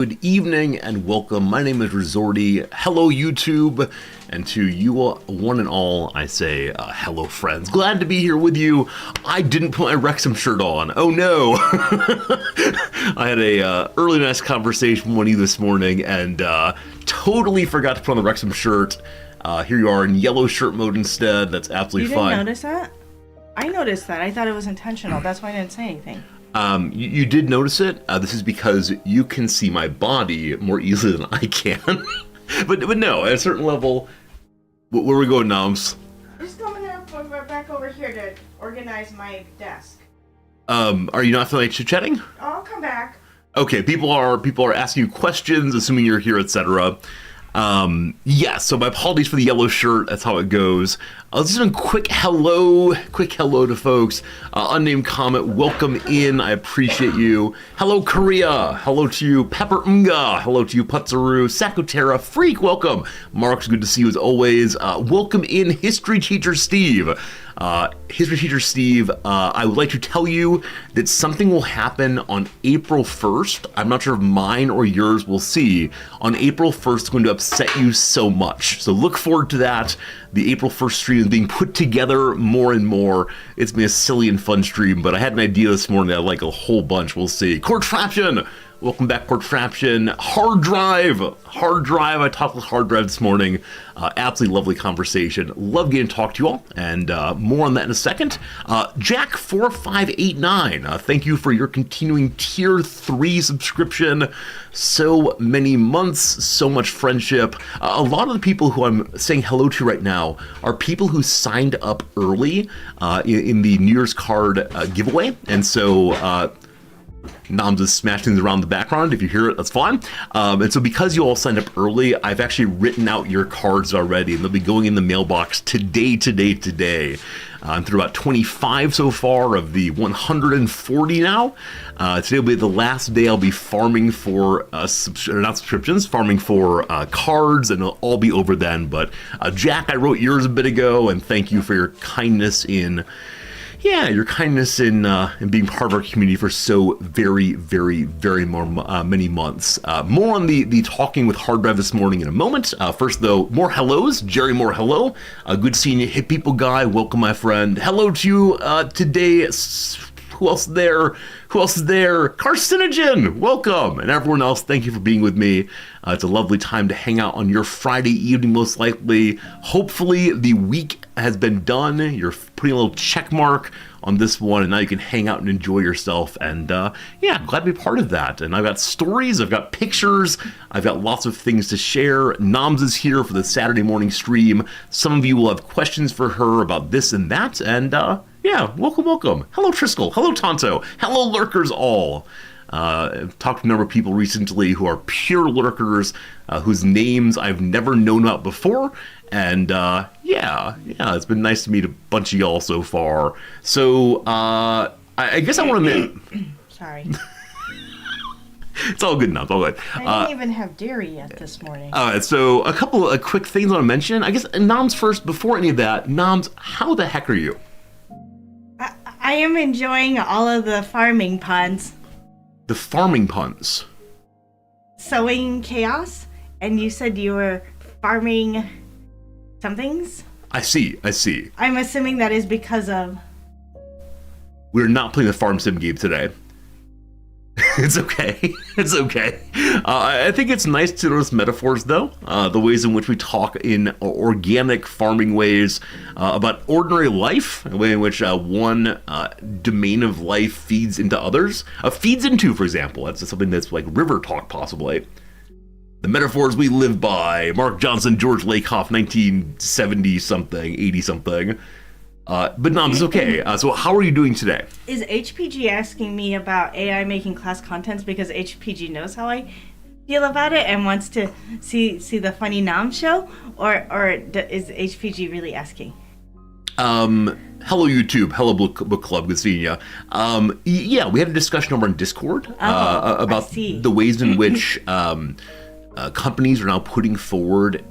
Good evening and welcome. My name is Resorty. Hello, YouTube. And to you one and all, I say hello, friends. Glad to be here with you. I didn't put my Wrexham shirt on. Oh, no. I had a early nice conversation with one of you this morning and totally forgot to put on the Wrexham shirt. Here you are in yellow shirt mode instead. That's absolutely fine. You didn't notice that? I noticed that. I thought it was intentional. That's why I didn't say anything. You did notice it. This is because you can see my body more easily than I can. but no, at a certain level, where are we going, Noms? Just coming back over here to organize my desk. Are you not feeling like chit-chatting? I'll come back. Okay, people are asking you questions, assuming you're here, etc. Yeah, so my apologies for the yellow shirt. That's how it goes. Let's just do a quick hello to folks. Unnamed comment, welcome in. I appreciate you. Hello, Korea. Hello to you, Pepper Nga. Hello to you, Putzaru. Sakutera, Freak, welcome. Mark's good to see you as always. Welcome in, History Teacher Steve. I would like to tell you that something will happen on April 1st. I'm not sure if mine or yours will see. On April 1st, it's going to upset you so much. So look forward to that. The April 1st stream is being put together more and more. It's been a silly and fun stream, but I had an idea this morning that I like a whole bunch. We'll see. Contraption! Welcome back, Contraption. Hard Drive. I talked with Hard Drive this morning. Absolutely lovely conversation. Love getting to talk to you all, and more on that in a second. Jack4589, thank you for your continuing Tier 3 subscription. So many months, so much friendship. A lot of the people who I'm saying hello to right now are people who signed up early in the New Year's card giveaway, and so Noms is smashing things around the background. If you hear it, that's fine. And so because you all signed up early, I've actually written out your cards already, and they'll be going in the mailbox today. I'm through about 25 so far of the 140 now. Today will be the last day I'll be farming for, farming for cards, and it'll all be over then. But Jack, I wrote yours a bit ago, and thank you for your kindness in being part of our community for so very many months. More on the talking with Hard Drive this morning in a moment. First, though, more hellos. Jerry Moore, hello. Good seeing you, Hit People Guy. Welcome, my friend. Hello to you today. Who else is there? Carcinogen, welcome. And everyone else, thank you for being with me. It's a lovely time to hang out on your Friday evening, most likely. Hopefully the week has been done. You're putting a little check mark on this one, and now you can hang out and enjoy yourself. And glad to be part of that. And I've got stories, I've got pictures, I've got lots of things to share. Noms is here for the Saturday morning stream. Some of you will have questions for her about this and that, and welcome. Hello, Triskel. Hello, Tonto. Hello, lurkers all. I've talked to a number of people recently who are pure lurkers, whose names I've never known about before. And it's been nice to meet a bunch of y'all so far. So I guess I want to Sorry. It's all good now. It's all good. I didn't even have dairy yet this morning. So a couple of quick things I want to mention. I guess Noms first. Before any of that, Noms, how the heck are you? I am enjoying all of the farming puns. The farming puns. Sowing chaos, and you said you were farming somethings? I see. I'm assuming that is because of... We're not playing the farm sim game today. It's okay. I think it's nice to notice metaphors, though. The ways in which we talk in organic farming ways about ordinary life, the way in which one domain of life feeds into others. Feeds into, for example. That's something that's like river talk, possibly. The metaphors we live by. Mark Johnson, George Lakoff, 1970-something, 80-something. But no, it's okay. So how are you doing today? Is HPG asking me about AI making class contents because HPG knows how I feel about it and wants to see the funny Nam show? Or is HPG really asking? Hello YouTube, hello book club, good seeing ya. We had a discussion over on Discord about the ways in which companies are now putting forward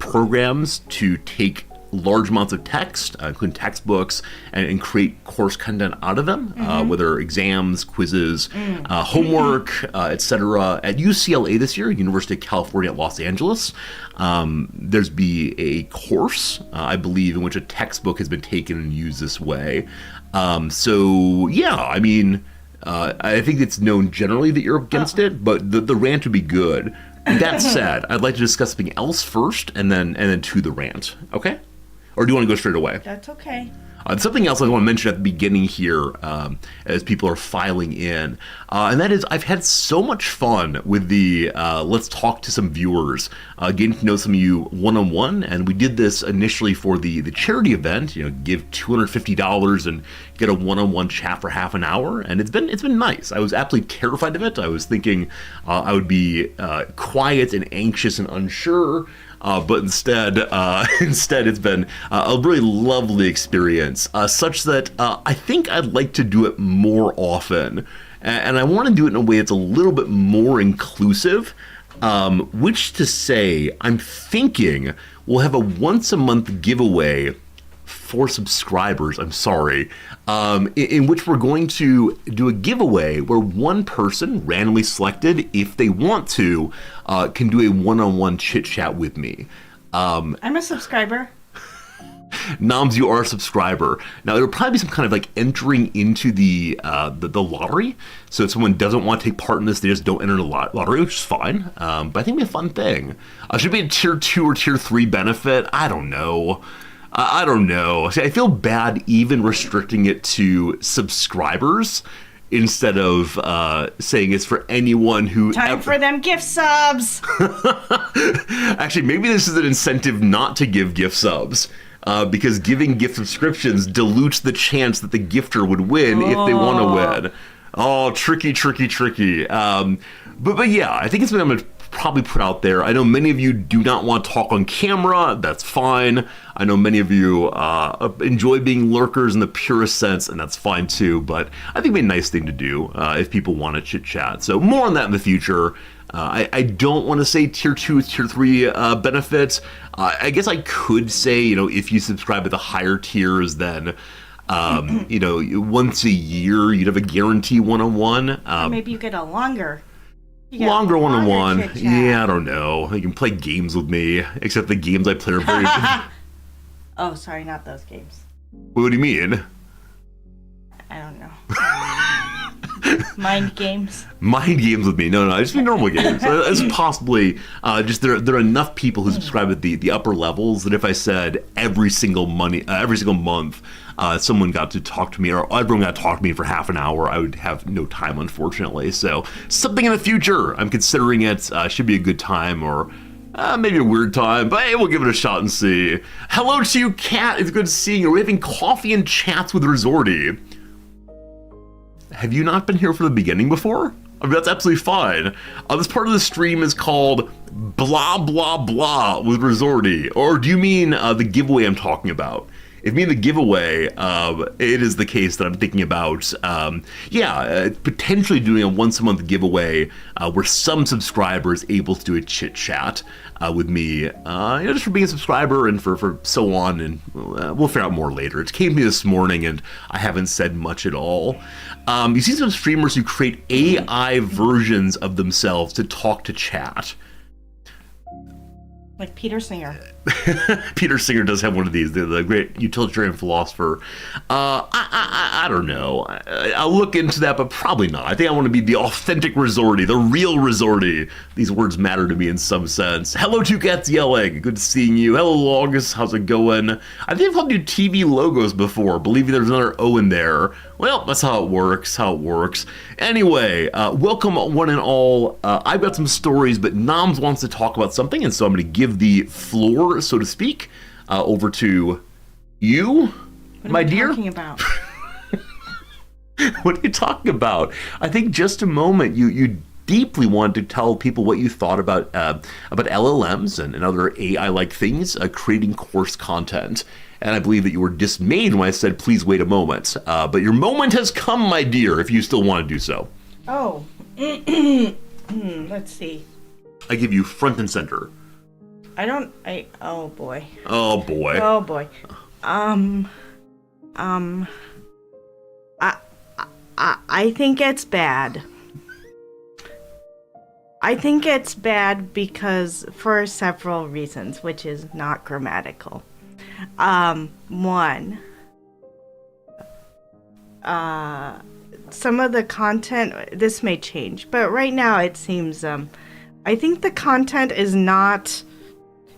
programs to take large amounts of text, including textbooks, and create course content out of them, whether exams, quizzes, homework, etc. At UCLA this year, University of California at Los Angeles, there's be a course, I believe, in which a textbook has been taken and used this way. So yeah, I mean, I think it's known generally that you're against it, but the rant would be good. That said, I'd like to discuss something else first, and then to the rant. Okay? Or do you want to go straight away? That's okay. Something else I want to mention at the beginning here, as people are filing in, and that is I've had so much fun with the let's talk to some viewers, getting to know some of you one-on-one, and we did this initially for the charity event, give $250 and get a one-on-one chat for half an hour, and it's been nice. I was absolutely terrified of it. I was thinking I would be quiet and anxious and unsure. But instead it's been a really lovely experience, such that I think I'd like to do it more often. And I want to do it in a way that's a little bit more inclusive, which to say, I'm thinking we'll have a once-a-month giveaway for subscribers, in which we're going to do a giveaway where one person, randomly selected, if they want to, can do a one-on-one chit-chat with me. I'm a subscriber. Noms, you are a subscriber. Now, it'll probably be some kind of like entering into the lottery. So if someone doesn't want to take part in this, they just don't enter the lottery, which is fine. But I think it'll be a fun thing. Should it be a tier 2 or tier 3 benefit? I don't know. See, I feel bad even restricting it to subscribers instead of saying it's for anyone who... Time for them gift subs! Actually, maybe this is an incentive not to give gift subs. Because giving gift subscriptions dilutes the chance that the gifter would win if they want to win. Oh, tricky. But yeah, I think it's something I'm going to probably put out there. I know many of you do not want to talk on camera. That's fine. I know many of you enjoy being lurkers in the purest sense, and that's fine too. But I think it'd be a nice thing to do if people want to chit chat. So more on that in the future. I don't want to say tier 2, tier 3 benefits. I guess I could say, if you subscribe at the higher tiers, then, once a year, you'd have a guarantee one-on-one. Maybe you get a longer one-on-one. Yeah, I don't know. You can play games with me, except the games I play are very... Oh, sorry, not those games. What do you mean? I don't know. Mind games. Mind games with me? No, I just mean normal games. It's possibly just there are enough people who subscribe at the upper levels that if I said every single month someone got to talk to me, or everyone got to talk to me for half an hour, I would have no time, unfortunately. So something in the future, I'm considering it. Should be a good time, or maybe a weird time, but hey, we'll give it a shot and see. Hello to you, Kat. It's good seeing you. We're having coffee and chats with Resorty. Have you not been here from the beginning before? I mean, that's absolutely fine. This part of the stream is called Blah Blah Blah with Resorty. Or do you mean the giveaway I'm talking about? If you mean the giveaway, it is the case that I'm thinking about, potentially doing a once-a-month giveaway where some subscribers able to do a chit-chat with me, just for being a subscriber and for so on, and we'll figure out more later. It came to me this morning, and I haven't said much at all. You see some streamers who create AI versions of themselves to talk to chat. Like Peter Singer. Peter Singer does have one of these, the great utilitarian philosopher. I don't know. I'll look into that, but probably not. I think I want to be the authentic Resorty, the real Resorty. These words matter to me in some sense. Hello, Two Cats Yelling. Good seeing you. Hello, August. How's it going? I think I've called you TV logos before, believing there's another O in there. Well, that's how it works. Anyway, welcome one and all. I've got some stories, but Noms wants to talk about something, and so I'm going to give the floor, so to speak, over to you, my dear. What are you talking about? What are you talking about? I think just a moment you deeply wanted to tell people what you thought about LLMs and other AI-like things creating course content. And I believe that you were dismayed when I said, please wait a moment. But your moment has come, my dear, if you still want to do so. Oh. Let's see. I give you front and center. Oh boy. Oh boy. Oh boy. Um, um, I think it's bad. I think it's bad because for several reasons, which is not grammatical. One, some of the content, this may change, but right now it seems, I think the content is not,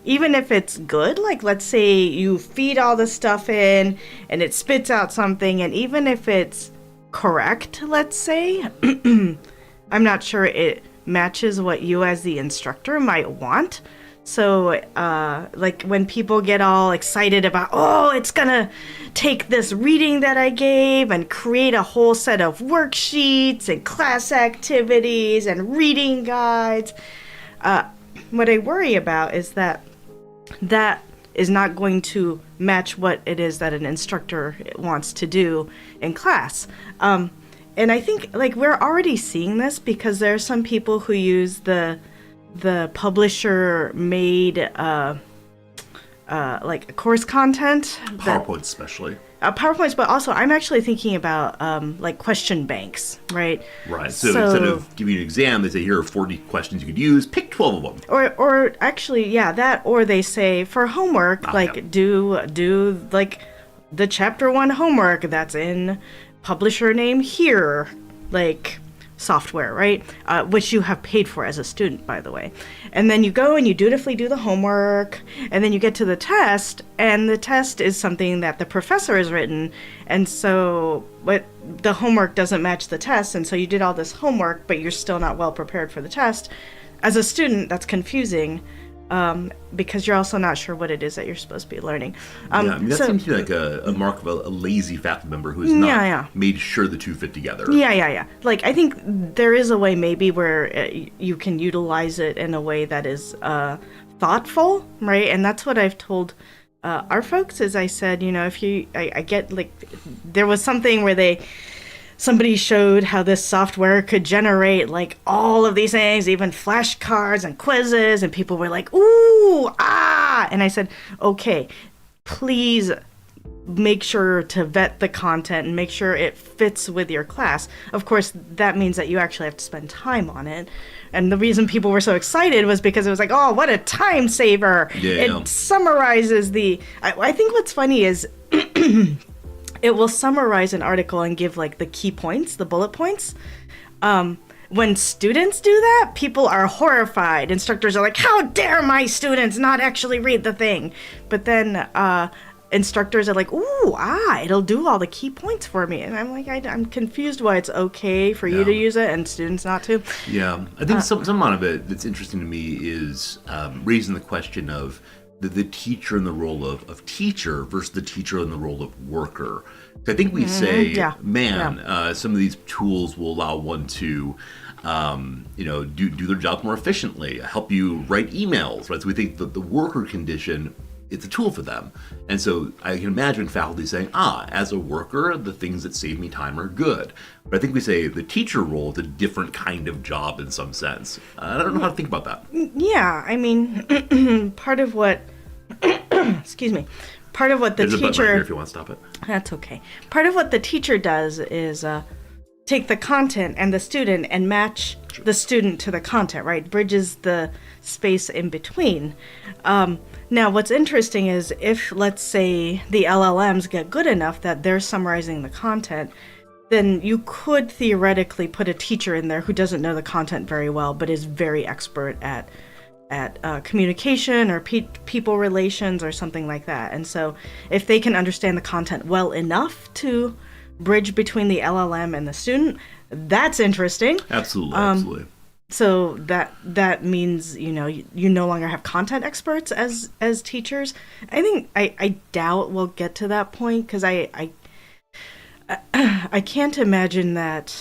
even if it's good, like let's say you feed all the stuff in and it spits out something, and even if it's correct, let's say, I'm not sure it matches what you as the instructor might want. So, like when people get all excited about, oh, it's gonna take this reading that I gave and create a whole set of worksheets and class activities and reading guides. What I worry about is that is not going to match what it is that an instructor wants to do in class. And I think like we're already seeing this because there are some people who use the publisher made like course content, PowerPoint especially. PowerPoints, but also I'm actually thinking about like question banks, right? Right. So instead of giving you an exam, they say here are 40 questions you could use. Pick 12 of them. Or actually, yeah, that. Or they say for homework, do like the chapter 1 homework that's in publisher name here, like software, right? Which you have paid for as a student, by the way. And then you go and you dutifully do the homework, and then you get to the test, and the test is something that the professor has written, and so but the homework doesn't match the test, and so you did all this homework, but you're still not well prepared for the test. As a student, that's confusing. Because you're also not sure what it is that you're supposed to be learning. Yeah, I mean, that seems to be like a mark of a lazy faculty member who has not made sure the two fit together. Yeah. Like, I think there is a way maybe where you can utilize it in a way that is thoughtful, right? And that's what I've told our folks is I said, if I get, like, there was something where somebody showed how this software could generate like all of these things, even flashcards and quizzes, and people were like, ooh, ah, and I said, okay, please make sure to vet the content and make sure it fits with your class. Of course, that means that you actually have to spend time on it. And the reason people were so excited was because it was like, oh, what a time saver. Yeah. It summarizes I think what's funny is it will summarize an article and give like the key points, the bullet points. When students do that, people are horrified. Instructors are like, how dare my students not actually read the thing? But then instructors are like, ooh, it'll do all the key points for me. And I'm like, I'm confused why it's okay for you to use it and students not to. Yeah, I think some amount of it that's interesting to me is raising the question of the teacher in the role of teacher versus the teacher in the role of worker. So I think we say, some of these tools will allow one to, do their job more efficiently, help you write emails, right? So we think that the worker condition, it's a tool for them. And so I can imagine faculty saying, as a worker, the things that save me time are good. But I think we say the teacher role is a different kind of job in some sense. I don't know how to think about that. Yeah, I mean, part of what, excuse me, part of what the There's teacher... a button right here if you want to stop it. That's okay. Part of what the teacher does is take the content and the student and match the student to the content, right? Bridges the space in between. Now, what's interesting is if, let's say, the LLMs get good enough that they're summarizing the content, then you could theoretically put a teacher in there who doesn't know the content very well, but is very expert at communication or people relations or something like that. And so if they can understand the content well enough to bridge between the LLM and the student, that's interesting. Absolutely. So that means, you no longer have content experts as teachers. I think I doubt we'll get to that point because I can't imagine that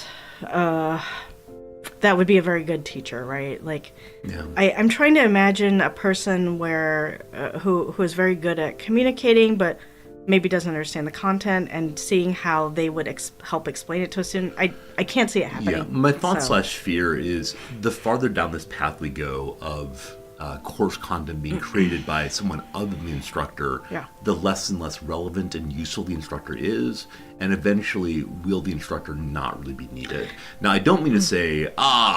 that would be a very good teacher, right? Like, yeah. I'm trying to imagine a person who is very good at communicating, but maybe doesn't understand the content, and seeing how they would help explain it to a student. I can't see it happening. Yeah, my thought / fear is the farther down this path we go of course content being created by someone other than the instructor, Yeah. the less and less relevant and useful the instructor is, and eventually will the instructor not really be needed. Now, I don't mean to say,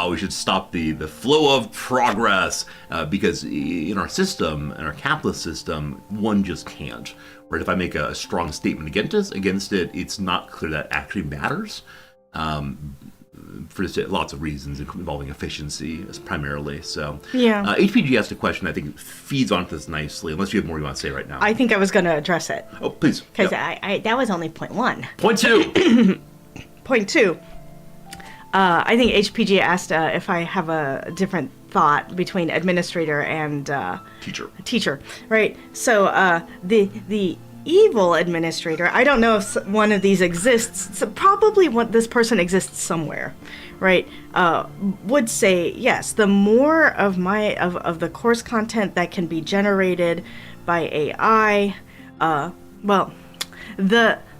we should stop the flow of progress, because in our system, in our capitalist system, one just can't. Right? If I make a strong statement against it, it's not clear that actually matters. For lots of reasons involving efficiency primarily. So HPG asked a question I think feeds onto this nicely, unless you have more you want to say right now. I think I was going to address it. Oh, please. Because that was only point one. Point two. Point two. I think HPG asked if I have a different thought between administrator and teacher, right? So the evil administrator, I don't know if one of these exists, so probably this person exists somewhere, right? Would say, yes, the more of the course content that can be generated by AI, the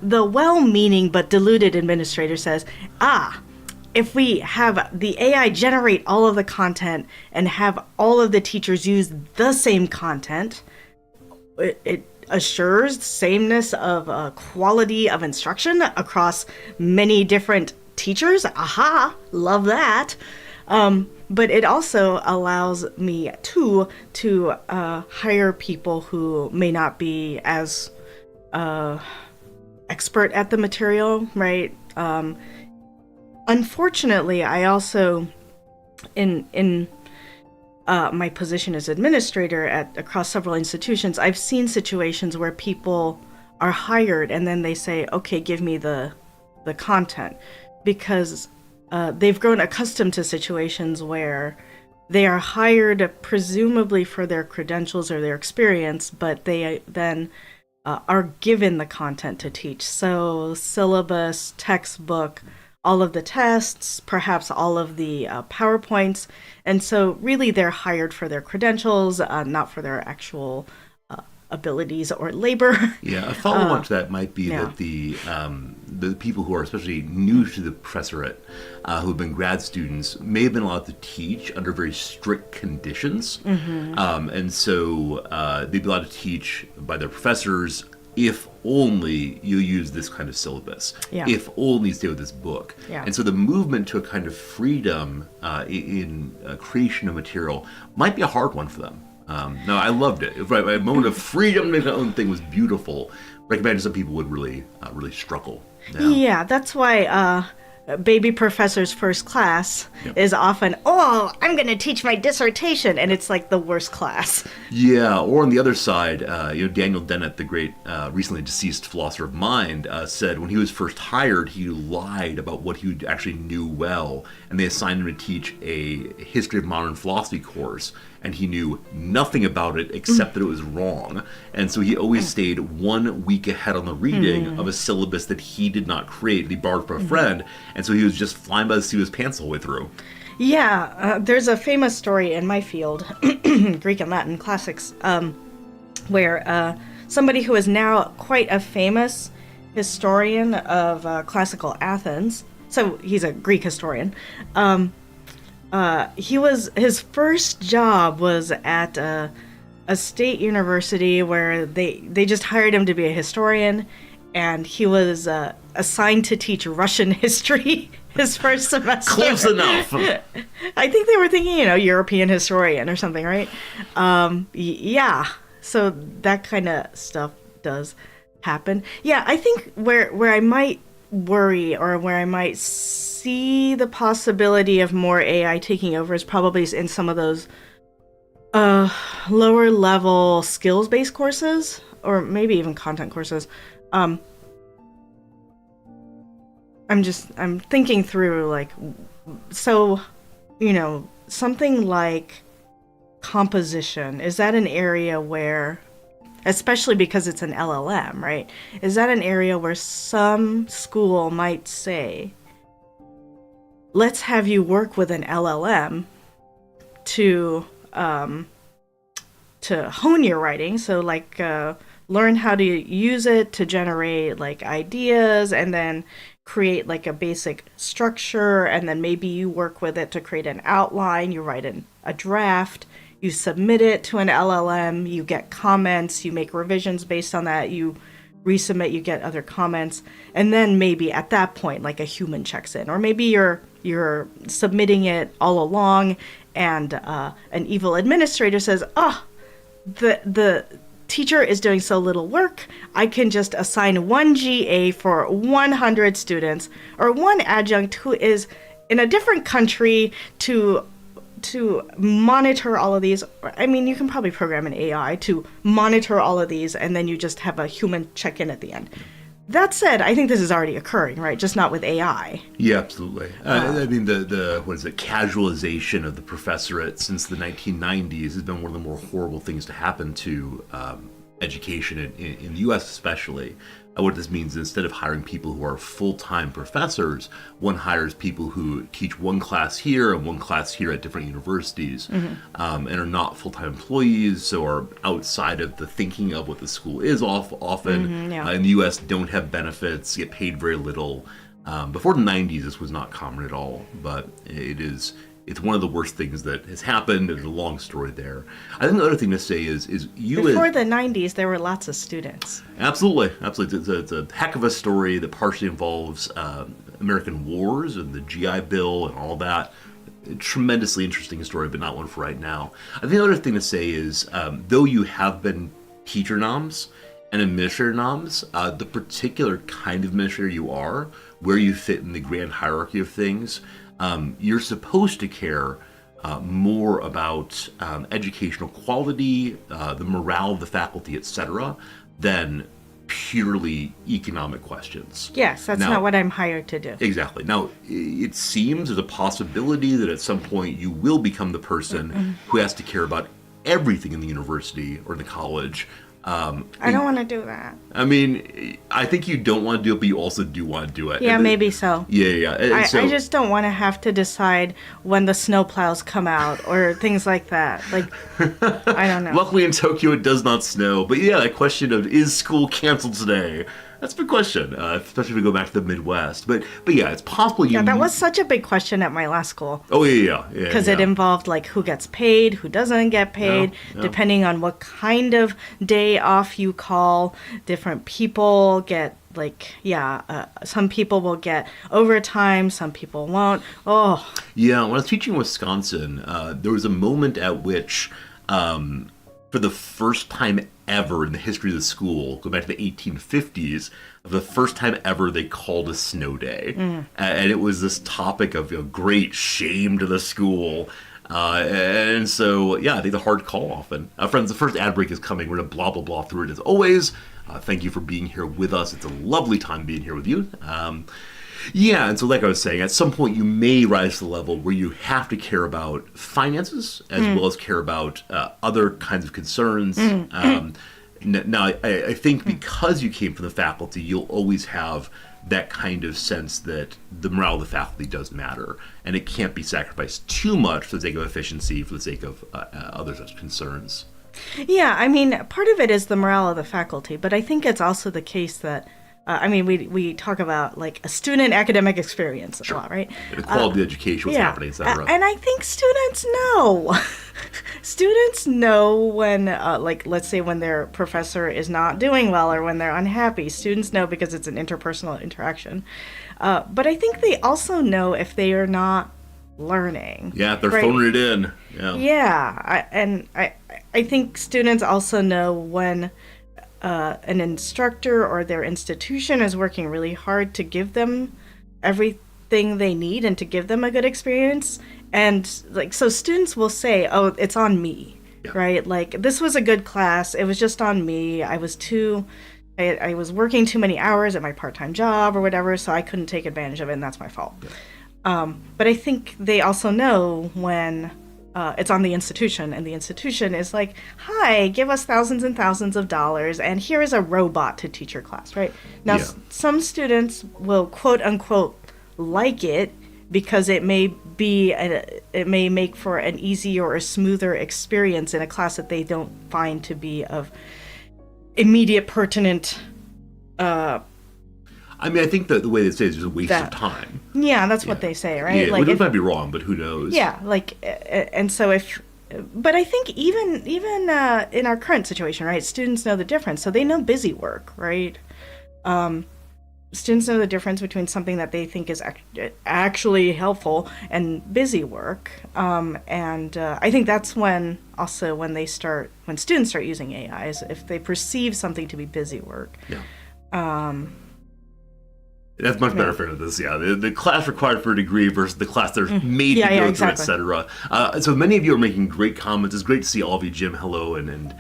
well-meaning but deluded administrator says, if we have the AI generate all of the content and have all of the teachers use the same content, it assures sameness of quality of instruction across many different teachers. Aha, love that. But it also allows me to hire people who may not be as expert at the material, right? Unfortunately, I also, in my position as administrator across several institutions, I've seen situations where people are hired and then they say, okay, give me the content, because they've grown accustomed to situations where they are hired presumably for their credentials or their experience, but they then are given the content to teach. So syllabus, textbook, all of the tests, perhaps all of the PowerPoints. And so really they're hired for their credentials, not for their actual abilities or labor. Yeah, a follow-on to that might be that the people who are especially new to the professorate, who have been grad students, may have been allowed to teach under very strict conditions. And so they'd be allowed to teach by their professors if only you use this kind of syllabus, if only stay with this book. And so the movement to a kind of freedom in creation of material might be a hard one for them. No, I loved it. A moment of freedom to make my own thing was beautiful. But I can imagine some people would really struggle. Yeah, that's why baby professor's first class is often, I'm going to teach my dissertation, and it's like the worst class. Yeah, or on the other side, Daniel Dennett, the great recently deceased philosopher of mind, said when he was first hired, he lied about what he actually knew well, and they assigned him to teach a history of modern philosophy course, and he knew nothing about it except that it was wrong. And so he always stayed 1 week ahead on the reading of a syllabus that he did not create, that he borrowed from a friend, and so he was just flying by the seat of his pants all the way through. Yeah, there's a famous story in my field, Greek and Latin classics, where somebody who is now quite a famous historian of classical Athens, so he's a Greek historian, his first job was at a state university where they just hired him to be a historian, and he was assigned to teach Russian history his first semester. Close enough. I think they were thinking, European historian or something, right? Yeah. So that kind of stuff does happen. Yeah, I think where I might worry or where I might see the possibility of more AI taking over is probably in some of those lower level skills-based courses, or maybe even content courses. I'm thinking through, something like composition. Is that an area where, especially because it's an LLM, right? Is that an area where some school might say, let's have you work with an LLM to hone your writing? So learn how to use it to generate ideas, and then create like a basic structure, and then maybe you work with it to create an outline, you write a draft, you submit it to an LLM, you get comments, you make revisions based on that, you resubmit, you get other comments, and then maybe at that point like a human checks in, or maybe you're submitting it all along, and an evil administrator says, the teacher is doing so little work, I can just assign one GA for 100 students, or one adjunct who is in a different country to monitor all of these. I mean, you can probably program an AI to monitor all of these, and then you just have a human check-in at the end. That said, I think this is already occurring, right? Just not with AI. Yeah, absolutely. I mean, the casualization of the professorate since the 1990s has been one of the more horrible things to happen to education in the U.S. especially. What this means is instead of hiring people who are full-time professors, one hires people who teach one class here and one class here at different universities, and are not full-time employees, so are outside of the thinking of what the school is often. In the U.S., don't have benefits, get paid very little. Before the 90s, this was not common at all, but it's one of the worst things that has happened. There's a long story there. I think the other thing to say is before the 90s, there were lots of students. Absolutely. It's a heck of a story that partially involves American wars and the GI Bill and all that. A tremendously interesting story, but not one for right now. I think the other thing to say is, though you have been teacher noms and administrator noms, the particular kind of administrator you are, where you fit in the grand hierarchy of things, you're supposed to care more about educational quality, the morale of the faculty, etc., than purely economic questions. Yes, that's not what I'm hired to do. Exactly. Now, it seems there's a possibility that at some point you will become the person who has to care about everything in the university or the college. I don't want to do that. I mean, I think you don't want to do it, but you also do want to do it. Yeah, maybe so. Yeah. I just don't want to have to decide when the snowplows come out or things like that. Like, I don't know. Luckily in Tokyo it does not snow. But yeah, that question of, is school canceled today? That's a big question, especially if we go back to the Midwest. But yeah, it's possible you... Yeah, that was such a big question at my last school. Oh, yeah. Because it involved, like, who gets paid, who doesn't get paid, depending on what kind of day off you call. Different people get, some people will get overtime, some people won't. Oh. Yeah, when I was teaching in Wisconsin, there was a moment at which... for the first time ever in the history of the school, go back to the 1850s, the first time ever they called a snow day. And it was this topic of great shame to the school. And so, yeah, I think the hard call often. Friends, the first ad break is coming. We're going to blah, blah, blah through it as always. Thank you for being here with us. It's a lovely time being here with you. Yeah, and so like I was saying, at some point you may rise to the level where you have to care about finances as well as care about other kinds of concerns. Now, I think because you came from the faculty, you'll always have that kind of sense that the morale of the faculty does matter, and it can't be sacrificed too much for the sake of efficiency, for the sake of other such concerns. Yeah, I mean, part of it is the morale of the faculty, but I think it's also the case that we talk about like a student academic experience a lot, right? The quality of education, what's happening, etc. And I think students know. Students know when, let's say when their professor is not doing well or when they're unhappy. Students know because it's an interpersonal interaction. But I think they also know if they are not learning. Yeah, they're phoning it in. Yeah. I think students also know when an instructor or their institution is working really hard to give them everything they need and to give them a good experience. And so students will say, oh, it's on me, right? Like, this was a good class. It was just on me. I was working too many hours at my part-time job or whatever, so I couldn't take advantage of it, and that's my fault. But I think they also know when it's on the institution, and the institution is like, hi, give us thousands and thousands of dollars, and here is a robot to teach your class, right? Now, some students will quote unquote like it because it may make for an easier or a smoother experience in a class that they don't find to be of immediate pertinent I mean, I think that the way they say it is just a waste of time. Yeah, that's what they say, right? Yeah, like which might be wrong, but who knows? Yeah, like, and so but I think even in our current situation, right? Students know the difference, so they know busy work, right? Students know the difference between something that they think is actually helpful and busy work, and I think that's when students start using AI is if they perceive something to be busy work. Yeah. That's much better for this, yeah. The class required for a degree versus the class they're made to go through, etc. So many of you are making great comments. It's great to see all of you, Jim, hello, and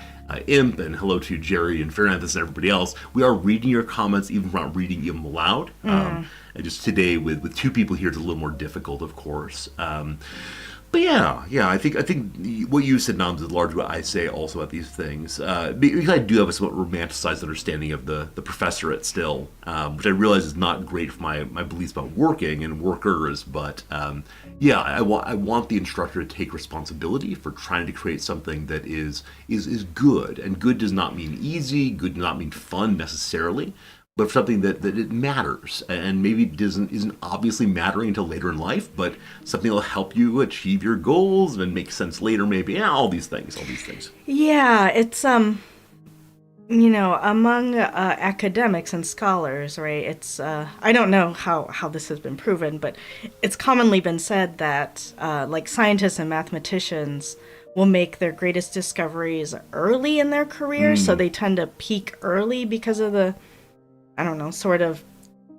Imp, and hello to Jerry and Fairnethus and everybody else. We are reading your comments, even if we're not reading them aloud. And just today, with two people here, it's a little more difficult, of course. But yeah, I think what you said, Nams, is largely what I say also about these things. Because I do have a somewhat romanticized understanding of the professorate still, which I realize is not great for my beliefs about working and workers. But I want the instructor to take responsibility for trying to create something that is good. And good does not mean easy. Good does not mean fun necessarily. But for something that it matters, and maybe isn't obviously mattering until later in life, but something that will help you achieve your goals and make sense later, maybe. Yeah, all these things. Yeah, it's among academics and scholars, right? It's I don't know how this has been proven, but it's commonly been said that like scientists and mathematicians will make their greatest discoveries early in their career, so they tend to peak early because of the sort of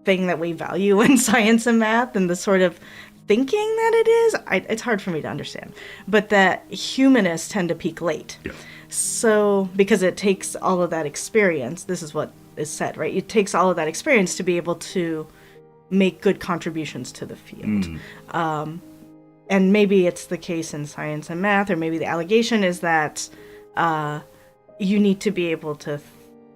thing that we value in science and math and the sort of thinking that it is. It's hard for me to understand. But that humanists tend to peak late. Yeah. So, because it takes all of that experience, this is what is said, right? It takes all of that experience to be able to make good contributions to the field. And maybe it's the case in science and math, or maybe the allegation is that you need to be able to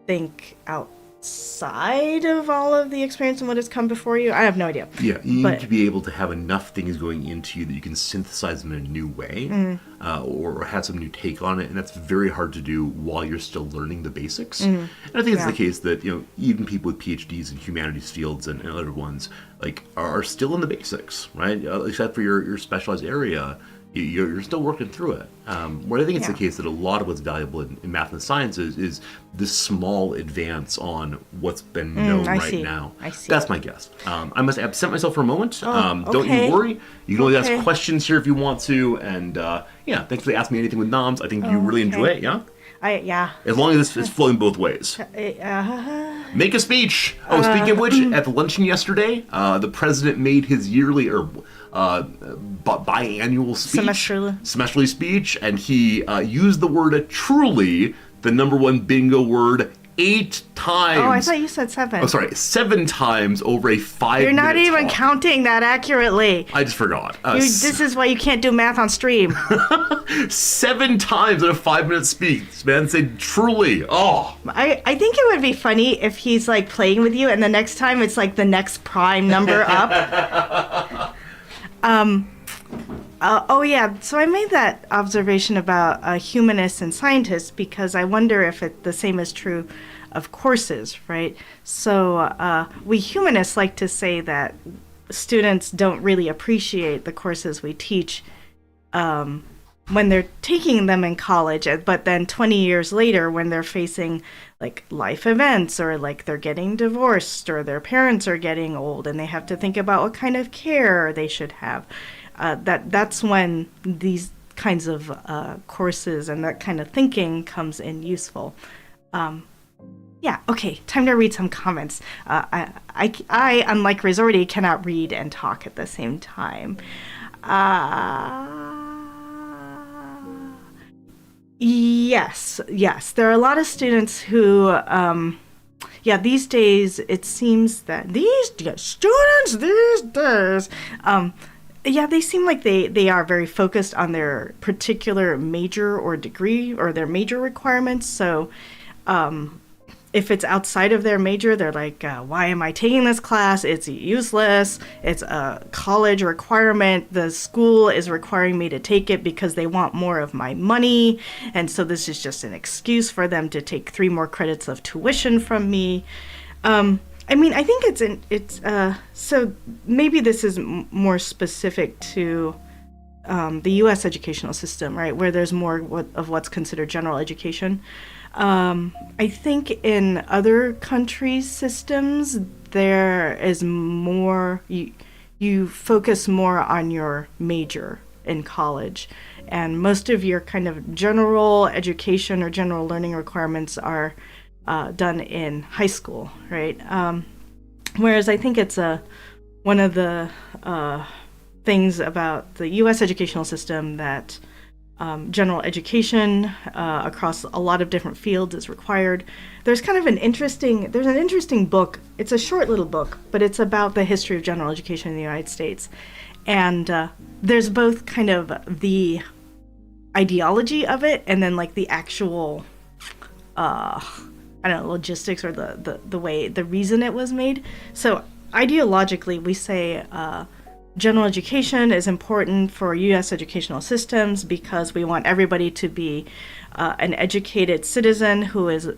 think outside of all of the experience and what has come before you. I have no idea. Yeah, you need to be able to have enough things going into you that you can synthesize them in a new way, or have some new take on it, and that's very hard to do while you're still learning the basics. And I think it's the case that even people with PhDs in humanities fields and other ones are still in the basics, right? Except for your specialized area. You're still working through it. Where I think it's the case that a lot of what's valuable in math and science is this small advance on what's been known now. I see. That's my guess. I must absent myself for a moment. Don't okay. you worry. You can always ask questions here if you want to. And thanks for asking me anything with Noms. I think you really enjoy it, yeah? As long as it's flowing both ways. Make a speech. Speaking of which, at the luncheon yesterday, the president made his yearly biannual speech, semesterly speech, and he used the word "truly," the number one bingo word, 8 times. Oh, I thought you said 7. Oh, sorry, 7 times over a 5-minute You're not even talk. counting that accurately. I just forgot. This is why you can't do math on stream. 7 times in a 5-minute speech, man. Said truly. Oh. I think it would be funny if he's playing with you, and the next time it's the next prime number up. So I made that observation about humanists and scientists because I wonder if the same is true of courses, right? So we humanists like to say that students don't really appreciate the courses we teach when they're taking them in college, but then 20 years later when they're facing life events, or they're getting divorced, or their parents are getting old and they have to think about what kind of care they should have. That's when these kinds of courses and that kind of thinking comes in useful. Okay, time to read some comments. I unlike Resorti, cannot read and talk at the same time. Yes, there are a lot of students who, these days it seems that these students these days, they seem like they are very focused on their particular major or degree or their major requirements. So if it's outside of their major, they're like, why am I taking this class? It's useless. It's a college requirement. The school is requiring me to take it because they want more of my money. And so this is just an excuse for them to take 3 more credits of tuition from me. I mean, I think so maybe this is more specific to the U.S. educational system, right, where there's more of what's considered general education. I think in other countries' systems, there is more, you focus more on your major in college. And most of your kind of general education or general learning requirements are done in high school, right? Whereas I think it's one of the things about the U.S. educational system that general education across a lot of different fields is required. There's an interesting book. It's a short little book, but it's about the history of general education in the United States. And there's both kind of the ideology of it and then like the actual logistics or the way, the reason it was made. So ideologically, we say general education is important for U.S. educational systems because we want everybody to be an educated citizen who is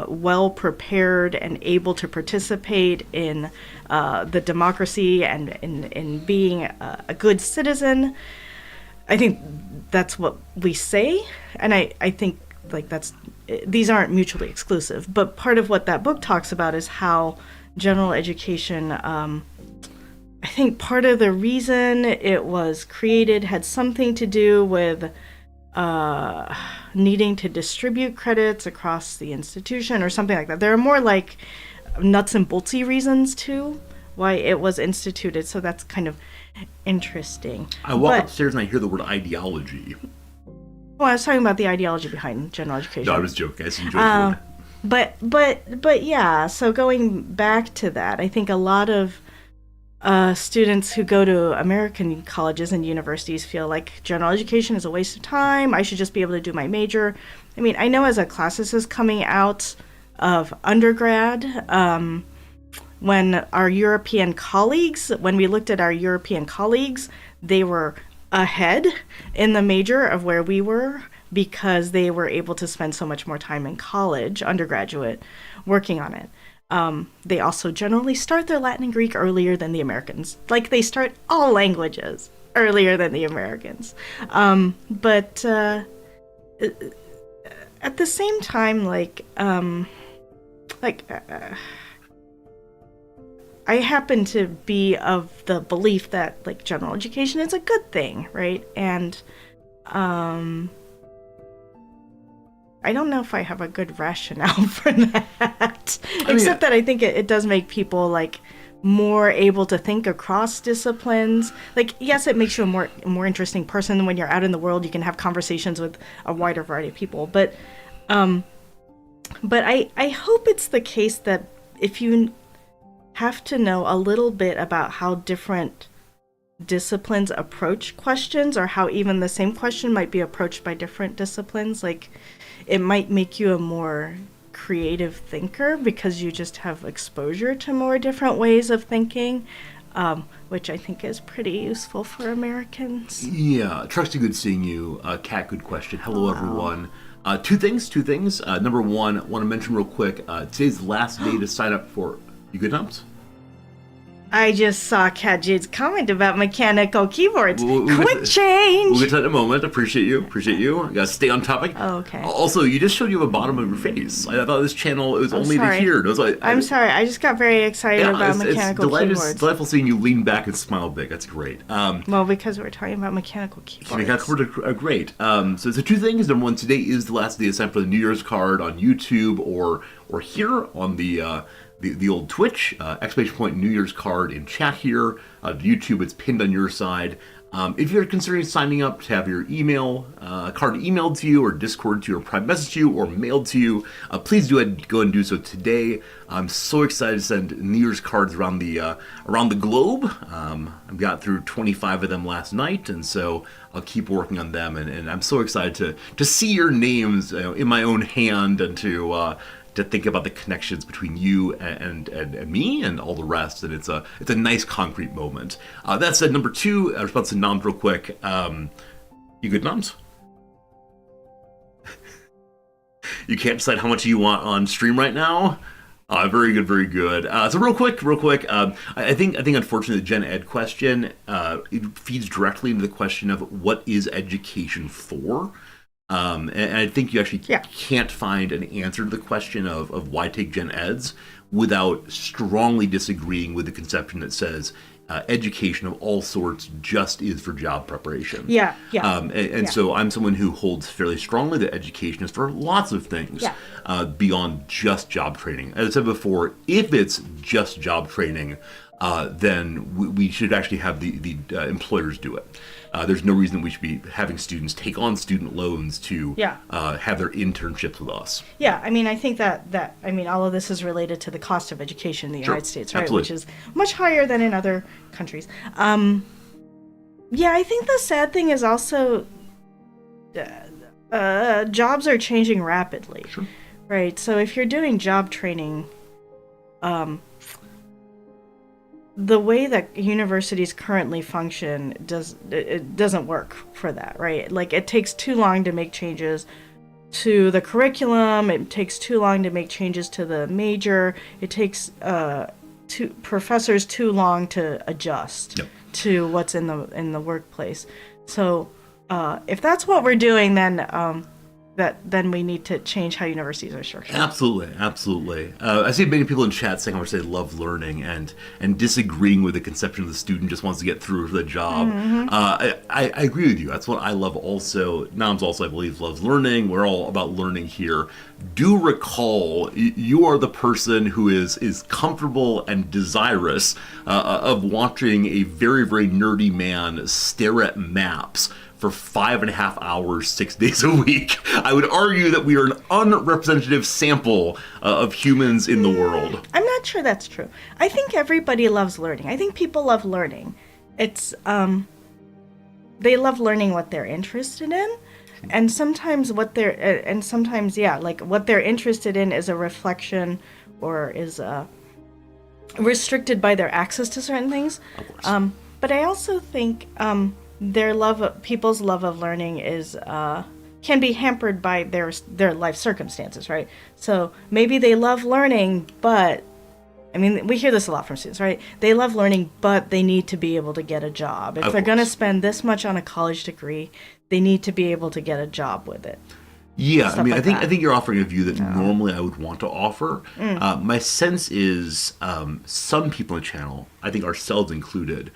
well prepared and able to participate in the democracy and in being a good citizen. I think that's what we say, and I think like these aren't mutually exclusive. But part of what that book talks about is how general education, I think part of the reason it was created had something to do with needing to distribute credits across the institution or something like that. There are more like nuts and boltsy reasons too why it was instituted, so that's kind of interesting. I walk upstairs and I hear the word ideology. Well, I was talking about the ideology behind general education. No, I was joking. I just enjoyed the word. But yeah, so going back to that, I think a lot of students who go to American colleges and universities feel like general education is a waste of time. I should just be able to do my major. I mean, I know as a classicist coming out of undergrad, when we looked at our European colleagues, they were ahead in the major of where we were because they were able to spend so much more time in college, undergraduate, working on it. They also generally start their Latin and Greek earlier than the Americans. Like, they start all languages earlier than the Americans. But at the same time, I happen to be of the belief that like general education is a good thing, right? And I don't know if I have a good rationale for that, except that I think it does make people like more able to think across disciplines. Like, yes, it makes you a more interesting person when you're out in the world. You can have conversations with a wider variety of people. But I hope it's the case that if you have to know a little bit about how different disciplines approach questions, or how even the same question might be approached by different disciplines, like it might make you a more creative thinker because you just have exposure to more different ways of thinking, which I think is pretty useful for Americans. Yeah, Trusty, good seeing you. Kat, good question. Hello, everyone. Two things. Number one, I want to mention real quick, today's the last day to sign up for... You good, Nums? I just saw Kat Jade's comment about mechanical keyboards. Quick change! We'll get to that in a moment. Appreciate you. I gotta stay on topic. Oh, okay. Also, you just showed you the bottom of your face. I thought this channel, it was only to here. I'm sorry. I just got very excited about mechanical keyboards. It's delightful seeing you lean back and smile big. That's great. Well, because we're talking about mechanical keyboards. Mechanical keyboards are great. So two things. Number one, today is the last day to sign up for the New Year's card on YouTube or here on the old Twitch, exclamation point New Year's card in chat here. YouTube, it's pinned on your side. If you're considering signing up to have your email card emailed to you, or Discord to you, or private message to you, or mailed to you, please go ahead and do so today. I'm so excited to send New Year's cards around the globe. I got through 25 of them last night, and so I'll keep working on them. And I'm so excited to see your names in my own hand, and to think about the connections between you and me and all the rest, and it's a nice concrete moment. That said, number two, I respond to Noms real quick. You good, Noms? You can't decide how much you want on stream right now? Very good, very good. So real quick, I think unfortunately the Gen Ed question it feeds directly into the question of what is education for. And I think you actually Yeah. can't find an answer to the question of why take Gen Eds without strongly disagreeing with the conception that says education of all sorts just is for job preparation. Yeah, yeah. And Yeah. so I'm someone who holds fairly strongly that education is for lots of things Yeah. beyond just job training. As I said before, if it's just job training, then we should actually have the employers do it. There's no reason we should be having students take on student loans to Yeah. have their internships with us. Yeah, I mean, I think that all of this is related to the cost of education in the Sure, United States, right? absolutely. Which is much higher than in other countries. Yeah, I think the sad thing is also jobs are changing rapidly, Sure. right? So if you're doing job training, the way that universities currently function doesn't work for that, right? Like it takes too long to make changes to the curriculum. It takes too long to make changes to the major. It takes professors too long to adjust Yep. to what's in the workplace. So if that's what we're doing, then we need to change how universities are structured. Absolutely, absolutely. I see many people in chat saying how much they love learning and disagreeing with the conception the student just wants to get through the job. I agree with you. That's what I love also. Nams also, I believe, loves learning. We're all about learning here. Do recall, you are the person who is comfortable and desirous of watching a very, very nerdy man stare at maps for 5.5 hours, 6 days a week. I would argue that we are an unrepresentative sample of humans in the world. I'm not sure that's true. I think everybody loves learning. I think people love learning. It's they love learning what they're interested in, and sometimes what they're interested in is a reflection or is restricted by their access to certain things. Of course. But I also think people's love of learning is can be hampered by their life circumstances, right? So maybe they love learning, but I mean, we hear this a lot from students, right? They love learning, but they need to be able to get a job. If Of they're going to course. spend this much on a college degree, they need to be able to get a job with it. Yeah, I Stuff mean, like I think that. I think you're offering a view that normally I would want to offer. My sense is some people on the channel, I think ourselves included,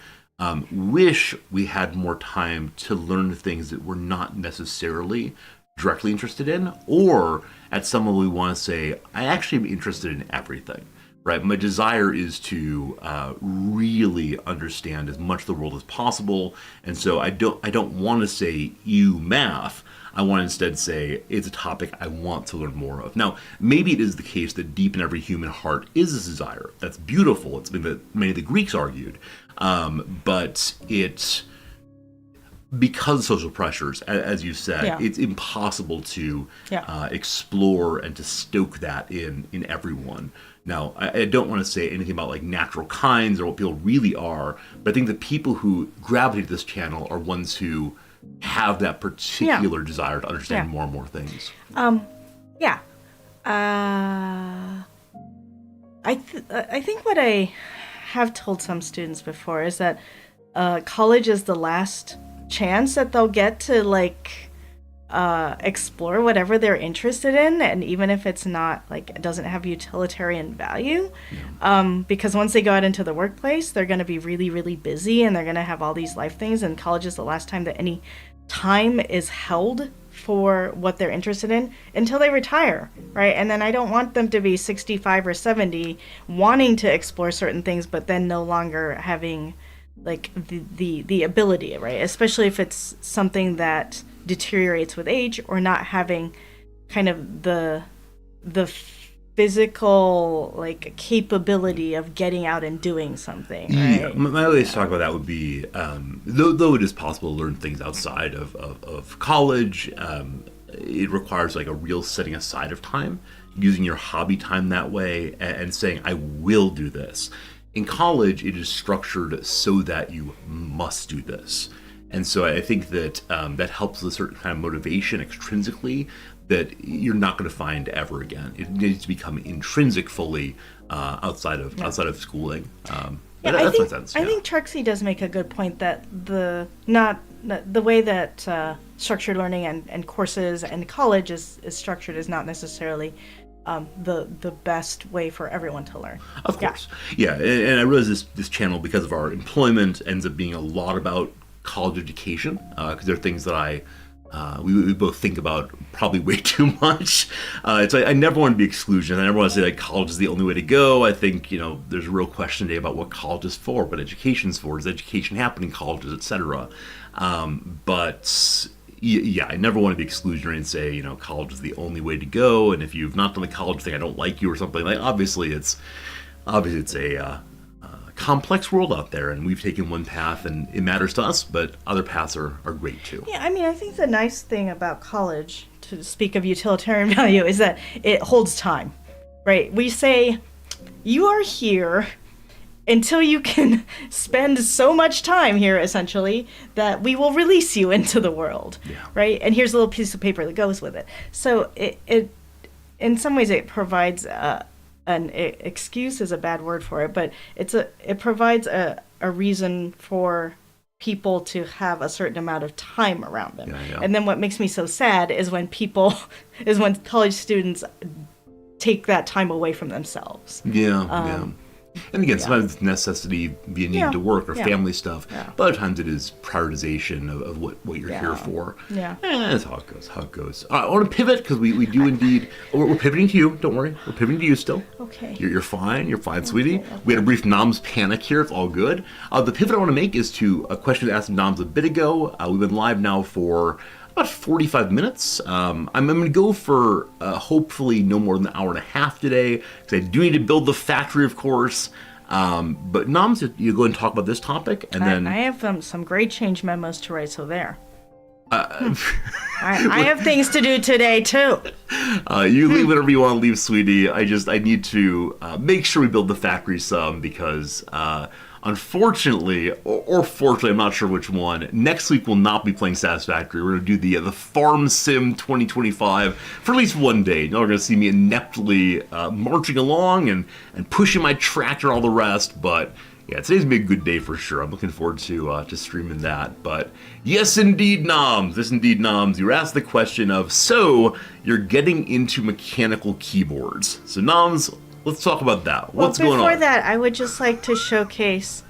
wish we had more time to learn things that we're not necessarily directly interested in, or at some level we want to say, I actually am interested in everything. Right, my desire is to really understand as much of the world as possible, and so I don't want to say math. I want to instead say it's a topic I want to learn more of. Now, maybe it is the case that deep in every human heart is this desire. That's beautiful. It's been that many of the Greeks argued, but it's because of social pressures, as you said, Yeah. it's impossible to Yeah. explore and to stoke that in everyone. Now, I don't want to say anything about like natural kinds or what people really are, but I think the people who gravitate to this channel are ones who have that particular desire to understand Yeah. more and more things. Yeah. I think what I have told some students before is that college is the last chance that they'll get to explore whatever they're interested in, and even if it's not it doesn't have utilitarian value, because once they go out into the workplace, they're going to be really, really busy, and they're going to have all these life things, and college is the last time that any time is held for what they're interested in until they retire, right? And then I don't want them to be 65 or 70 wanting to explore certain things, but then no longer having the ability, right? Especially if it's something that deteriorates with age, or not having kind of the physical capability of getting out and doing something, right? Yeah, my way to talk about that would be, though it is possible to learn things outside of college, it requires a real setting aside of time, using your hobby time that way, and saying, I will do this. In college, it is structured so that you must do this. And so I think that that helps with a certain kind of motivation extrinsically that you're not going to find ever again. It needs to become intrinsic fully outside of schooling. That's my sense. I think Trixie does make a good point that the way that structured learning and courses and college is structured is not necessarily the best way for everyone to learn. Of course. Yeah. And I realize this channel, because of our employment, ends up being a lot about college education, because there are things that we both think about probably way too much. I never want to be exclusion. I never want to say that college is the only way to go. I think, there's a real question today about what college is for, what education's for. Does education happen in colleges, etc.? But yeah, I never want to be exclusionary and say, college is the only way to go. And if you've not done the college thing, I don't like you or something. Like, obviously it's a complex world out there, and we've taken one path and it matters to us, but other paths are great too. Yeah, I think the nice thing about college, to speak of utilitarian value, is that it holds time, right? We say you are here until you can spend so much time here, essentially, that we will release you into the world, right? And here's a little piece of paper that goes with it. So it in some ways it provides an excuse is a bad word for it, but it provides a reason for people to have a certain amount of time around them. And then what makes me so sad is when college students take that time away from themselves. And again, sometimes it's necessity via need to work or family stuff. But other times it is prioritization of what you're here for. That's how it goes. I want to pivot, because we do indeed. We're pivoting to you. Don't worry. We're pivoting to you still. Okay. You're fine. You're fine, sweetie. Okay. We had a brief Noms panic here. It's all good. The pivot I want to make is to a question I asked Noms a bit ago. We've been live now for about 45 minutes. I'm going to go for hopefully no more than an hour and a half today, because I do need to build the factory, of course. But Noms, you go and talk about this topic, and then I have some grade change memos to write. So there. I have things to do today too. You leave whatever you want to leave, sweetie. I need to make sure we build the factory some, because unfortunately, or fortunately, I'm not sure which one, next week we'll not be playing Satisfactory. We're going to do the Farm Sim 2025 for at least one day. You're going to see me ineptly marching along and pushing my tractor and all the rest, but yeah, today's going to be a good day for sure. I'm looking forward to streaming that. But yes, indeed, Noms. Yes, indeed, Noms. You were asked the question of, so you're getting into mechanical keyboards. So, Noms, let's talk about that. What's going on? Before that, I would just like to showcase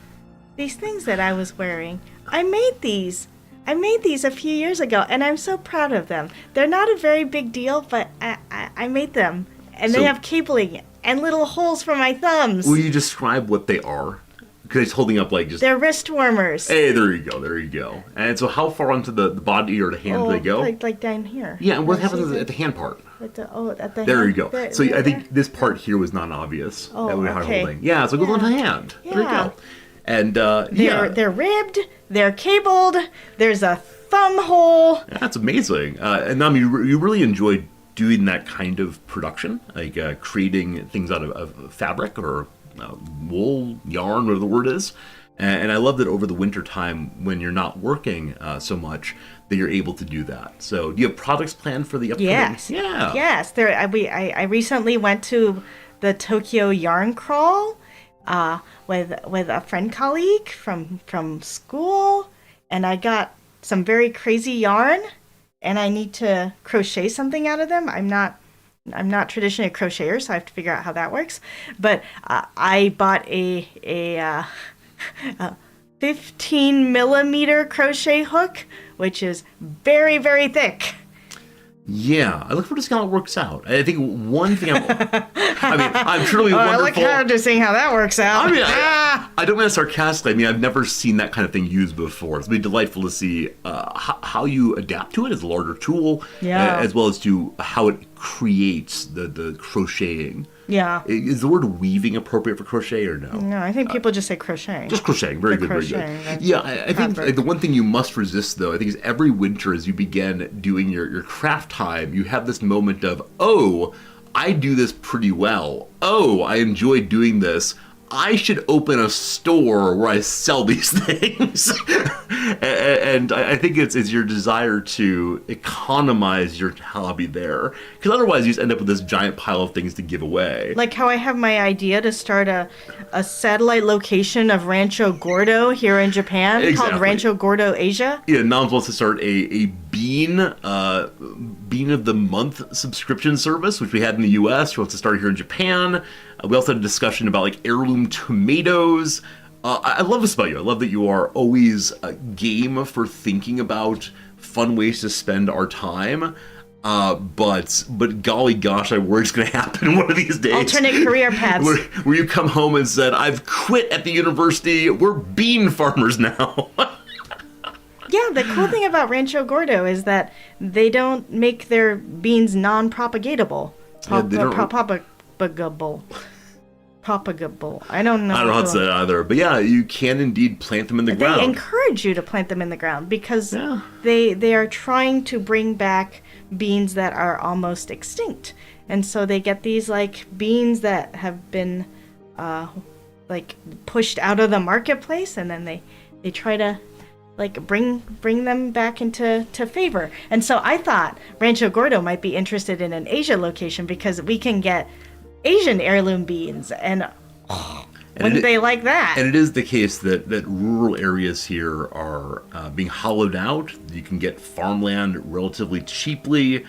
these things that I was wearing. I made these a few years ago, and I'm so proud of them. They're not a very big deal, but I made them. And they have cabling and little holes for my thumbs. Will you describe what they are? Because it's holding up They're wrist warmers. Hey, there you go. And so how far onto the body or the hand do they go? Like down here. Yeah, and what happens at the hand part? At the there hand. You go. I think this part here was not obvious. That we had holding. Yeah, so it goes on the hand. Yeah. There you go. And they're ribbed, they're cabled, there's a thumb hole. That's amazing. And Nam, you really enjoy doing that kind of production, like creating things out of fabric or wool, yarn, whatever the word is. And I love that over the winter time, when you're not working so much, that you're able to do that. So do you have products planned for the upcoming? Yes. Yeah. Yes. I recently went to the Tokyo Yarn Crawl with a friend colleague from school, and I got some very crazy yarn, and I need to crochet something out of them. I'm not traditionally a crocheter, so I have to figure out how that works. But I bought a 15 millimeter crochet hook, which is very, very thick. Yeah, I look forward to seeing how it works out. I think one thing I'm sure it'll be wonderful. I look forward to seeing how that works out. I don't mean it sarcastically. I've never seen that kind of thing used before. It's been delightful to see how you adapt to it as a larger tool, as well as to how it creates the crocheting. Yeah. Is the word weaving appropriate for crochet or no? No, I think people just say crocheting. Just crocheting. Very good. Yeah, I think the one thing you must resist, though, I think is every winter as you begin doing your craft time, you have this moment of, oh, I do this pretty well. Oh, I enjoy doing this. I should open a store where I sell these things. And I think it's your desire to economize your hobby there. Because otherwise you just end up with this giant pile of things to give away. Like how I have my idea to start a satellite location of Rancho Gordo here in Japan called Rancho Gordo Asia. Yeah, Noms wants to start a bean of the month subscription service, which we had in the US. She wants to start here in Japan. We also had a discussion about like heirloom tomatoes. I love this about you. I love that you are always game for thinking about fun ways to spend our time. But golly gosh, I worry it's going to happen one of these days. Alternate career paths. Where you come home and said, I've quit at the university. We're bean farmers now. Yeah, the cool thing about Rancho Gordo is that they don't make their beans non-propagatable. Propagable. I don't know how to say it either. But yeah, you can indeed plant them in the ground. They encourage you to plant them in the ground because they are trying to bring back beans that are almost extinct. And so they get these like beans that have been like pushed out of the marketplace, and then they try to like bring them back into favor. And so I thought Rancho Gordo might be interested in an Asia location because we can get Asian heirloom beans, and wouldn't they like that? And it is the case that rural areas here are being hollowed out. You can get farmland relatively cheaply.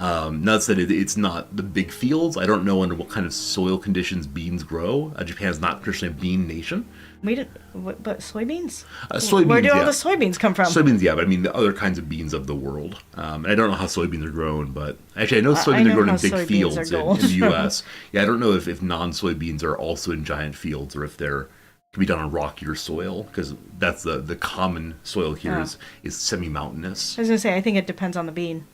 Not that it's not the big fields. I don't know under what kind of soil conditions beans grow. Japan is not traditionally a bean nation. But soybeans? Soybeans, where do all the soybeans come from? Soybeans, yeah, but I mean the other kinds of beans of the world. And I don't know how soybeans are grown, but actually I know soybeans are grown in big fields in the U.S. Yeah, I don't know if non-soybeans are also in giant fields or if they're can be done on rockier soil, because that's the common soil here is semi-mountainous. I was going to say, I think it depends on the bean.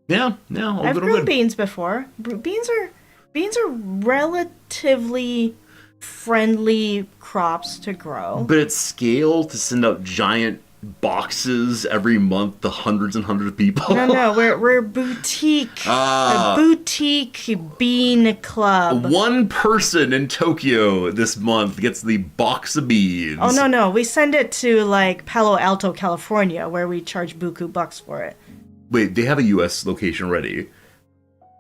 Yeah, I've grown beans before. Beans are relatively friendly crops to grow. But at scale, to send out giant boxes every month to hundreds and hundreds of people. No, we're boutique. A boutique bean club. One person in Tokyo this month gets the box of beans. Oh no, we send it to like Palo Alto, California, where we charge buku bucks for it. Wait, they have a U.S. location already.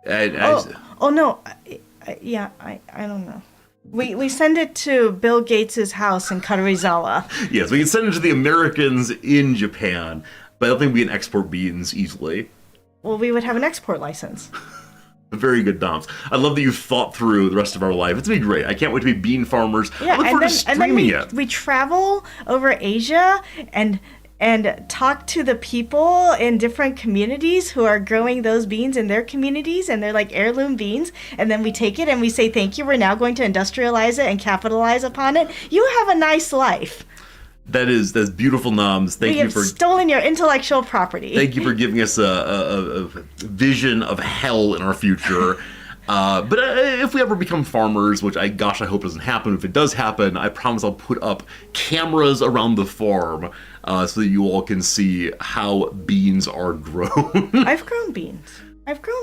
No, I don't know. We send it to Bill Gates' house in Karuizawa. Yes, we can send it to the Americans in Japan, but I don't think we can export beans easily. Well, we would have an export license. Very good, Doms. I love that you've thought through the rest of our life. It's going to be great. I can't wait to be bean farmers. Yeah, I look forward to streaming it. We travel over Asia and talk to the people in different communities who are growing those beans in their communities, and they're like heirloom beans, and then we take it and we say thank you, we're now going to industrialize it and capitalize upon it. You have a nice life. That's beautiful, Noms. We have stolen your intellectual property. Thank you for giving us a vision of hell in our future. But if we ever become farmers, which I hope doesn't happen. If it does happen, I promise I'll put up cameras around the farm so that you all can see how beans are grown. I've grown beans.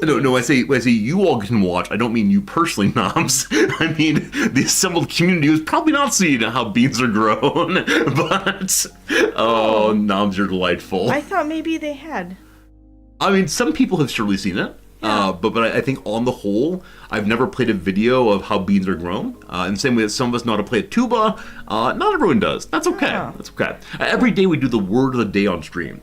No, I say you all can watch. I don't mean you personally, Noms. I mean the assembled community who's probably not seeing how beans are grown. But, Noms, you're delightful. I thought maybe they had. I mean, some people have surely seen it. Yeah. But I think on the whole, I've never played a video of how beans are grown. In the same way that some of us know how to play a tuba, not everyone does. That's okay. Oh. That's okay. Every day we do the word of the day on stream.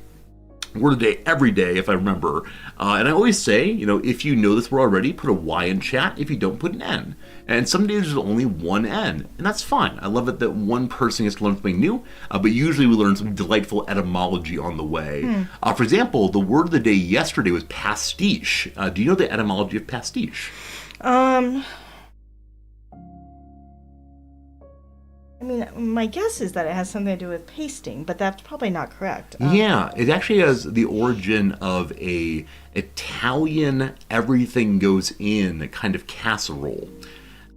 Word of the day every day, if I remember. And I always say, if you know this word already, put a Y in chat. If you don't, put an N. And some days there's only one N. And that's fine. I love it that one person gets to learn something new. But usually we learn some delightful etymology on the way. For example, the word of the day yesterday was pastiche. Do you know the etymology of pastiche? I mean, my guess is that it has something to do with pasting, but that's probably not correct. Yeah, it actually has the origin of a Italian everything goes in kind of casserole.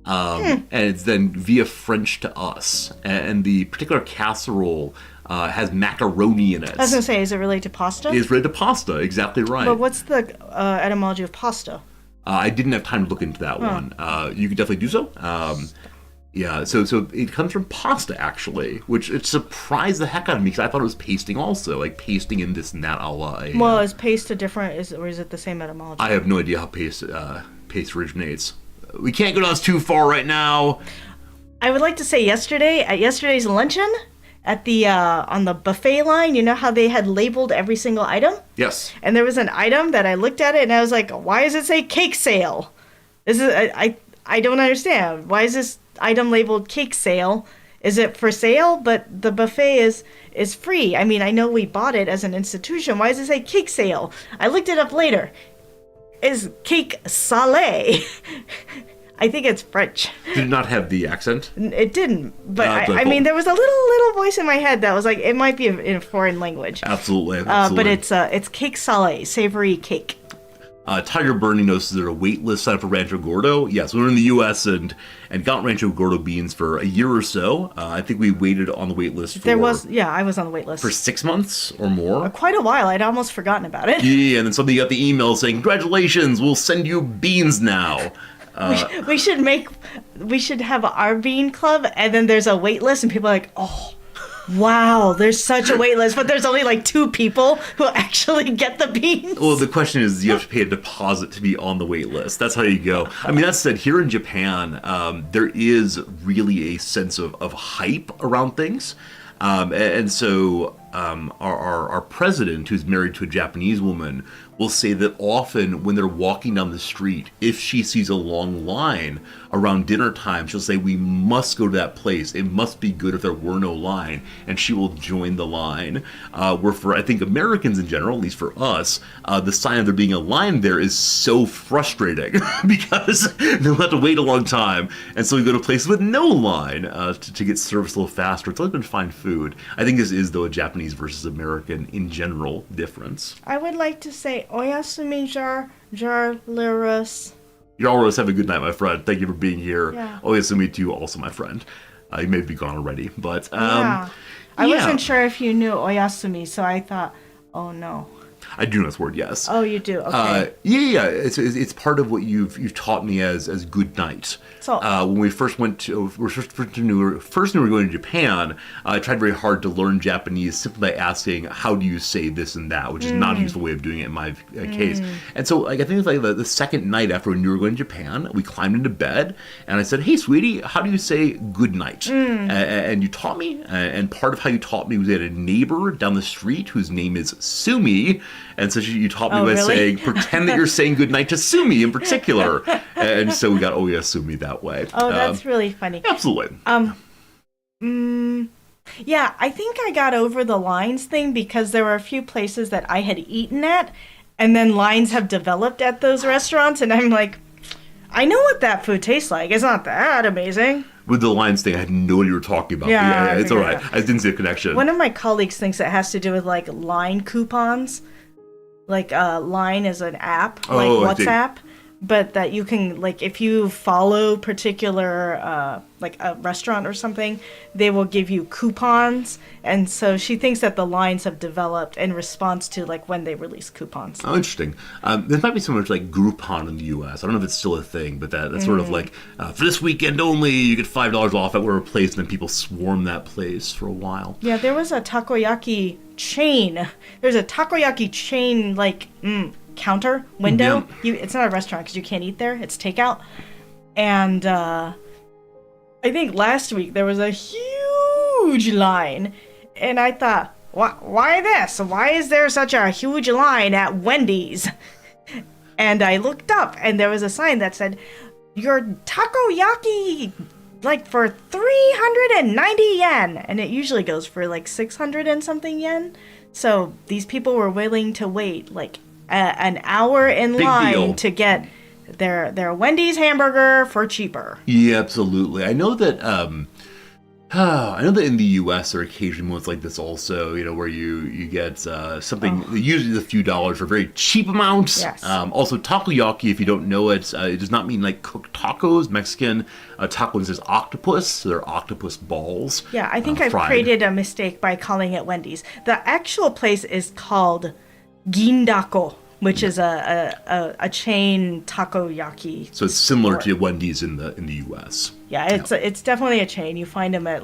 And it's then via French to us. And the particular casserole has macaroni in it. I was going to say, is it related to pasta? It is related to pasta, exactly right. But what's the etymology of pasta? I didn't have time to look into that one. You could definitely do so. Yeah, so it comes from pasta actually, which it surprised the heck out of me because I thought it was pasting also, like pasting in this and that a la. Well, is paste a different, or is it the same etymology? I have no idea how paste originates. We can't go down too far right now. I would like to say at yesterday's luncheon, at the on the buffet line, you know how they had labeled every single item? Yes. And there was an item that I looked at it and I was like, why does it say cake sale? This is I don't understand. Why is this item labeled cake sale? Is it for sale? But the buffet is free. I mean, I know we bought it as an institution. Why does it say cake sale? I looked it up later. Is cake salé? I think it's French. Did it not have the accent? It didn't, but I cool. mean, there was a little voice in my head that was like, it might be in a foreign language. Absolutely. But it's cake salé, savory cake. Tiger Bernie notices there's a wait list sign up for Rancho Gordo. Yes, we were in the U.S. and got Rancho Gordo beans for a year or so. I think we waited on the wait list for... I was on the wait list. For 6 months or more. Quite a while. I'd almost forgotten about it. Yeah, and then somebody got the email saying, congratulations, we'll send you beans now. We should have our bean club, and then there's a wait list, and people are like, oh, wow, there's such a wait list, but there's only like 2 people who actually get the beans. Well, the question is, you have to pay a deposit to be on the wait list. That's how you go. I mean, that said, here in Japan, there is really a sense of hype around things. And so our president, who's married to a Japanese woman, will say that often when they're walking down the street, if she sees a long line around dinner time, she'll say, we must go to that place. It must be good if there were no line. And she will join the line. Where for, I think, Americans in general, at least for us, the sign of there being a line there is so frustrating because they'll have to wait a long time. And so we go to places with no line to get service a little faster. It's always been fine food. I think this is, though, a Japanese versus American in general difference. I would like to say, oyasumi jar You always have a good night, my friend. Thank you for being here. Yeah. Oyasumi to you also, my friend. You may be gone already, but I wasn't sure if you knew oyasumi, so I thought, oh no. I do know this word, yes. Oh, you do. Okay. Yeah. It's part of what you've taught me as good night. So when we first knew we were going to Japan, I tried very hard to learn Japanese simply by asking, how do you say this and that, which is not a useful way of doing it in my case. And so I think it was like the second night after when you were going to Japan, we climbed into bed and I said, hey, sweetie, how do you say good night? And you taught me. And part of how you taught me was that a neighbor down the street whose name is Sumi. And so you taught me by saying, pretend that you're saying goodnight to Sumi in particular. And so we got Oyasumi that way. Oh, that's really funny. Absolutely. Yeah, I think I got over the lines thing because there were a few places that I had eaten at, and then lines have developed at those restaurants, and I'm like, I know what that food tastes like. It's not that amazing. With the lines thing, I had no idea what you were talking about. Yeah, it's all right. I didn't see a connection. One of my colleagues thinks it has to do with like line coupons. Like Line is an app, like WhatsApp, but that you can, like, if you follow particular, like a restaurant or something, they will give you coupons. And so she thinks that the lines have developed in response to, like, when they release coupons. Oh, interesting. There might be so much like Groupon in the U.S. I don't know if it's still a thing, but that's sort of like, for this weekend only, you get $5 off at whatever place, and then people swarm that place for a while. Yeah, there was a takoyaki chain. There's a takoyaki chain, like, counter window. Yeah. It's not a restaurant because you can't eat there. It's takeout. And I think last week there was a huge line. And I thought, why this? Why is there such a huge line at Wendy's? And I looked up and there was a sign that said, your takoyaki, like, for 390 yen. And it usually goes for like 600 and something yen. So these people were willing to wait like an hour in line to get their Wendy's hamburger for cheaper. Yeah, absolutely. I know that in the U.S. there are occasionally moments like this also, where you get something, usually a few dollars for a very cheap amount. Yes. Also, takoyaki, if you don't know it, it does not mean like cooked tacos. Mexican taco says octopus, so they're octopus balls. Yeah, I think I've fried. created a mistake by calling it Wendy's. The actual place is called Gindako. which is a chain takoyaki. So it's similar store. to Wendy's in the U.S. Yeah, it's definitely a chain. You find them at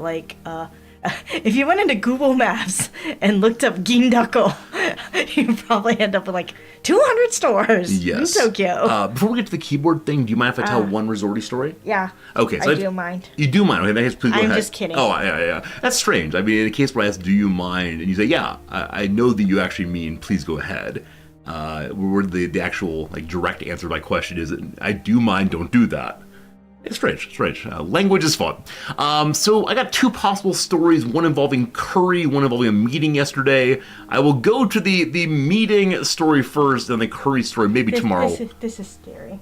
if you went into Google Maps and looked up Gindako, you probably end up with like 200 stores in Tokyo. Before we get to the keyboard thing, do you mind if I tell one resorty story? Yeah. Okay. So I do mind. You do mind? Okay, please go ahead. I'm just kidding. Oh, yeah. That's strange. I mean, in a case where I ask, do you mind? And you say, yeah, I know that you actually mean, please go ahead. Where the actual direct answer to my question is, I do mind, don't do that. It's strange. Language is fun. So I got two possible stories, one involving curry, one involving a meeting yesterday. I will go to the meeting story first, and the curry story maybe tomorrow. This is scary.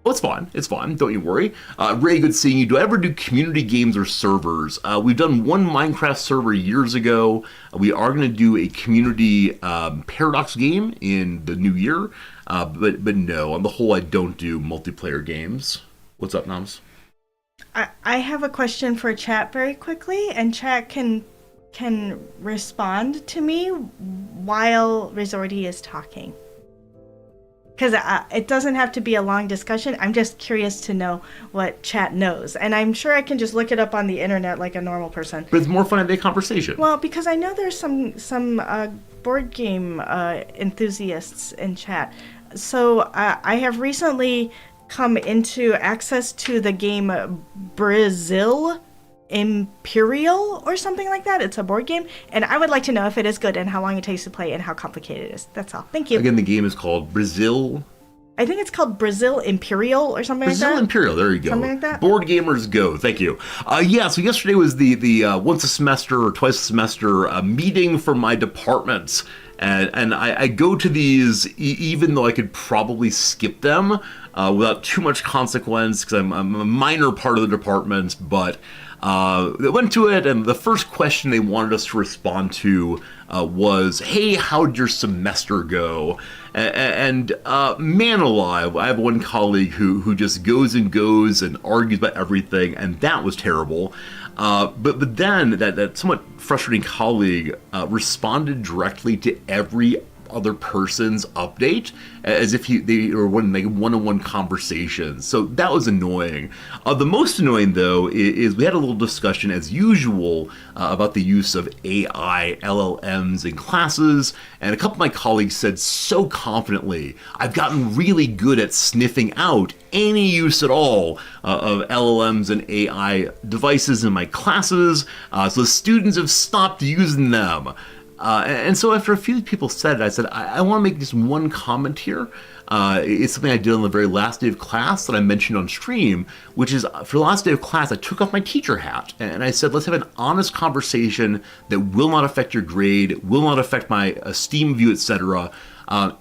Oh, it's fine. Don't you worry. Ray, good seeing you. Do I ever do community games or servers? We've done one Minecraft server years ago. We are going to do a community Paradox game in the new year. But no, on the whole, I don't do multiplayer games. What's up, Noms? I have a question for chat very quickly, and chat can respond to me while Resorty is talking. Because it doesn't have to be a long discussion. I'm just curious to know what chat knows. And I'm sure I can just look it up on the internet like a normal person. But it's more fun at a conversation. Well, because I know there's some board game enthusiasts in chat. So I have recently come into access to the game Brazil Imperial or something like that. It's a board game, and I would like to know if it is good and how long it takes to play and how complicated it is. That's all. Thank you. Again, the game is called Brazil. I think it's called Brazil Imperial or something like that. Brazil Imperial, there you go. Something like that. Board gamers go. Thank you. So yesterday was the once a semester or twice a semester meeting for my departments. And I go to these even though I could probably skip them without too much consequence because I'm a minor part of the department, but they went to it, and the first question they wanted us to respond to was, hey, how'd your semester go? And man alive, I have one colleague who just goes and argues about everything, and that was terrible. But then that somewhat frustrating colleague responded directly to every other person's update as if they were one-on-one conversations. So that was annoying. The most annoying, though, is we had a little discussion, as usual, about the use of AI, LLMs in classes, and a couple of my colleagues said so confidently, I've gotten really good at sniffing out any use at all of LLMs and AI devices in my classes, so the students have stopped using them. And so after a few people said it, I said, I want to make just one comment here. It's something I did on the very last day of class that I mentioned on stream, which is for the last day of class, I took off my teacher hat and I said, let's have an honest conversation that will not affect your grade, will not affect my esteem of you, etc.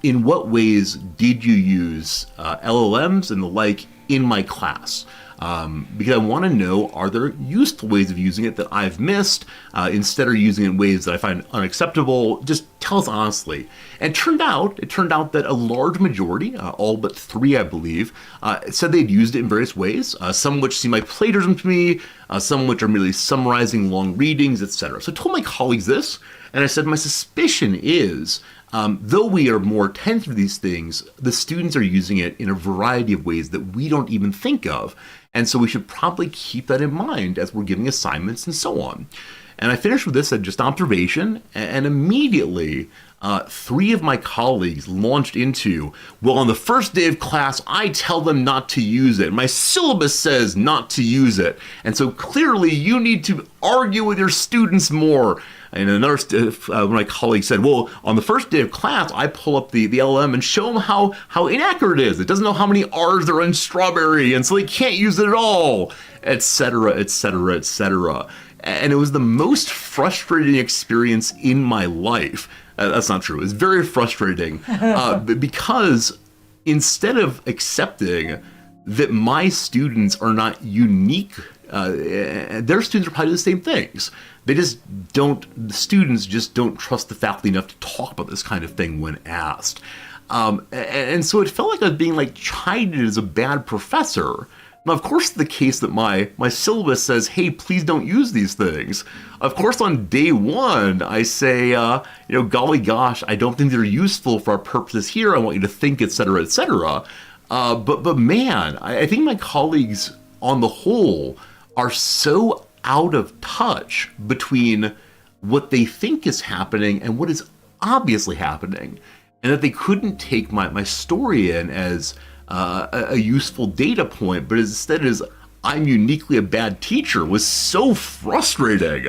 In what ways did you use LLMs and the like in my class? Because I want to know, are there useful ways of using it that I've missed, instead of using it in ways that I find unacceptable? Just tell us honestly. And it turned out that a large majority, all but 3, I believe, said they'd used it in various ways, some which seem like plagiarism to me, some which are merely summarizing long readings, etc. So I told my colleagues this, and I said, my suspicion is though we are more attentive to these things, the students are using it in a variety of ways that we don't even think of. And so we should probably keep that in mind as we're giving assignments and so on. And I finished with this at just observation, and immediately 3 of my colleagues launched into, well, on the first day of class, I tell them not to use it. My syllabus says not to use it. And so clearly you need to argue with your students more. And another one of my colleagues said, well, on the first day of class, I pull up the LLM and show them how inaccurate it is. It doesn't know how many R's there are in strawberry, and so they can't use it at all, etc., etc., etc. And it was the most frustrating experience in my life. That's not true. It's very frustrating because instead of accepting that my students are not unique, their students are probably the same things. The students just don't trust the faculty enough to talk about this kind of thing when asked. And so it felt like I was being chided as a bad professor Now, of course, the case that my syllabus says, hey, please don't use these things. Of course, on day one, I say, golly gosh, I don't think they're useful for our purposes here. I want you to think, et cetera, et cetera. But man, I think my colleagues on the whole are so out of touch between what they think is happening and what is obviously happening, and that they couldn't take my story in as a useful data point, but instead as I'm uniquely a bad teacher was so frustrating.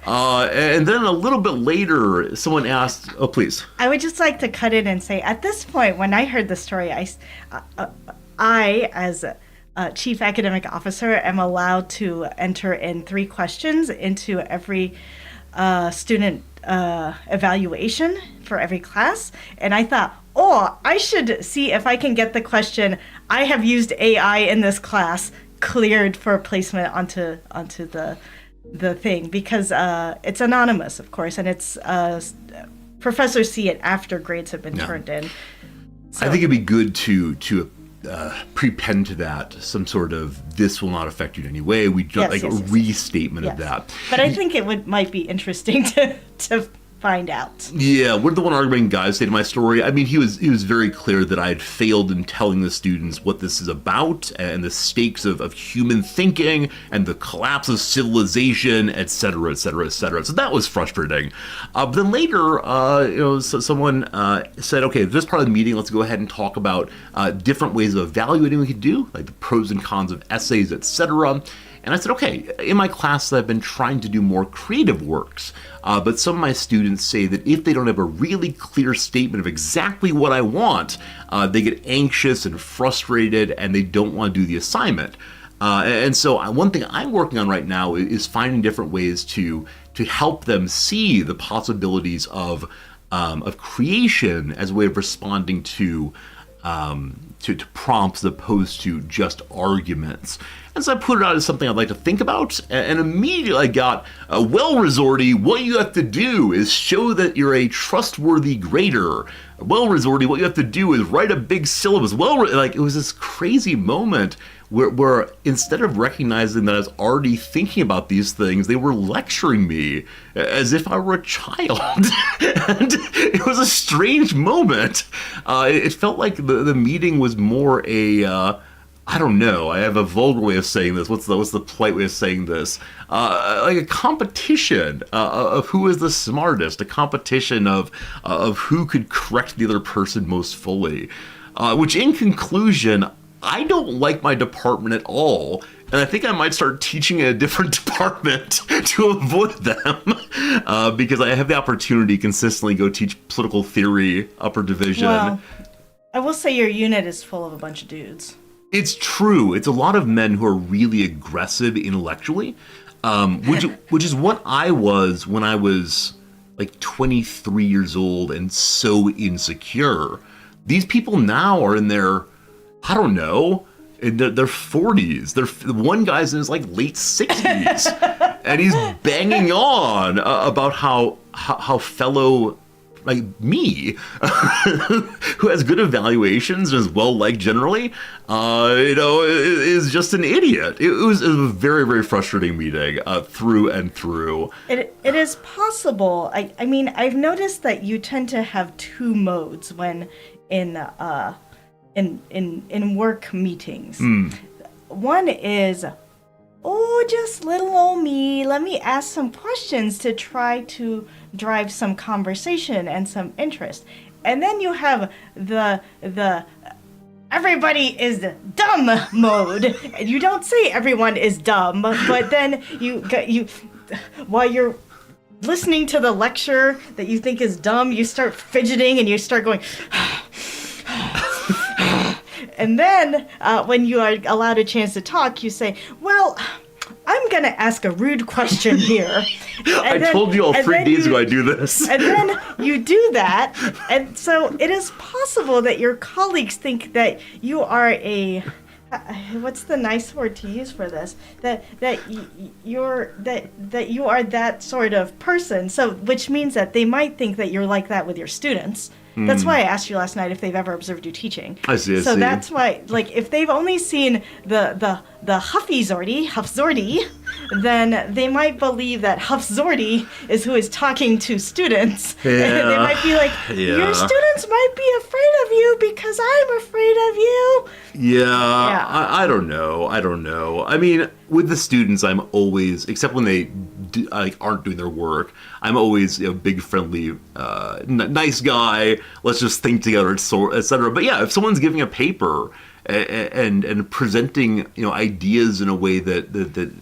And then a little bit later, someone asked, oh, please. I would just like to cut in and say, at this point, when I heard the story, I as a chief academic officer, am allowed to enter in 3 questions into every student evaluation for every class. And I thought, I should see if I can get the question, I have used AI in this class, cleared for placement onto the thing, because it's anonymous, of course, and it's professors see it after grades have been turned in. So, I think it'd be good to prepend to that some sort of this will not affect you in any way. We just a restatement of that. But I think it might be interesting to find out. Yeah, what did the one arguing guy say to my story? I mean, he was very clear that I had failed in telling the students what this is about and the stakes of human thinking and the collapse of civilization, et cetera, et cetera, et cetera. So that was frustrating. But then later, someone said, okay, this part of the meeting, let's go ahead and talk about different ways of evaluating we could do, like the pros and cons of essays, et cetera. And I said, okay, in my class, I've been trying to do more creative works, but some of my students say that if they don't have a really clear statement of exactly what I want, they get anxious and frustrated and they don't want to do the assignment. And so one thing I'm working on right now is finding different ways to help them see the possibilities of creation as a way of responding to prompts as opposed to just arguments. And so I put it out as something I'd like to think about, and immediately I got, Resorty, what you have to do is show that you're a trustworthy grader. Resorty, what you have to do is write a big syllabus. It was this crazy moment where instead of recognizing that I was already thinking about these things, they were lecturing me as if I were a child. And it was a strange moment. It felt like the meeting was more I don't know. I have a vulgar way of saying this. What's the polite way of saying this? Like a competition of who is the smartest. A competition of who could correct the other person most fully. Which, in conclusion, I don't like my department at all, and I think I might start teaching in a different department to avoid them, because I have the opportunity to consistently go teach political theory, upper division. Well, I will say your unit is full of a bunch of dudes. It's true. It's a lot of men who are really aggressive intellectually, which is what I was when I was like 23 years old and so insecure. These people now are in their, I don't know, in their 40s. One guy's in his like late 60s, and he's banging on about how fellow like me, who has good evaluations and is well liked generally, is just an idiot. It was a very, very frustrating meeting through and through. It is possible. I mean, I've noticed that you tend to have 2 modes when in work meetings. One is, just little old me, let me ask some questions to try to drive some conversation and some interest. And then you have the everybody is dumb mode. And you don't say everyone is dumb, but then you while you're listening to the lecture that you think is dumb, you start fidgeting and you start going and then when you are allowed a chance to talk, you say, well, I'm going to ask a rude question here. I told you all 3 days ago I do this. And then you do that. And so it is possible that your colleagues think that you are what's the nice word to use for this? That you are that sort of person. So which means that they might think that you're like that with your students. That's why I asked you last night if they've ever observed you teaching. I see. So that's why, like, if they've only seen the Huffzordy, then they might believe that Huffzordy is who is talking to students. Yeah. They might be like, your students might be afraid of you because I'm afraid of you. Yeah. I don't know. I mean, with the students, I'm always, except when they aren't doing their work, I'm always a big, friendly, nice guy. Let's just think together, etc. But yeah, if someone's giving a paper and presenting, ideas in a way that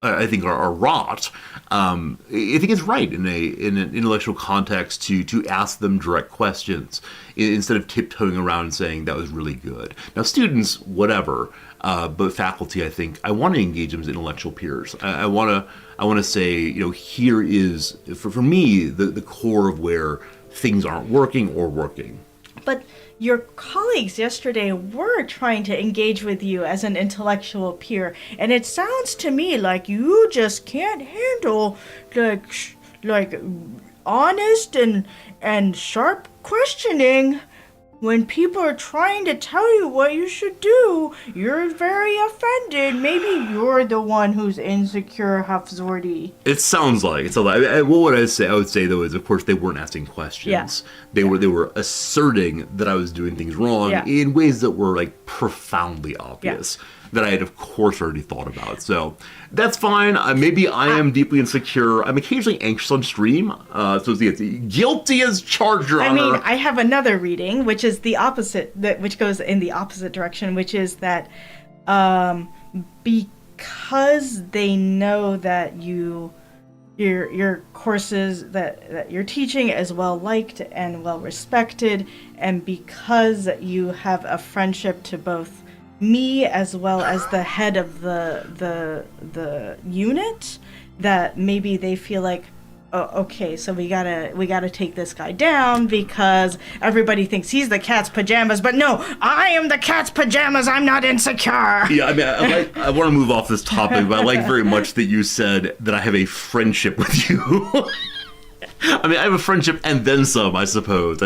I think are wrought, I think it's right in an intellectual context to ask them direct questions instead of tiptoeing around and saying that was really good. Now, students, whatever, but faculty, I think I want to engage them as intellectual peers. I want to say, here is for me the core of where things aren't working or working. But your colleagues yesterday were trying to engage with you as an intellectual peer, and it sounds to me like you just can't handle like honest and sharp questioning. When people are trying to tell you what you should do, you're very offended. Maybe you're the one who's insecure, Huffzordy. It sounds like it's a lot. What would I say? I would say though is, of course, they weren't asking questions. They were asserting that I was doing things wrong in ways that were like profoundly obvious. That I had, of course, already thought about. So that's fine. Maybe I am deeply insecure. I'm occasionally anxious on stream. So it's guilty as charged, Your Honor. I mean, I have another reading, which is the opposite, which goes in the opposite direction, which is that because they know that your courses that you're teaching is well liked and well respected, and because you have a friendship to both me as well as the head of the unit, that maybe they feel like, oh, okay, so we gotta take this guy down because everybody thinks he's the cat's pajamas, but no, I am the cat's pajamas. I'm not insecure. Yeah, I mean, I want to move off this topic, but I like very much that you said that I have a friendship with you. I mean, I have a friendship and then some, I suppose.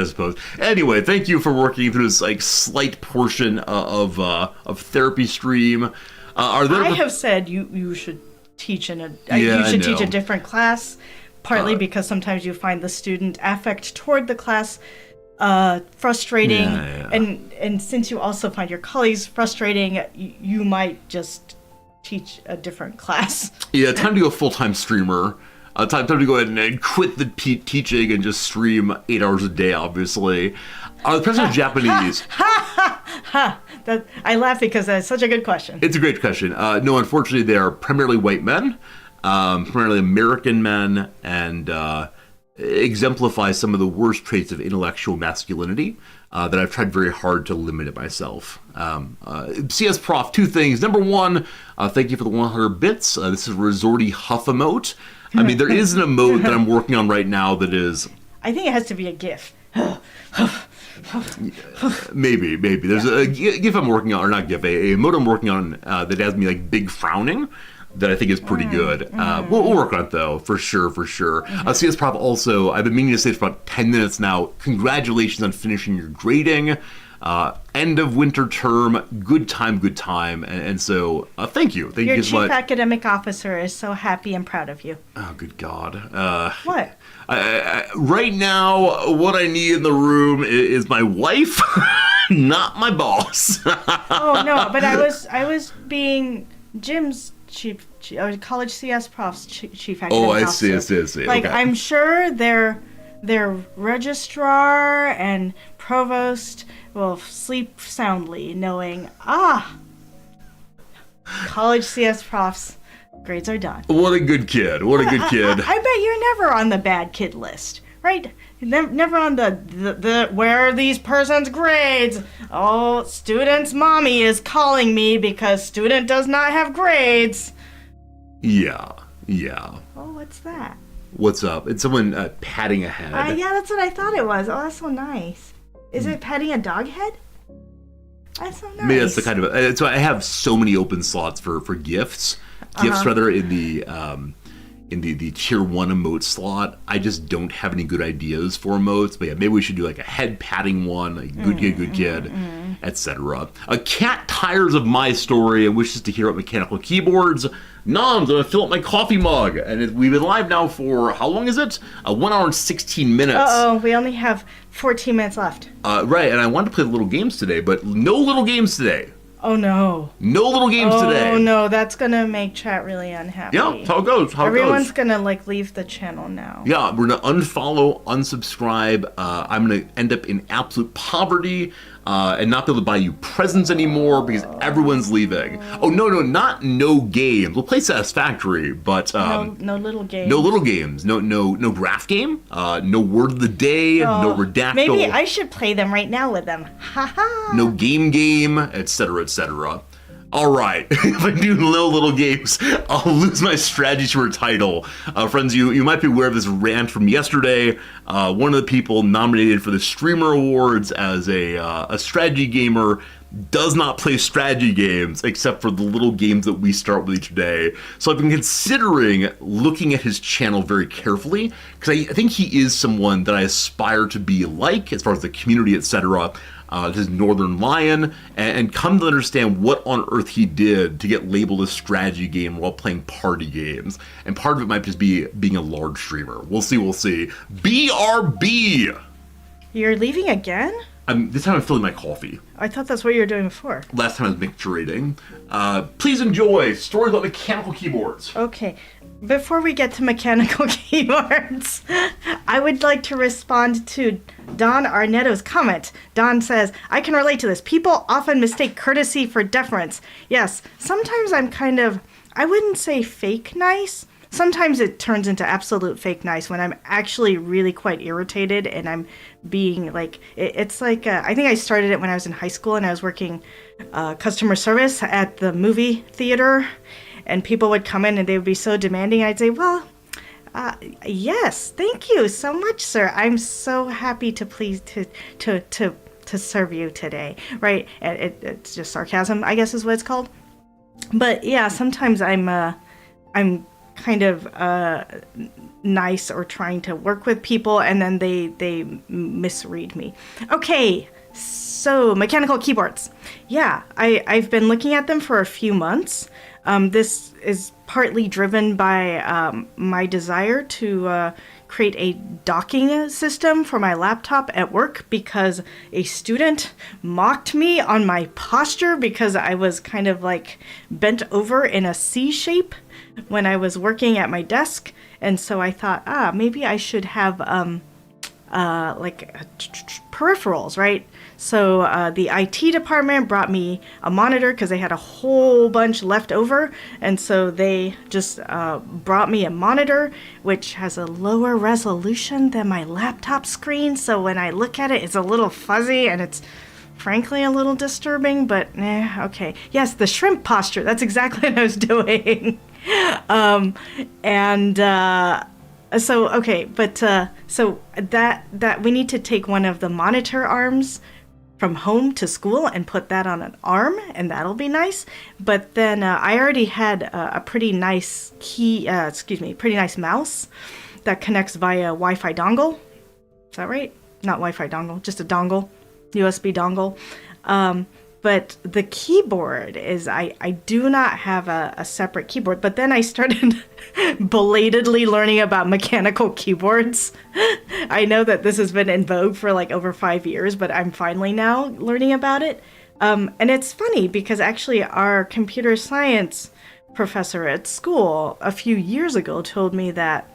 Anyway, thank you for working through this like slight portion of therapy stream. I have said you should teach teach a different class, partly because sometimes you find the student affect toward the class frustrating, and since you also find your colleagues frustrating, you might just teach a different class. Yeah, time to go full-time streamer. Time to go ahead and quit the teaching and just stream 8 hours a day, obviously. The president of Japanese. I laugh because that's such a good question. It's a great question. No, unfortunately, they are primarily white men, primarily American men, and exemplify some of the worst traits of intellectual masculinity that I've tried very hard to limit it myself. CS Prof, two things. Number one, thank you for the 100 bits. This is Resorty Huff emote. I mean, there is an emote that I'm working on right now that is... I think it has to be a GIF. Maybe. There's a GIF I'm working on, or not GIF, a emote I'm working on that has me like big frowning that I think is pretty good. We'll work on it though, for sure. CS Prof also, I've been meaning to say this for about 10 minutes now. Congratulations on finishing your grading. End of winter term, good time, and so thank you. Your chief academic officer is so happy and proud of you. Oh, good God! What? Right now, what I need in the room is my wife, not my boss. Oh no, but I was being Jim's college CS Prof's chief academic officer. I see. Like, okay. I'm sure their registrar and provost will sleep soundly knowing, college CS Prof's grades are done. What a good kid. I bet you're never on the bad kid list, right? Never on the where are these person's grades? Oh, student's mommy is calling me because student does not have grades. Yeah. Oh, what's that? What's up? It's someone patting a head. Yeah, that's what I thought it was. Oh, that's so nice. Is it petting a dog head? That's so nice. Maybe that's the kind of... So I have so many open slots for gifts. Gifts, rather, in in the tier 1 emote slot. I just don't have any good ideas for emotes. But yeah, maybe we should do like a head patting one, like good kid, etc. A cat tires of my story and wishes to hear about mechanical keyboards. Noms, I'm gonna fill up my coffee mug, and we've been live now for how long is it? 1 hour and 16 minutes. We only have 14 minutes left. Right, and I wanted to play little games today, but no little games today. Oh no. No little games today. Oh no, that's gonna make chat really unhappy. Yeah, that's how it goes. Everyone's gonna like leave the channel now. Yeah, we're gonna unfollow, unsubscribe. I'm gonna end up in absolute poverty and not be able to buy you presents anymore because everyone's leaving. Oh no, not no games. We'll play Satisfactory, but no little games. No little games. No graph game. No word of the day. No redactyl. Maybe I should play them right now with them. Haha. No game, etc., etc. All right, if I do no little games, I'll lose my strategy to her title. Friends, you might be aware of this rant from yesterday. One of the people nominated for the Streamer Awards as a strategy gamer does not play strategy games except for the little games that we start with each day. So I've been considering looking at his channel very carefully because I think he is someone that I aspire to be like as far as the community, etc. His Northern Lion, and come to understand what on earth he did to get labeled a strategy game while playing party games. And part of it might just be being a large streamer. We'll see. BRB! You're leaving again? This time I'm filling my coffee. I thought that's what you were doing before. Last time I was micturating. Please enjoy stories about mechanical keyboards. Okay. Before we get to mechanical keyboards, I would like to respond to Don Arnetto's comment. Don says, I can relate to this. People often mistake courtesy for deference. Yes, sometimes I'm kind of, I wouldn't say fake nice. Sometimes it turns into absolute fake nice when I'm actually really quite irritated and I'm being like, it's like, I think I started it when I was in high school and I was working customer service at the movie theater. And people would come in and they would be so demanding. I'd say, well, yes, thank you so much, sir. I'm so happy to serve you today, right? It's just sarcasm, I guess is what it's called. But yeah, sometimes I'm kind of nice or trying to work with people, and then they misread me. Okay, so mechanical keyboards. Yeah, I've been looking at them for a few months. This is partly driven by my desire to create a docking system for my laptop at work because a student mocked me on my posture because I was kind of like bent over in a C shape when I was working at my desk. And so I thought, maybe I should have peripherals, right? So the IT department brought me a monitor because they had a whole bunch left over, and so they just brought me a monitor which has a lower resolution than my laptop screen, so when I look at it, it's a little fuzzy and it's frankly a little disturbing, but okay. Yes, the shrimp posture, that's exactly what I was doing. So okay, but so that we need to take one of the monitor arms from home to school and put that on an arm, and that'll be nice. But then I already had a pretty nice pretty nice mouse that connects via Wi-Fi dongle. Is that right? Not Wi-Fi dongle, just a dongle, USB dongle. But the keyboard is, I do not have a separate keyboard. But then I started belatedly learning about mechanical keyboards. I know that this has been in vogue for like over 5 years, but I'm finally now learning about it. And it's funny because actually our computer science professor at school a few years ago told me that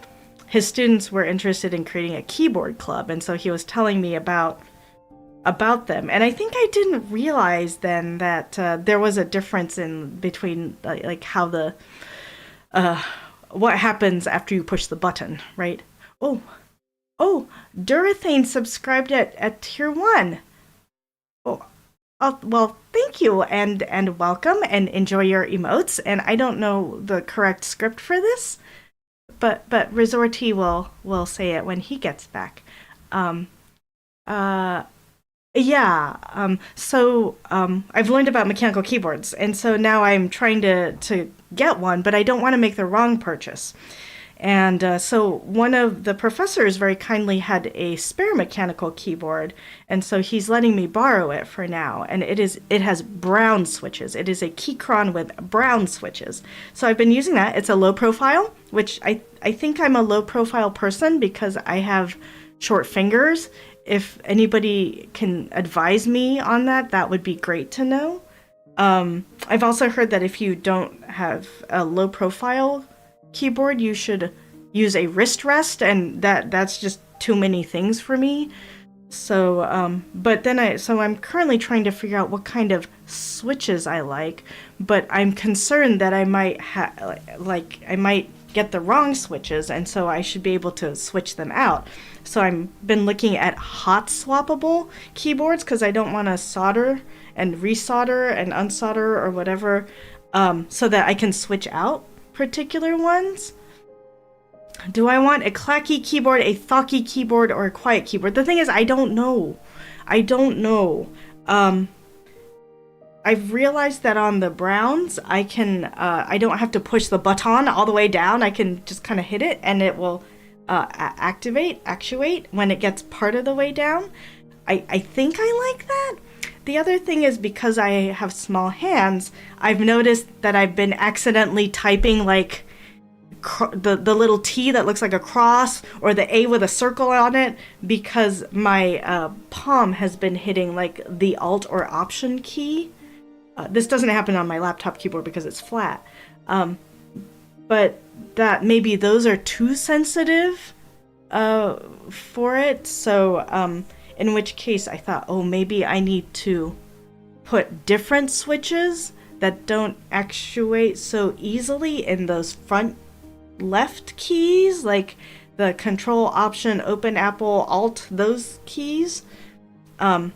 his students were interested in creating a keyboard club. And so he was telling me about them, and I think I didn't realize then that there was a difference in between like how the what happens after you push the button, right? Oh, Durathane subscribed at tier 1. Oh, well, thank you and welcome and enjoy your emotes. And I don't know the correct script for this, but Resorty will say it when he gets back. So I've learned about mechanical keyboards, and so now I'm trying to get one, but I don't want to make the wrong purchase. And so one of the professors very kindly had a spare mechanical keyboard, and so he's letting me borrow it for now. And it has brown switches. It is a Keychron with brown switches. So I've been using that. It's a low profile, which I think I'm a low profile person because I have short fingers. If anybody can advise me on that, that would be great to know. I've also heard that if you don't have a low profile keyboard, you should use a wrist rest, and that's just too many things for me. So I'm currently trying to figure out what kind of switches I like, but I'm concerned that I might I might get the wrong switches, and so I should be able to switch them out. So I've been looking at hot swappable keyboards because I don't want to solder and resolder and unsolder or whatever, so that I can switch out particular ones. Do I want a clacky keyboard, a thocky keyboard, or a quiet keyboard? The thing is, I don't know. I've realized that on the browns, I don't have to push the button all the way down. I can just kind of hit it and it will actuate when it gets part of the way down. I think I like that. The other thing is, because I have small hands, I've noticed that I've been accidentally typing like the little T that looks like a cross, or the A with a circle on it, because my palm has been hitting like the Alt or Option key. This doesn't happen on my laptop keyboard because it's flat. But that maybe those are too sensitive for it. So in which case I thought, oh, maybe I need to put different switches that don't actuate so easily in those front left keys, like the Control, Option, Open, Apple, Alt, those keys. And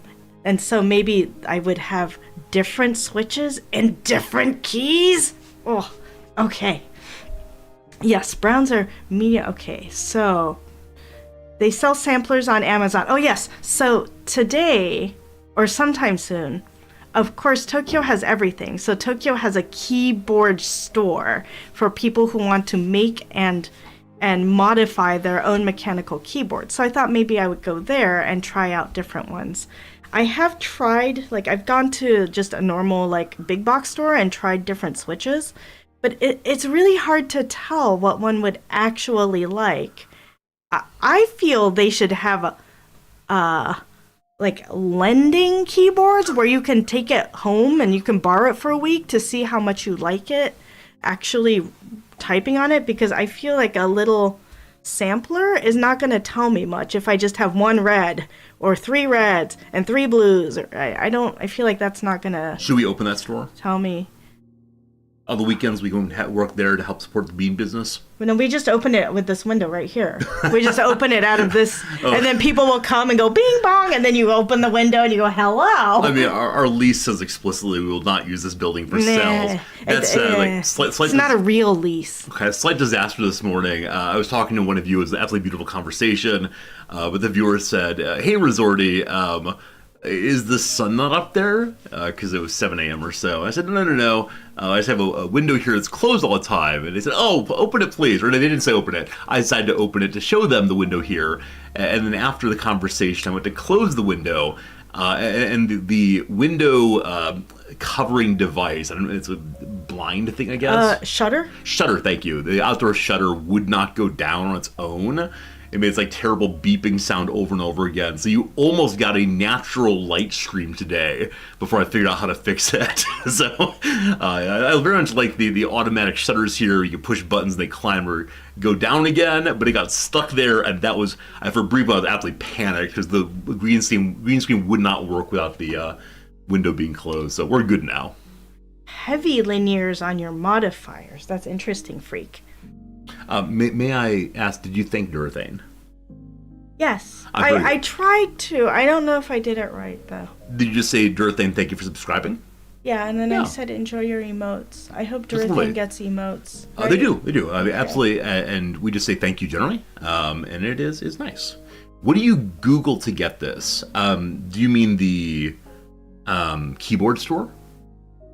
so maybe I would have different switches and different keys. Oh, okay. Yes, browns are media. Okay, so they sell samplers on Amazon. Oh, yes. So today, or sometime soon, of course, Tokyo has everything. So Tokyo has a keyboard store for people who want to make and modify their own mechanical keyboard. So I thought maybe I would go there and try out different ones. I have tried, like, I've gone to just a normal, like, big box store and tried different switches, but it's really hard to tell what one would actually like. I feel they should have like lending keyboards where you can take it home and you can borrow it for a week to see how much you like it actually typing on it, because I feel like a little sampler is not going to tell me much if I just have one red or three reds and three blues. I feel like that's not going to Should we open that store? tell me. On the weekends, we go and work there to help support the bean business. But no, we just open it with this window right here. We just open it out of this, and then people will come and go bing bong, and then you open the window and you go hello. I mean, our lease says explicitly we will not use this building for sales. That's slight it's not a real lease. Okay, a slight disaster this morning. I was talking to one of you. It was an absolutely beautiful conversation. But the viewer said, hey, Resorty, is the sun not up there? Because it was 7 a.m. or so. I said, no. I just have a window here that's closed all the time. And they said, oh, open it, please. Or they didn't say open it. I decided to open it to show them the window here. And then after the conversation, I went to close the window. And the window covering device, I don't know, it's a blind thing, I guess. Shutter? Shutter, thank you. The outdoor shutter would not go down on its own. It made this like terrible beeping sound over and over again. So you almost got a natural light stream today before I figured out how to fix it. So I very much like the automatic shutters here. You can push buttons and they climb or go down again, but it got stuck there, and that was, for a brief moment, I was absolutely panicked because the green screen would not work without the window being closed. So we're good now. Heavy linears on your modifiers. That's interesting, freak. May I ask, did you thank Durthane? Yes. I tried to. I don't know if I did it right, though. Did you just say, Durthane, thank you for subscribing? Yeah, and then I said, enjoy your emotes. I hope Durthane gets emotes. Right? They do. I mean, absolutely. And we just say thank you generally. And it is nice. What do you Google to get this? Do you mean the keyboard store?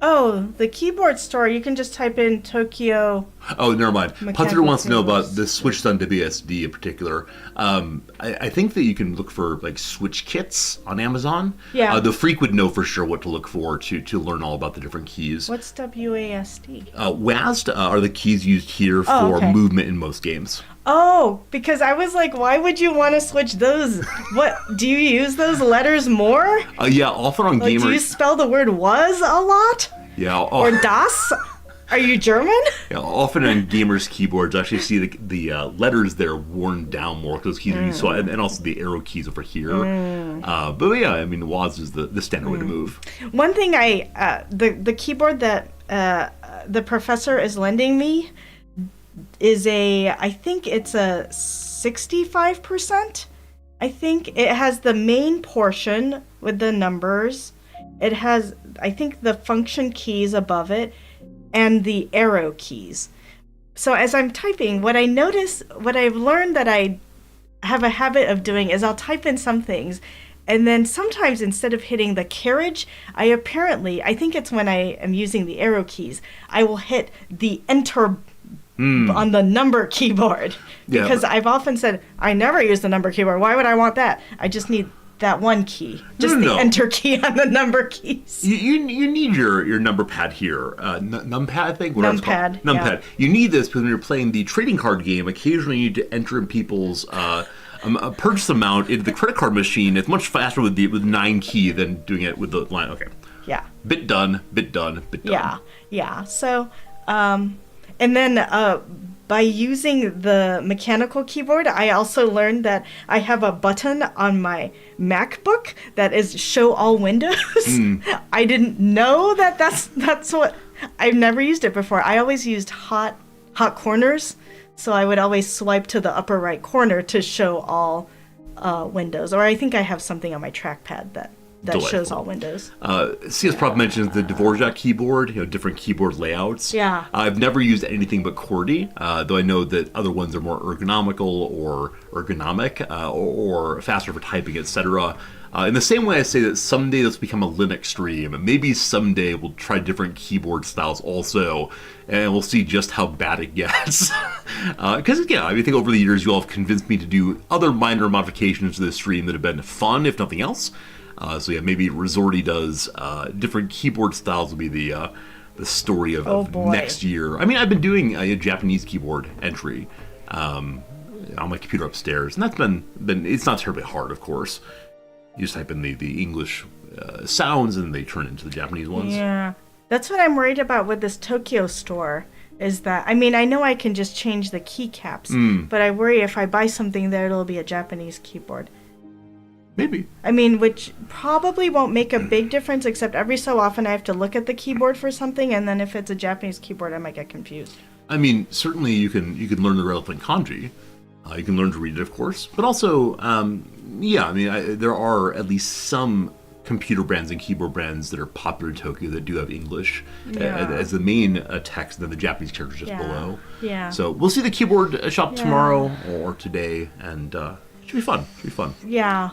Oh, the keyboard store. You can just type in Tokyo Oh, never mind. Mechanical Putzer wants to know about keyboards. the switches on WSD in particular. I think that you can look for like switch kits on Amazon. Yeah. The freak would know for sure what to look for to learn all about the different keys. What's WASD? WASD are the keys used here for Oh, okay. movement in most games. Oh, because I was like, why would you want to switch those? What, do you use those letters more? Yeah, often on Like, do you gamers. spell the word was a lot? Yeah, Or das? Are you German? yeah, often on gamers' keyboards, I actually see the letters there worn down more because those keys are used. So, and also the arrow keys over here. But yeah, I mean, WASD is the standard way to move. One thing the keyboard that the professor is lending me is I think it's a 65%. I think it has the main portion with the numbers. It has, I think, the function keys above it and the arrow keys. So as I'm typing, what I've learned that I have a habit of doing is I'll type in some things, and then sometimes instead of hitting the carriage, I think it's when I am using the arrow keys, I will hit the enter on the number keyboard. Yeah. Because I've often said, I never use the number keyboard. Why would I want that? I just need that one key. Just the No. enter key on the number keys. You need your number pad here. Numpad, I think? Whatever it's called. Numpad, Numpad. yeah. You need this because when you're playing the trading card game, occasionally you need to enter in people's purchase amount into the credit card machine. It's much faster with 9 key than doing it with the line. Okay. Yeah. Bit done, bit done, bit done. Yeah. So, and then by using the mechanical keyboard, I also learned that I have a button on my MacBook that is show all windows. I didn't know that's what, I've never used it before. I always used hot corners, so I would always swipe to the upper right corner to show all windows. Or I think I have something on my trackpad that shows Delightful. all windows. CS Prof mentions the Dvorak keyboard, different keyboard layouts. Yeah. I've never used anything but QWERTY, though I know that other ones are more ergonomical or ergonomic or faster for typing, etc. In the same way I say that someday this will become a Linux stream, and maybe someday we'll try different keyboard styles also, and we'll see just how bad it gets. Because, I think over the years you all have convinced me to do other minor modifications to this stream that have been fun, if nothing else. So yeah, maybe Resorty does different keyboard styles will be the story of next year. I mean, I've been doing a Japanese keyboard entry on my computer upstairs, and that's been it's not terribly hard, of course. You just type in the English sounds, and they turn into the Japanese ones. Yeah, that's what I'm worried about with this Tokyo store. Is that, I mean, I know I can just change the keycaps, but I worry if I buy something there, it'll be a Japanese keyboard. Maybe. I mean, which probably won't make a big difference, except every so often I have to look at the keyboard for something, and then if it's a Japanese keyboard, I might get confused. I mean, certainly you can learn the relevant kanji. You can learn to read it, of course, but also, there are at least some computer brands and keyboard brands that are popular in Tokyo that do have English as the main text, and then the Japanese characters just below. Yeah. So we'll see the keyboard shop tomorrow or today, and it should be fun. Yeah.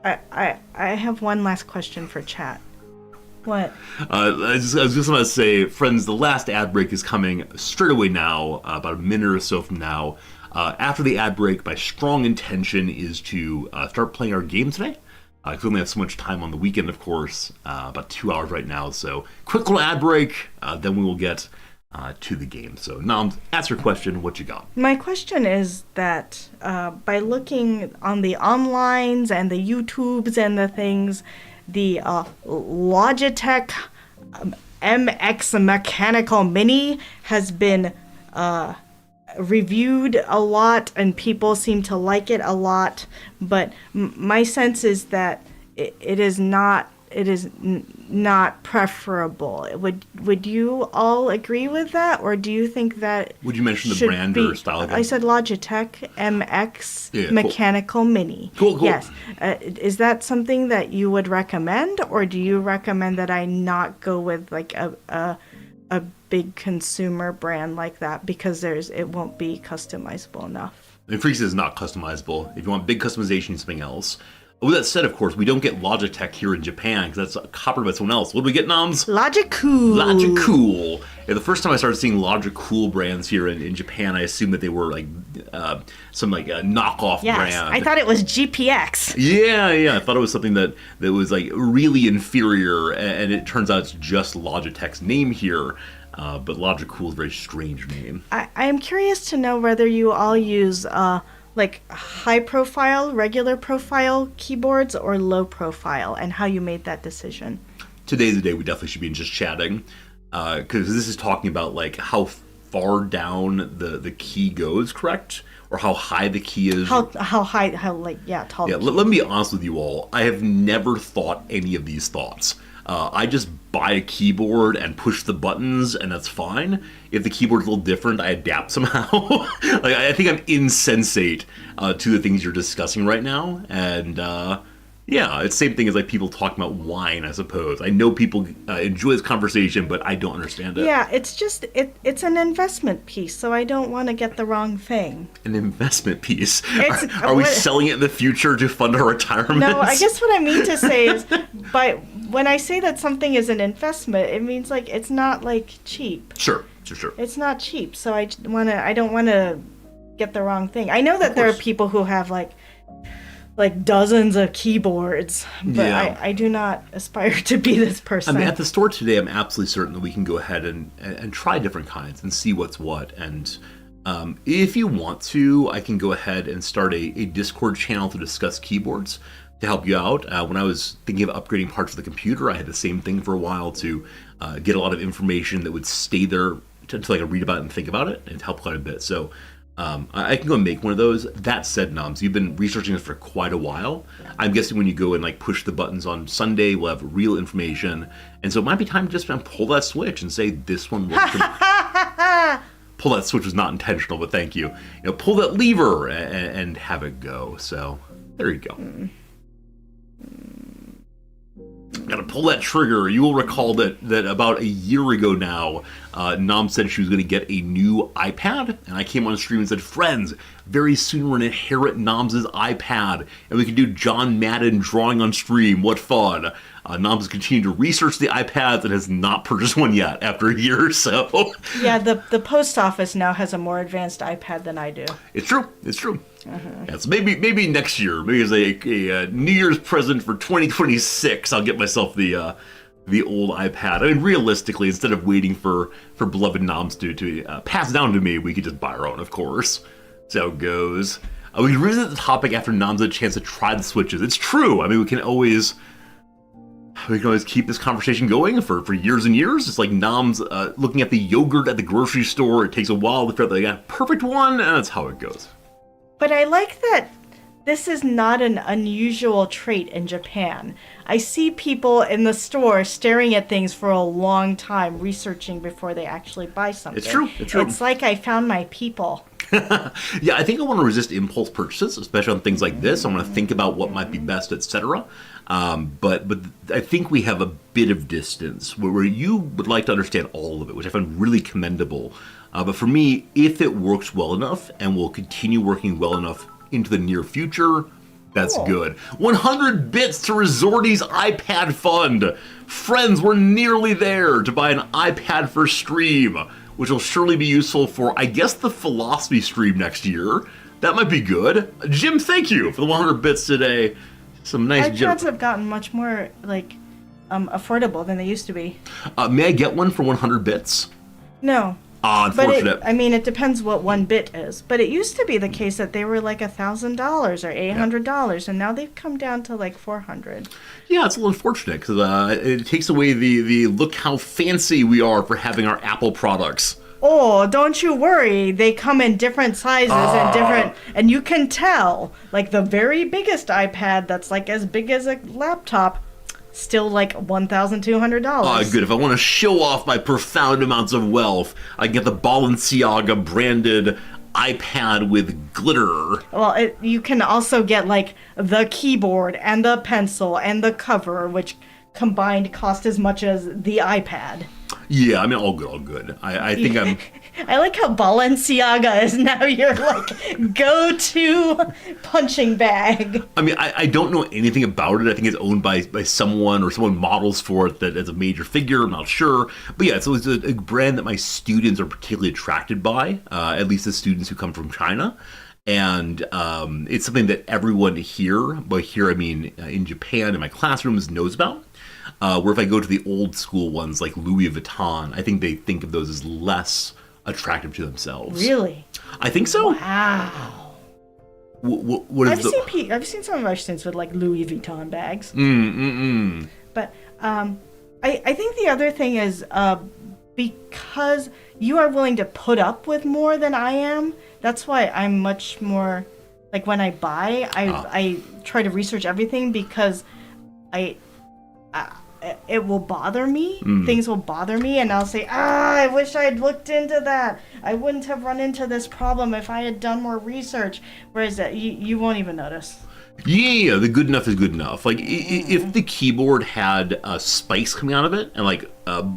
I have one last question for chat. What? I was just going to say, friends, the last ad break is coming straight away now, about a minute or so from now. After the ad break, my strong intention is to start playing our game today. Because we only have so much time on the weekend, of course, about 2 hours right now. So quick little ad break, then we will get to the game. So Nam, ask your question. What you got? My question is that by looking on the onlines and the YouTubes and the things, the Logitech MX Mechanical Mini has been reviewed a lot, and people seem to like it a lot. But my sense is that it is not preferable. Would you all agree with that, or do you think that Would you mention the brand or style again? I said Logitech MX Yeah, Mechanical Mini. Cool. Yes. Is that something that you would recommend, or do you recommend that I not go with like a big consumer brand like that because it won't be customizable enough? And Freaks is not customizable. If you want big customization, something else. With that said, of course, we don't get Logitech here in Japan because that's copied by someone else. What do we get, Noms? Logicool. Logicool. Yeah, the first time I started seeing Logicool brands here in Japan, I assumed that they were like some like a knockoff brand. I thought it was GPX. Yeah. I thought it was something that was like really inferior, and it turns out it's just Logitech's name here. But Logicool is a very strange name. I am curious to know whether you all use like high profile, regular profile keyboards or low profile, and how you made that decision. Today's the day we definitely should be just chatting, because this is talking about like how far down the key goes, correct? Or how high the key is. How high, tall. Yeah, let me be honest with you all. I have never thought any of these thoughts. I just buy a keyboard and push the buttons, and that's fine. If the keyboard's a little different, I adapt somehow. Like, I think I'm insensate to the things you're discussing right now, and yeah, it's the same thing as like people talking about wine, I suppose. I know people enjoy this conversation, but I don't understand it. Yeah, it's just it's an investment piece, so I don't want to get the wrong thing. An investment piece? Are we selling it in the future to fund our retirement? No, I guess what I mean to say is, when I say that something is an investment, it means like it's not like cheap. Sure. It's not cheap, so I don't want to get the wrong thing. I know that there are people who have like dozens of keyboards, but yeah. I do not aspire to be this person. I mean, at the store today, I'm absolutely certain that we can go ahead and try different kinds and see what's what. And if you want to, I can go ahead and start a Discord channel to discuss keyboards to help you out. When I was thinking of upgrading parts of the computer, I had the same thing for a while to get a lot of information that would stay there until I could read about it and think about it, and help quite a bit. So I can go and make one of those. That said, Noms, you've been researching this for quite a while. I'm guessing when you go and like push the buttons on Sunday, we'll have real information. And so it might be time to just pull that switch and say this one works. Pull that switch was not intentional, but thank you. Pull that lever and have it go. So there you go. Gotta pull that trigger. You will recall that about a year ago now, Nom said she was going to get a new iPad, and I came on stream and said, friends, very soon we're going to inherit Nom's iPad, and we can do John Madden drawing on stream. What fun. Nom has continued to research the iPads and has not purchased one yet after a year or so. Yeah, the post office now has a more advanced iPad than I do. It's true. Yeah, so maybe next year, maybe as a New Year's present for 2026, I'll get myself the old iPad. I mean, realistically, instead of waiting for beloved Noms to pass down to me, we could just buy our own, of course. That's how it goes. We can revisit the topic after Noms had a chance to try the switches. It's true. I mean, we can always keep this conversation going for years and years. It's like Noms looking at the yogurt at the grocery store. It takes a while to figure out they got a perfect one, and that's how it goes. But I like that this is not an unusual trait in Japan. I see people in the store staring at things for a long time, researching before they actually buy something. It's true. It's like I found my people. Yeah, I think I want to resist impulse purchases, especially on things like this. I want to think about what might be best, etc. But I think we have a bit of distance where you would like to understand all of it, which I find really commendable. But for me, if it works well enough and will continue working well enough into the near future, that's good. 100 bits to Resorty's iPad fund. Friends, we're nearly there to buy an iPad for stream, which will surely be useful for, I guess, the philosophy stream next year. That might be good. Jim, thank you for the 100 bits today. Some nice iPads have gotten much more affordable than they used to be. May I get one for 100 bits? No. Unfortunate. But it depends what one bit is. But it used to be the case that they were like $1,000 or $800, and now they've come down to like $400. Yeah, it's a little unfortunate because it takes away the look how fancy we are for having our Apple products. Oh, don't you worry. They come in different sizes and you can tell. Like the very biggest iPad that's like as big as a laptop, still like $1,200. Good. If I want to show off my profound amounts of wealth, I get the Balenciaga branded iPad with glitter. Well, you can also get like the keyboard and the pencil and the cover, which combined cost as much as the iPad. Yeah, I mean, all good, all good. I think I'm... I like how Balenciaga is now your like go-to punching bag. I mean, I don't know anything about it. I think it's owned by someone, or someone models for it that is a major figure. I'm not sure. But yeah, so it's a brand that my students are particularly attracted by, at least the students who come from China. And it's something that everyone here, by here I mean in Japan in my classrooms, knows about. Where if I go to the old school ones like Louis Vuitton, I think they think of those as less attractive to themselves. Really? I think so. Wow. What is I've seen some of our students with like Louis Vuitton bags. But I think the other thing is because you are willing to put up with more than I am. That's why I'm much more like when I buy, I try to research everything because it will bother me. Things will bother me, and I'll say, I wish I had looked into that. I wouldn't have run into this problem if I had done more research. Whereas you won't even notice. Yeah, the good enough is good enough. Like, if the keyboard had spikes coming out of it and, like,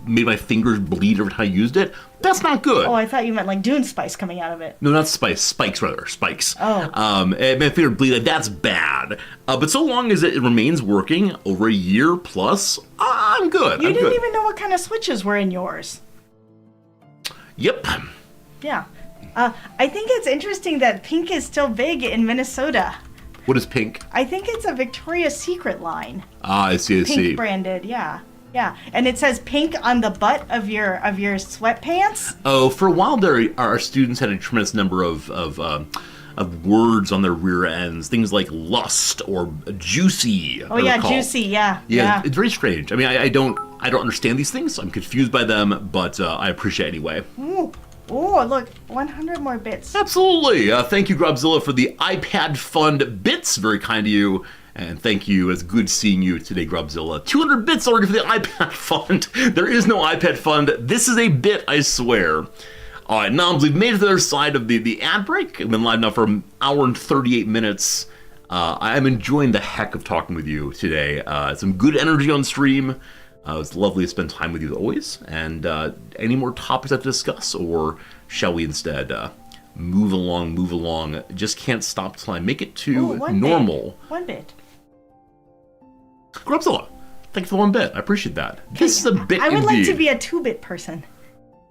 made my fingers bleed every time I used it, that's not good. Oh, I thought you meant, like, Dune spice coming out of it. No, not spice. Spikes, rather. Spikes. Oh. And my finger bleed, like, that's bad. But so long as it remains working over a year plus, I'm good. You didn't even know what kind of switches were in yours. Yep. Yeah. I think it's interesting that pink is still big in Minnesota. What is pink? I think it's a Victoria's Secret line. I see. Pink branded, yeah. And it says pink on the butt of your sweatpants. Oh, for a while there, our students had a tremendous number of words on their rear ends, things like lust or juicy. Oh yeah, juicy, yeah. It's very strange. I mean, I don't understand these things. I'm confused by them, but I appreciate it anyway. Oh, look, 100 more bits. Absolutely. Thank you, Grubzilla, for the iPad Fund bits. Very kind of you. And thank you. It's good seeing you today, Grubzilla. 200 bits already for the iPad Fund. There is no iPad Fund. This is a bit, I swear. All right, Noms, we've made it to the other side of the ad break. I've been live now for an hour and 38 minutes. I'm enjoying the heck of talking with you today. Some good energy on stream. It's lovely to spend time with you as always. And any more topics to discuss, or shall we instead move along? Just can't stop till I make it to normal. 1 bit. Grubzilla, thank you for 1 bit. I appreciate that. This is a bit. I would indeed. like to be a 2-bit person.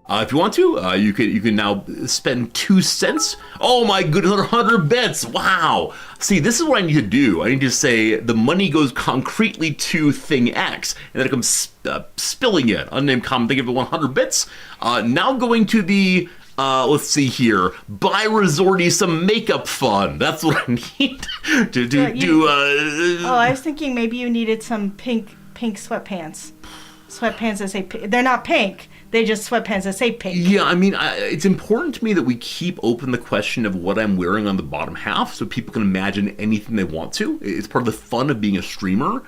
If you want to, you can now spend 2 cents. Oh my goodness, 100 bits! Wow. See, this is what I need to do. I need to say the money goes concretely to thing X, and then it comes spilling in. Unnamed comment. Thank you for 100 bits. Now going to the let's see here. Buy Resorty some makeup fun. That's what I need to do. I was thinking maybe you needed some pink sweatpants. Sweatpants that say they're not pink. They just sweatpants that say pink. Yeah, I mean, it's important to me that we keep open the question of what I'm wearing on the bottom half so people can imagine anything they want to. It's part of the fun of being a streamer.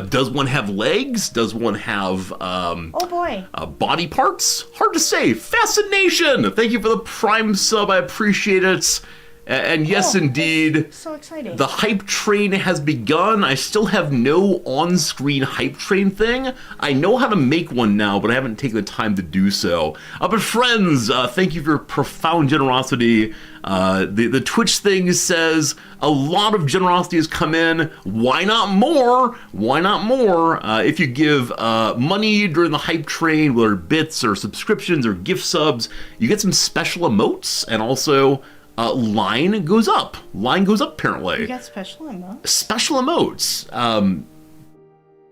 Does one have legs? Does one have body parts? Hard to say. Fascination! Thank you for the Prime sub. I appreciate it. And yes, indeed, so exciting. The hype train has begun. I still have no on-screen hype train thing. I know how to make one now, but I haven't taken the time to do so. But friends, thank you for your profound generosity. The Twitch thing says a lot of generosity has come in. Why not more? Why not more? If you give money during the hype train, whether bits or subscriptions or gift subs, you get some special emotes, and also line goes up. Line goes up, apparently. You got special emotes? Special emotes.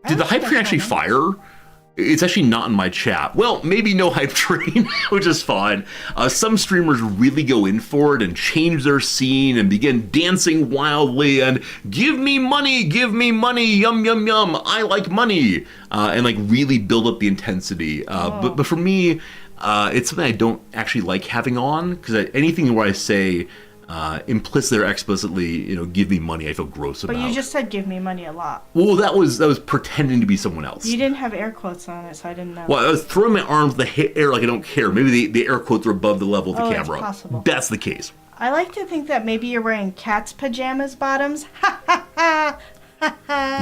Did the hype train actually fire? It's actually not in my chat. Well, maybe no hype train, which is fine. Some streamers really go in for it and change their scene and begin dancing wildly and give me money, yum, yum, yum, I like money, and like really build up the intensity. But for me, it's something I don't actually like having on, because anything where I say implicitly or explicitly, give me money, I feel gross about. But you just said give me money a lot. Well, that was pretending to be someone else. You didn't have air quotes on it, so I didn't know. Well, I was throwing my arms in the air like I don't care. Maybe the air quotes are above the level of the camera. It's possible. That's the case. I like to think that maybe you're wearing cat's pajamas bottoms. Ha ha ha!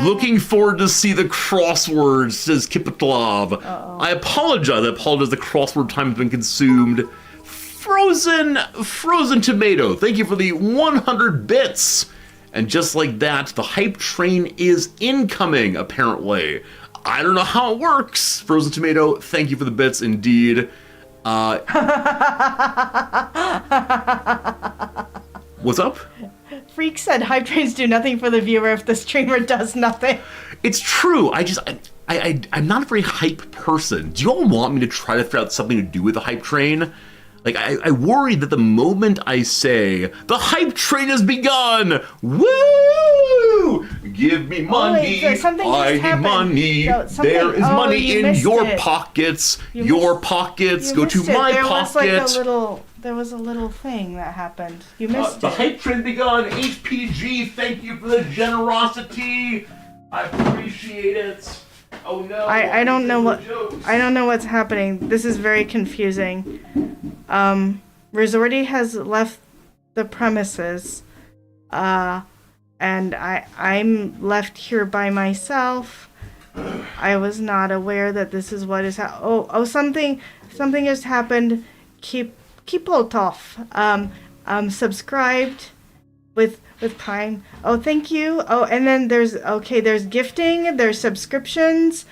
Looking forward to see the crossword, says Kipitlov. I apologize. The crossword time has been consumed. Frozen tomato. Thank you for the 100 bits. And just like that, the hype train is incoming, apparently. I don't know how it works. Frozen tomato, thank you for the bits, indeed. What's up? Freak said hype trains do nothing for the viewer if the streamer does nothing. It's true. I'm not a very hype person. Do you all want me to try to figure out something to do with the hype train? Like, I worry that the moment I say, the hype train has begun! Woo! Give me money! I need money! There is money in your pockets! Your pockets! Go to my pocket! There was a little thing that happened. You missed it. The hype train begun! HPG, thank you for the generosity! I appreciate it! Oh no! I don't know what's happening. This is very confusing. Resorty has left the premises, and I'm left here by myself. I was not aware that this is what is something has happened. Keep Poltov subscribed with Prime. Oh, thank you. Oh, and then there's gifting, there's subscriptions,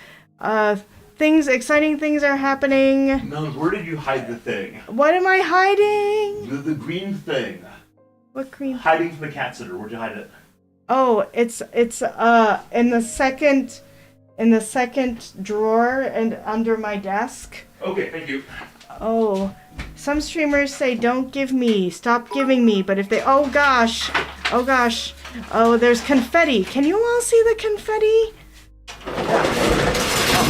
exciting things are happening. Nums, where did you hide the thing? What am I hiding? The green thing. What green? Hiding from the cat sitter. Where'd you hide it? Oh, it's in the second drawer and under my desk. Okay, thank you. Oh, some streamers say don't give me, stop giving me, but if they, oh gosh, there's confetti. Can you all see the confetti?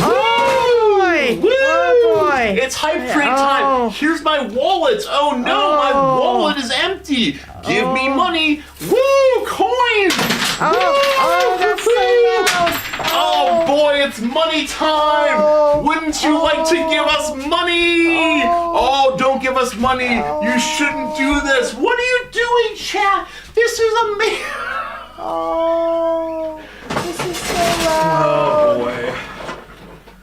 Oh boy! Woo! Oh boy! It's hype train time. Here's my wallet. Oh no, my wallet is empty. Give me money. Woo! Coins. That's so loud. Oh boy, it's money time! Wouldn't you like to give us money? Oh, don't give us money! You shouldn't do this! What are you doing, chat? This is amazing! Oh, this is so loud. Oh boy.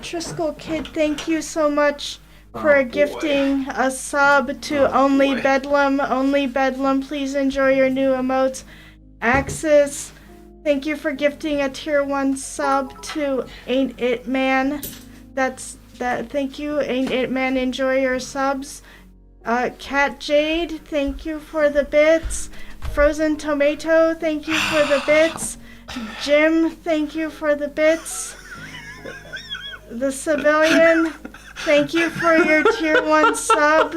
Triskel Kid, thank you so much for gifting a sub to Only Bedlam. Only Bedlam, please enjoy your new emotes. Axis, thank you for gifting a tier 1 sub to Ain't It Man. Thank you, Ain't It Man, enjoy your subs. Cat Jade, thank you for the bits. Frozen Tomato, thank you for the bits. Jim, thank you for the bits. The Civilian, thank you for your tier 1 sub.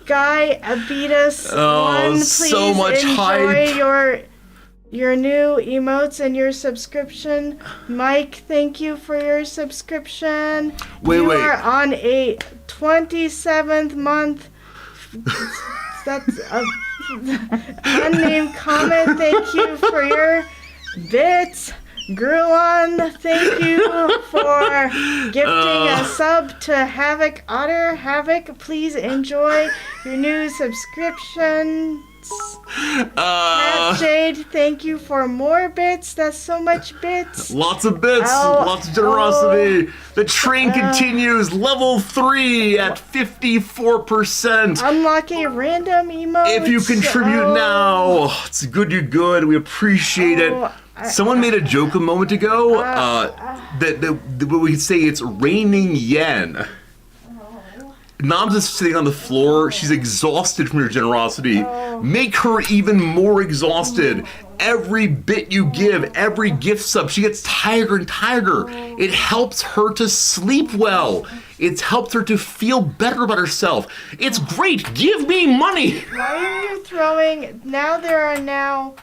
Guy Abitas 1, please so much enjoy hype. your new emotes and your subscription. Mike, thank you for your subscription. You are on a 27th month. That's a unnamed comment. Thank you for your bits. Gruon, thank you for gifting a sub to Havoc Otter. Havoc, please enjoy your new subscriptions. Matt Jade, thank you for more bits. That's so much bits. Lots of bits, lots of generosity. The train continues. Level 3 at 54%. Unlock a random emote. If you contribute now, it's good you're good. We appreciate it. Someone made a joke a moment ago that we could say it's raining yen. Noms is sitting on the floor. She's exhausted from your generosity. Make her even more exhausted. Every bit you give, every gift sub, she gets tighter and tighter. It helps her to sleep well. It's helped her to feel better about herself. It's great. Give me money. Why are you throwing? Now there are now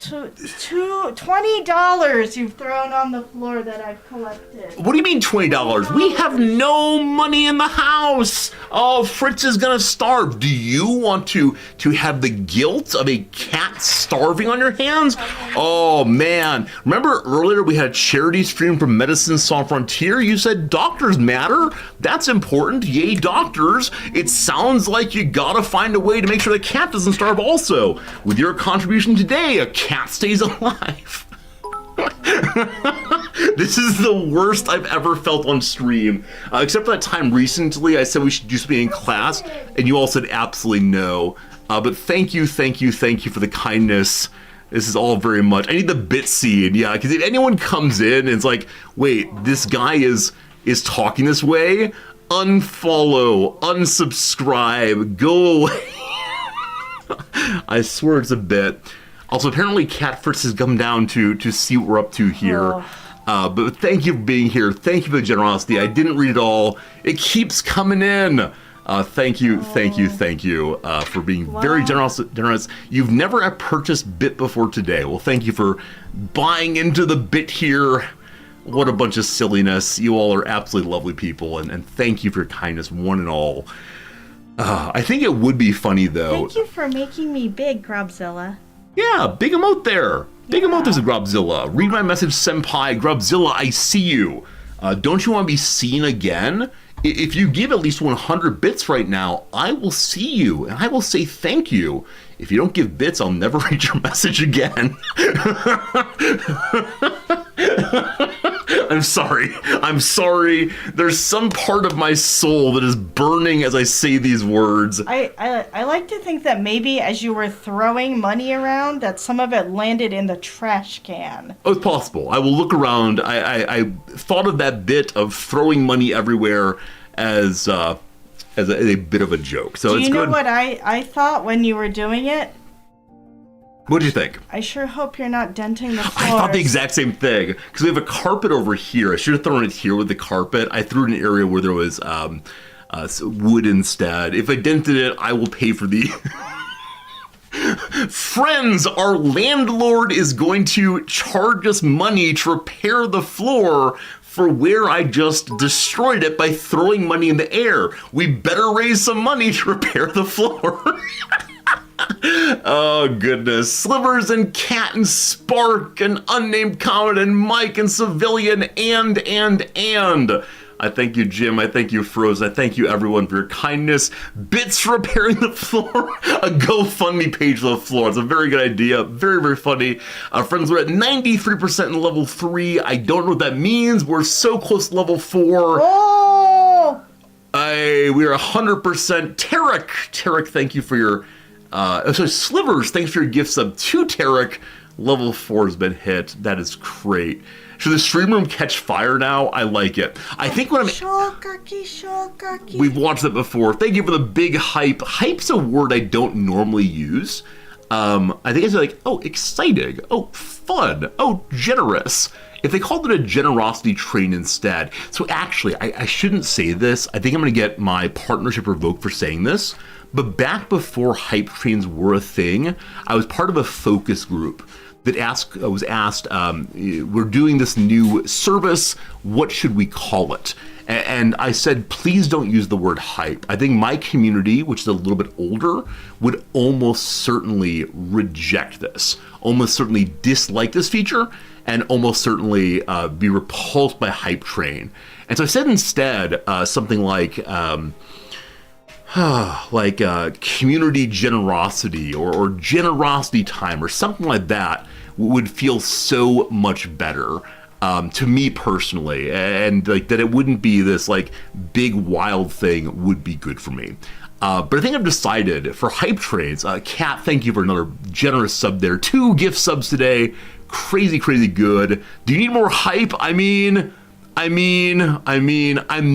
$20 you've thrown on the floor that I've collected. What do you mean $20? We have no money in the house. Oh, Fritz is gonna starve. Do you want to have the guilt of a cat starving on your hands? Oh man, remember earlier we had a charity stream from Medicine Sans Frontier? You said doctors matter. That's important. Yay, doctors. It sounds like you gotta find a way to make sure the cat doesn't starve also. With your contribution today, a cat cat stays alive. This is the worst I've ever felt on stream. Except for that time recently I said we should do something in class, and you all said absolutely no. But thank you for the kindness. This is all very much. I need the bit seed, yeah, because if anyone comes in and it's like, wait, this guy is talking this way, unfollow, unsubscribe, go away. I swear it's a bit. Also, apparently Cat Fritz has come down to see what we're up to here. But thank you for being here. Thank you for the generosity. I didn't read it all. It keeps coming in. Thank you for being very generous. You've never purchased bit before today. Well, thank you for buying into the bit here. What a bunch of silliness. You all are absolutely lovely people, and thank you for your kindness, one and all. I think it would be funny, though. Thank you for making me big, Grubzilla. Yeah, big emote there. Big emote is a Grubzilla. Read my message, Senpai. Grubzilla, I see you. Don't you want to be seen again? If you give at least 100 bits right now, I will see you, and I will say thank you. If you don't give bits, I'll never read your message again. I'm sorry. There's some part of my soul that is burning as I say these words. I like to think that maybe as you were throwing money around, that some of it landed in the trash can. Oh, it's possible. I will look around. I thought of that bit of throwing money everywhere as a bit of a joke. So it's good. Do you know what I thought when you were doing it? What did you think? I sure hope you're not denting the floors. I thought the exact same thing. Because we have a carpet over here. I should have thrown it here with the carpet. I threw it in an area where there was wood instead. If I dented it, I will pay for the... Friends, our landlord is going to charge us money to repair the floor for where I just destroyed it by throwing money in the air. We better raise some money to repair the floor. Oh, goodness. Slivers and Cat and Spark and Unnamed Comet and Mike and Civilian and. I thank you, Jim. I thank you, Frozen. I thank you, everyone, for your kindness. Bits for repairing the floor. A GoFundMe page for the floor. It's a very good idea. Very, very funny. Friends, we're at 93% in level 3. I don't know what that means. We're so close to level 4. Oh! We are 100%. Tarek, thank you for your... Slivers, thanks for your gift sub to Tarek. Level 4 has been hit. That is great. Should the stream room catch fire now? I like it. I think when I'm... Shokaki. We've watched it before. Thank you for the big hype. Hype's a word I don't normally use. I think it's like, oh, exciting. Oh, fun. Oh, generous. If they called it a generosity train instead. So actually, I shouldn't say this. I think I'm going to get my partnership revoked for saying this. But back before hype trains were a thing, I was part of a focus group that was asked, we're doing this new service, what should we call it? And I said, please don't use the word hype. I think my community, which is a little bit older, would almost certainly reject this, almost certainly dislike this feature, and almost certainly be repulsed by hype train. And so I said instead something like community generosity or generosity time or something like that would feel so much better to me personally, and like that it wouldn't be this like big wild thing would be good for me. But I think I've decided for hype trains. Kat, thank you for another generous sub there. 2 gift subs today. Crazy good. Do you need more hype? I mean, I'm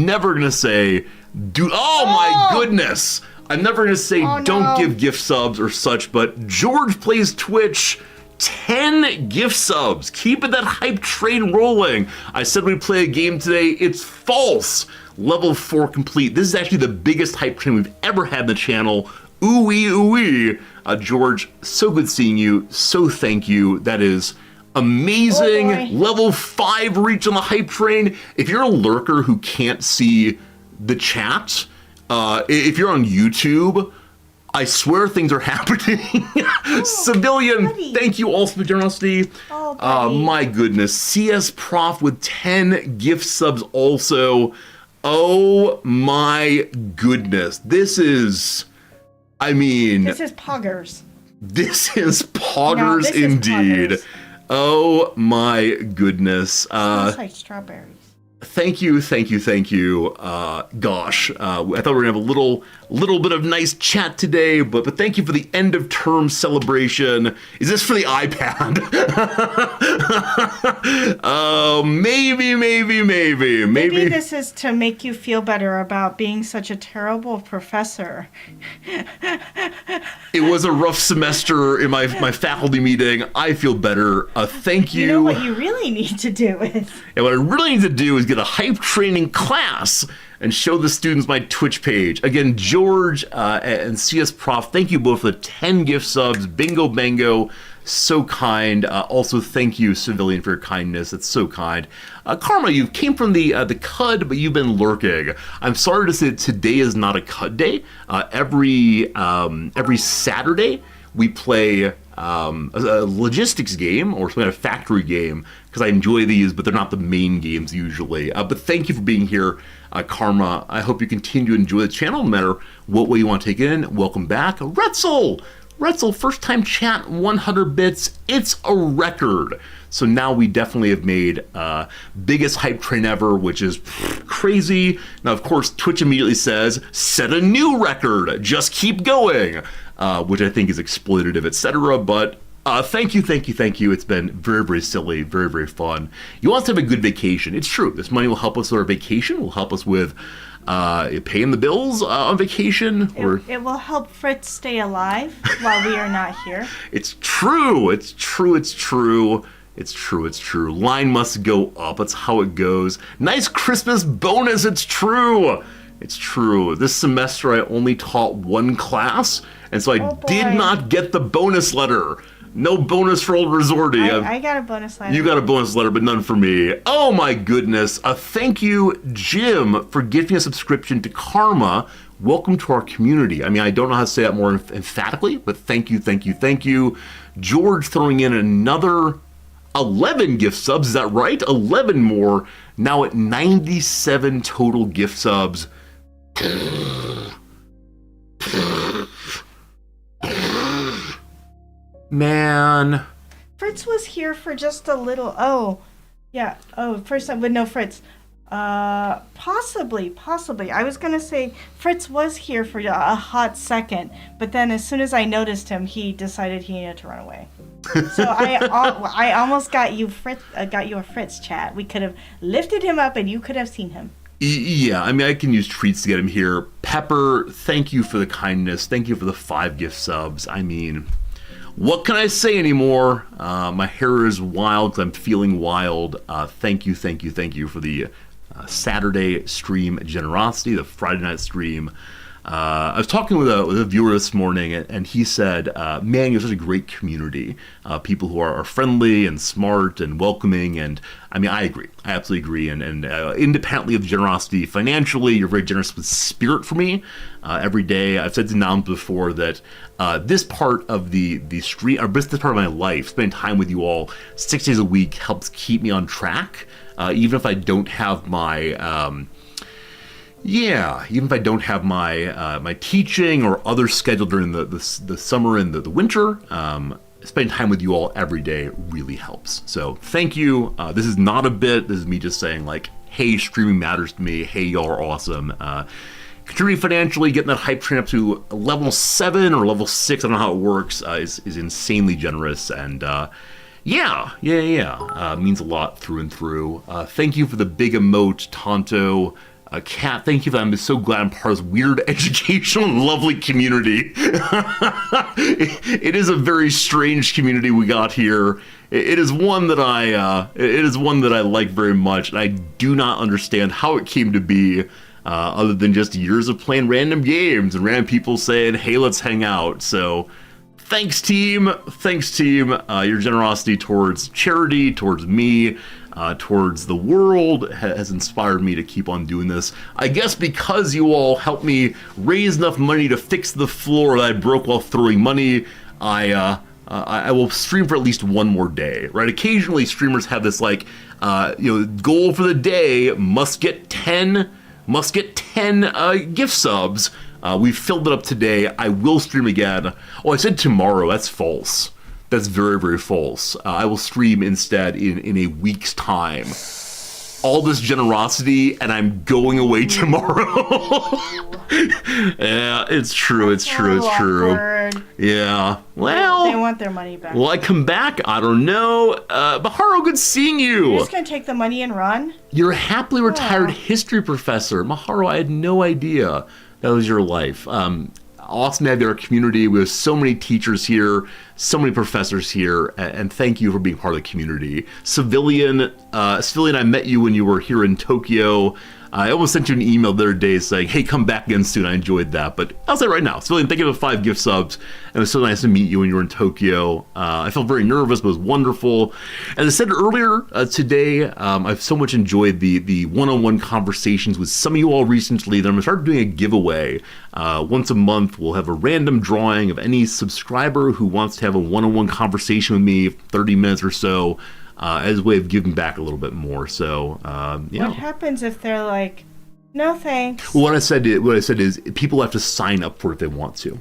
never gonna say, dude, oh my goodness. I'm never gonna say don't give gift subs or such, but George Plays Twitch, 10 gift subs. Keeping that hype train rolling. I said we'd play a game today. It's false. Level 4 complete. This is actually the biggest hype train we've ever had in the channel. Ooh-wee. George, so good seeing you. So thank you. That is amazing. Level 5 reach on the hype train. If you're a lurker who can't see the chat, if you're on YouTube, I swear things are happening. Civilian, buddy. Thank you all for the generosity. My goodness. CS Prof with 10 gift subs also. Oh my goodness. This is poggers. This is No, Poggers this is indeed. Poggers. Oh my goodness. Smells like strawberries. Thank you. Gosh, I thought we were gonna have a little bit of nice chat today, but thank you for the end of term celebration. Is this for the iPad? Maybe. Maybe this is to make you feel better about being such a terrible professor. It was a rough semester in my faculty meeting. I feel better. Thank you. You know what you really need to do is... And what I really need to do is get a hype training class and show the students my Twitch page. Again, George and CS Prof, thank you both for the 10 gift subs. Bingo Bango, so kind. Also, thank you, Civilian, for your kindness. It's so kind. Karma, you came from the CUD, but you've been lurking. I'm sorry to say that today is not a CUD day. Every Saturday, we play a logistics game or some kind of factory game, because I enjoy these, but they're not the main games usually. But thank you for being here, Karma. I hope you continue to enjoy the channel, no matter what way you want to take it in. Welcome back. Retzel, first time chat, 100 bits. It's a record. So now we definitely have made biggest hype train ever, which is crazy. Now, of course, Twitch immediately says, set a new record, just keep going, which I think is exploitative, etc. But thank you. It's been very, very silly, very, very fun. You want to have a good vacation. It's true. This money will help us with our vacation, will help us with paying the bills on vacation. It will help Fritz stay alive while we are not here. It's true. Line must go up. That's how it goes. Nice Christmas bonus. It's true. This semester I only taught one class, and so I did not get the bonus letter. No bonus for Old Resorty. I got a bonus letter. You got a bonus letter, but none for me. Oh my goodness. Thank you, Jim, for giving a subscription to Karma. Welcome to our community. I mean, I don't know how to say that more emphatically, but thank you. George throwing in another 11 gift subs. Is that right? 11 more. Now at 97 total gift subs. Man. Fritz was here for just a little. Oh, yeah. Oh, first I would know Fritz. Possibly. I was gonna say Fritz was here for a hot second, but then as soon as I noticed him, he decided he needed to run away. So I almost got you a Fritz chat. We could have lifted him up, and you could have seen him. Yeah, I mean, I can use treats to get him here. Pepper, thank you for the kindness. Thank you for the 5 gift subs. I mean, what can I say anymore? My hair is wild because I'm feeling wild. Thank you for the Saturday stream generosity, the Friday night stream. I was talking with a viewer this morning, and he said, man, you're such a great community. People who are friendly and smart and welcoming. And I mean, I agree. I absolutely agree. And independently of generosity financially, you're very generous with spirit for me. Every day, I've said to Nam before that this part of the stream, or this part of my life, spending time with you all 6 days a week, helps keep me on track. Even if I don't have my... even if I don't have my teaching or other scheduled during the summer and the winter, spending time with you all every day really helps. So thank you. This is not a bit. This is me just saying, like, hey, streaming matters to me. Hey, y'all are awesome. Contributing financially, getting that hype train up to level 7 or level 6, I don't know how it works, is insanely generous. And means a lot through and through. Thank you for the big emote, Tonto. Kat, thank you. I'm so glad I'm part of this weird, educational, and lovely community. It is a very strange community we got here. It is one that I like very much, and I do not understand how it came to be, other than just years of playing random games and random people saying, "Hey, let's hang out." So, thanks, team. Your generosity towards charity, towards me, towards the world has inspired me to keep on doing this. I guess because you all helped me raise enough money to fix the floor that I broke while throwing money, I will stream for at least one more day, right? Occasionally streamers have this goal for the day, must get 10 gift subs. We filled it up today. I will stream again. Oh, I said tomorrow. That's false. That's very, very false. I will stream instead in a week's time. All this generosity, and I'm going away tomorrow. Yeah, it's true. It's true. It's true. Awkward. Yeah. Well, They want their money back. will I come back? I don't know. Maharo, good seeing you. You're just gonna take the money and run? You're a happily retired Oh. history professor. Maharo, I had no idea that was your life. Awesome to have you in our community. We have so many teachers here, so many professors here, and thank you for being part of the community. Civilian, I met you when you were here in Tokyo. I almost sent you an email the other day saying, hey, come back again soon. I enjoyed that. But I'll say right now, Civilian, thank you for the 5 gift subs. And it was so nice to meet you when you were in Tokyo. I felt very nervous, but it was wonderful. As I said earlier today, I've so much enjoyed the one-on-one conversations with some of you all recently that I'm going to start doing a giveaway. Once a month, we'll have a random drawing of any subscriber who wants to have a one-on-one conversation with me, 30 minutes or so. As a way of giving back a little bit more. So, yeah. What happens if they're like, no thanks? Well, what I said is people have to sign up for it if they want to.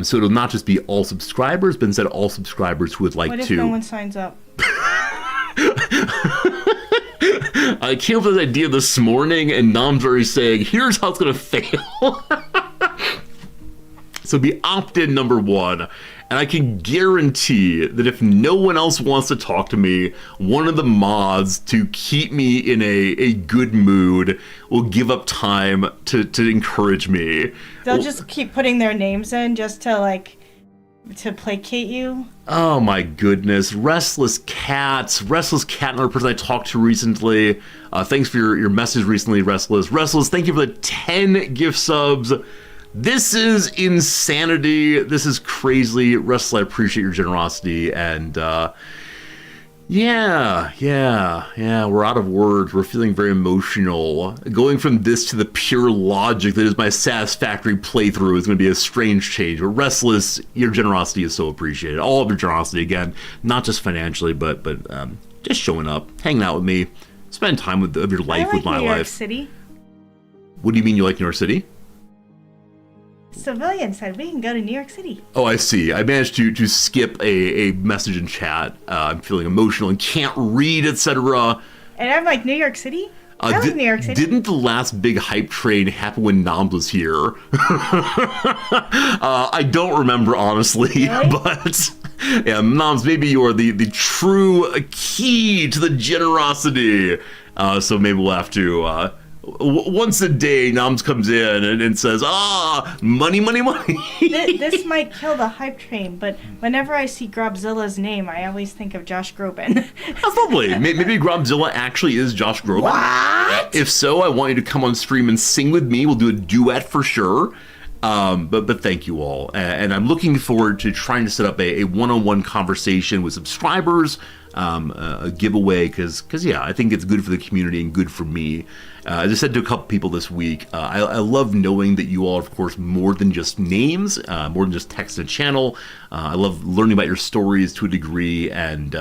So it'll not just be all subscribers, but instead all subscribers who would like What if to. no one signs up? I came up with this idea this morning, and Nam's already saying, here's how it's going to fail. So be opt-in number 1. And I can guarantee that if no one else wants to talk to me, one of the mods, to keep me in a good mood, will give up time to encourage me. They'll just keep putting their names in just to placate you. Oh my goodness. Restless Cat, another person I talked to recently. Thanks for your message recently, Restless. Restless, thank you for the 10 gift subs. This is insanity. This is crazy. Russell, I appreciate your generosity. And yeah, we're out of words. We're feeling very emotional. Going from this to the pure logic that is my Satisfactory playthrough is going to be a strange change. But Restless, your generosity is so appreciated. All of your generosity, again, not just financially, but just showing up, hanging out with me, spending time of your life with my New York life. City. What do you mean you like New York City? Civilian said we can go to New York City. Oh, I see. I managed to skip a message in chat. I'm feeling emotional and can't read, etc. And I'm like, New York City? I like New York City. Didn't the last big hype train happen when Nam was here? I don't remember, honestly. Really? But yeah, Noms, maybe you are the true key to the generosity. So maybe we'll have to... once a day, Noms comes in and says, money, money, money. This might kill the hype train, but whenever I see Grobzilla's name, I always think of Josh Groban. That's lovely. Maybe Grobzilla actually is Josh Groban. What? If so, I want you to come on stream and sing with me. We'll do a duet for sure. But thank you all. And I'm looking forward to trying to set up a one-on-one conversation with subscribers, a giveaway, because yeah, I think it's good for the community and good for me. As I said to a couple people this week, I love knowing that you all are, of course, more than just names, more than just text and channel. I love learning about your stories to a degree, and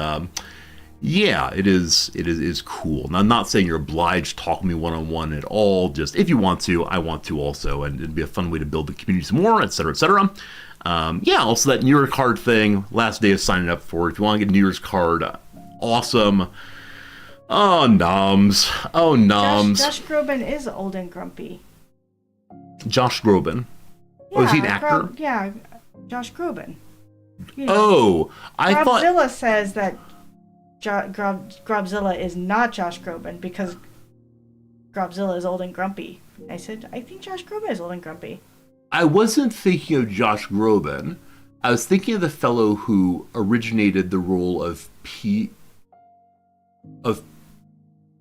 yeah, it is cool. Now, I'm not saying you're obliged to talk with me one-on-one at all. Just if you want to, I want to also, and it'd be a fun way to build the community some more, etc., etc. Yeah, also that New Year's card thing, last day of signing up for it. If you want to get a New Year's card, awesome. Oh, Noms. Oh, Noms. Josh Groban is old and grumpy. Josh Groban. Yeah, Oh, is he an actor? Yeah, Josh Groban. You know, Oh, I thought... Grobzilla says that Grobzilla is not Josh Groban because Grobzilla is old and grumpy. I said, I think Josh Groban is old and grumpy. I wasn't thinking of Josh Groban. I was thinking of the fellow who originated the role of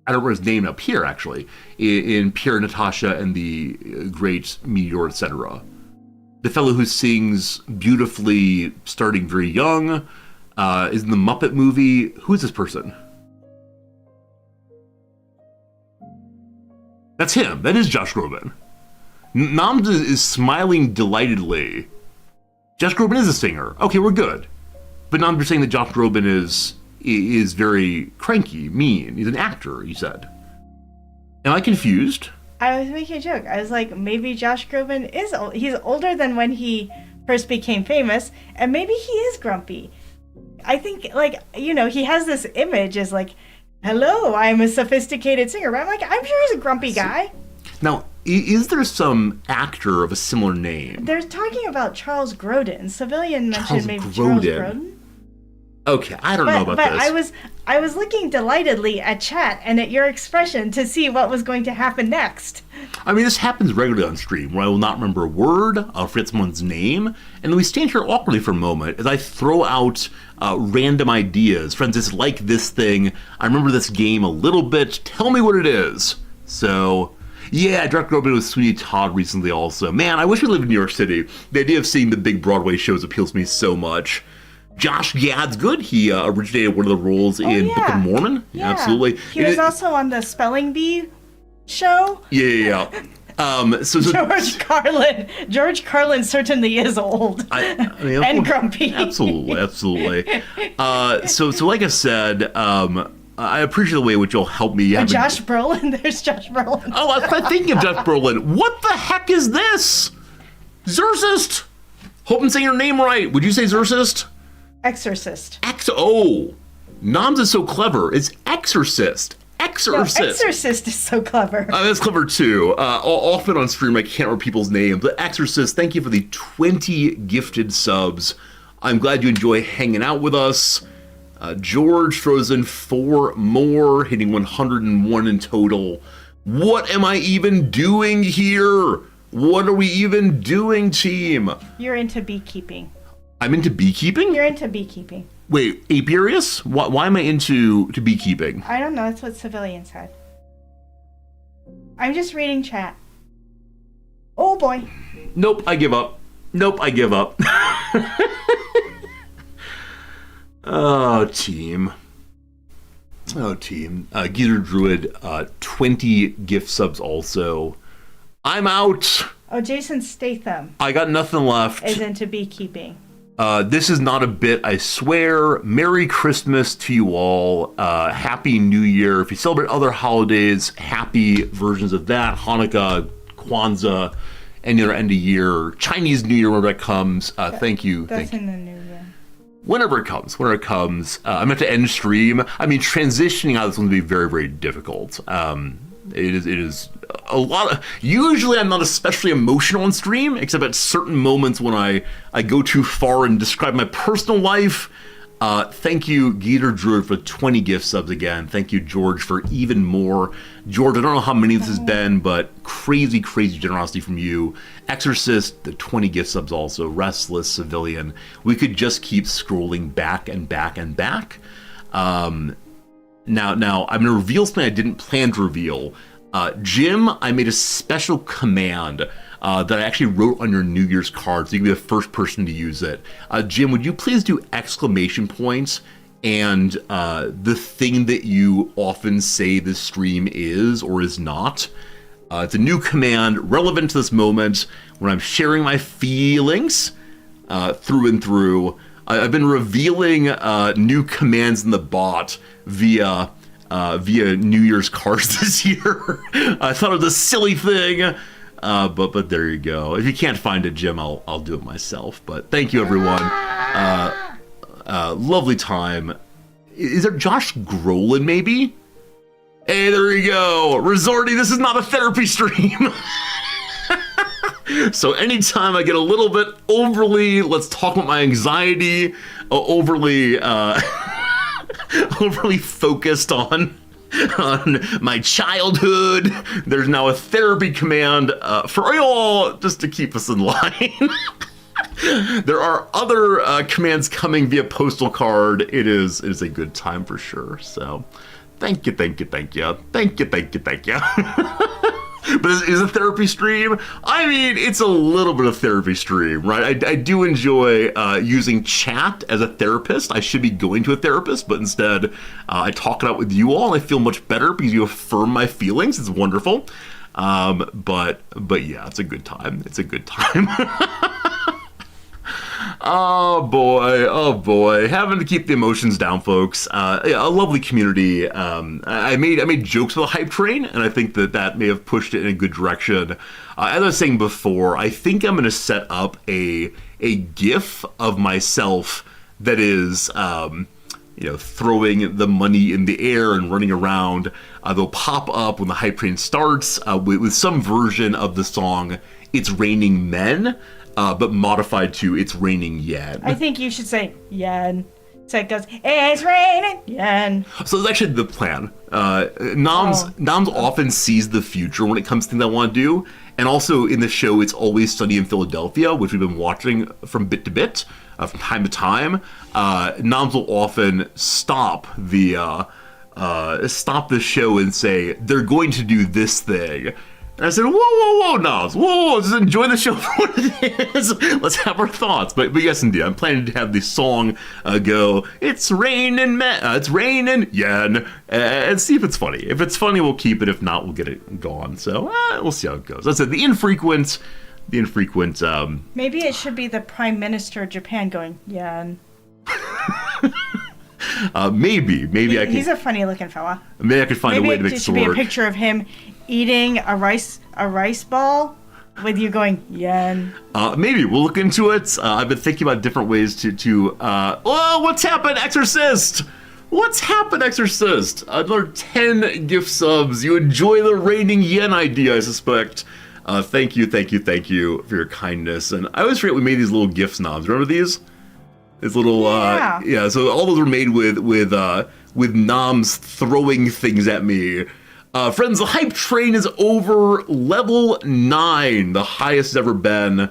I don't remember his name now, Pierre, actually, in Pierre, Natasha, and the Great Meteor, etc. The fellow who sings beautifully, starting very young, is in the Muppet movie. Who is this person? That's him. That is Josh Groban. Noms is smiling delightedly. Josh Groban is a singer. Okay, we're good. But Noms, you're saying that Josh Groban is very cranky, mean. He's an actor, you said. Am I confused? I was making a joke. I was like, maybe Josh Groban is old. He's older than when he first became famous, and maybe he is grumpy. I think, like, he has this image as like, hello, I'm a sophisticated singer. But I'm like, I'm sure he's a grumpy guy. Now, is there some actor of a similar name? They're talking about Charles Grodin. Civilian mentioned Charles maybe Grodin. Charles Grodin. Okay, I don't know about this. I was looking delightedly at chat and at your expression to see what was going to happen next. I mean, this happens regularly on stream, where I will not remember a word, I'll forget someone's name, and then we stand here awkwardly for a moment as I throw out random ideas. For instance, like this thing, I remember this game a little bit, tell me what it is. So, yeah, I directed over with Sweeney Todd recently also. Man, I wish we lived in New York City. The idea of seeing the big Broadway shows appeals to me so much. Josh Gad's good. He originated one of the roles in Book of Mormon. Yeah. Absolutely. He was also on the Spelling Bee show. Yeah. So George Carlin certainly is old and grumpy. Absolutely. So like I said, I appreciate the way in which you'll help me. Josh Brolin. There's Josh Brolin. Oh, I was thinking of Josh Brolin. What the heck is this? Xerxist. Hope I'm saying your name right. Would you say Xerxist? Exorcist. Noms is so clever. It's Exorcist. Exorcist. No, Exorcist is so clever. That's clever too. Often on stream I can't remember people's names, but Exorcist, thank you for the 20 gifted subs. I'm glad you enjoy hanging out with us. George throws in 4 more, hitting 101 in total. What am I even doing here? What are we even doing, team? You're into beekeeping. I'm into beekeeping? You're into beekeeping. Wait, apiarius? Why am I into beekeeping? I don't know. That's what Civilian said. I'm just reading chat. Oh, boy. Nope, I give up. Oh, team. Geezer Druid, 20 gift subs also. I'm out. Oh, Jason Statham. I got nothing left. Is into beekeeping. This is not a bit, I swear. Merry Christmas to you all. Happy New Year. If you celebrate other holidays, happy versions of that. Hanukkah, Kwanzaa, any other end of year, Chinese New Year, whenever that comes. Thank you. That's in the new year. Whenever it comes. I'm going to have to end stream. I mean, transitioning out of this one's going to be very, very difficult. It is a lot of, usually I'm not especially emotional on stream, except at certain moments when I go too far and describe my personal life. Thank you, Geezer Druid, for 20 gift subs again. Thank you, George, for even more. George, I don't know how many this has been, but crazy, crazy generosity from you. Exorcist, the 20 gift subs also. Restless, Civilian. We could just keep scrolling back and back and back. Now, I'm going to reveal something I didn't plan to reveal. Jim, I made a special command that I actually wrote on your New Year's card, so you can be the first person to use it. Jim, would you please do exclamation points and the thing that you often say this stream is or is not? It's a new command relevant to this moment when I'm sharing my feelings through and through. I've been revealing new commands in the bot via New Year's cards this year. I thought it was a silly thing, but there you go. If you can't find it, Jim, I'll do it myself. But thank you, everyone. Lovely time. Is there Josh Grolin, maybe? Hey, there you go. Resorty, this is not a therapy stream. So anytime I get a little bit overly, let's talk about my anxiety, overly focused on my childhood, there's now a therapy command for y'all just to keep us in line. There are other commands coming via postal card. It is a good time for sure. So thank you. But is a therapy stream? I mean, it's a little bit of therapy stream, right? I do enjoy using chat as a therapist. I should be going to a therapist, but instead I talk it out with you all, and I feel much better because you affirm my feelings. It's wonderful. But yeah, it's a good time. Oh boy, having to keep the emotions down, folks. Yeah, a lovely community. I made jokes with the hype train, and I think that may have pushed it in a good direction. As I was saying before, I think I'm going to set up a GIF of myself that is, throwing the money in the air and running around. They'll pop up when the hype train starts with some version of the song "It's Raining Men." But modified to "It's Raining Yen." I think you should say yen. So it goes, it's raining yen. So that's actually the plan. Noms often sees the future when it comes to things I want to do. And also in the show, It's Always Sunny in Philadelphia, which we've been watching from bit to bit, from time to time. Noms will often stop the show and say, they're going to do this thing. And I said, whoa, Noms, whoa, just enjoy the show for what it is. Let's have our thoughts. But yes, indeed, I'm planning to have the song go, it's raining yen, and see if it's funny. If it's funny, we'll keep it. If not, we'll get it gone. So we'll see how it goes. I said, the infrequent. Maybe it should be the Prime Minister of Japan going, yen. Maybe I can. He's a funny looking fella. Maybe I could find a way to make it work. Maybe it should be a picture of him eating a rice ball with you going yen. Maybe we'll look into it. I've been thinking about different ways to what's happened, Exorcist? What's happened, Exorcist? Another 10 gift subs. You enjoy the raining yen idea, I suspect. Thank you for your kindness. And I always forget we made these little gifts, Knobs. Remember these? This little yeah. So all those were made with Noms throwing things at me. Friends, the hype train is over level 9, the highest it's ever been.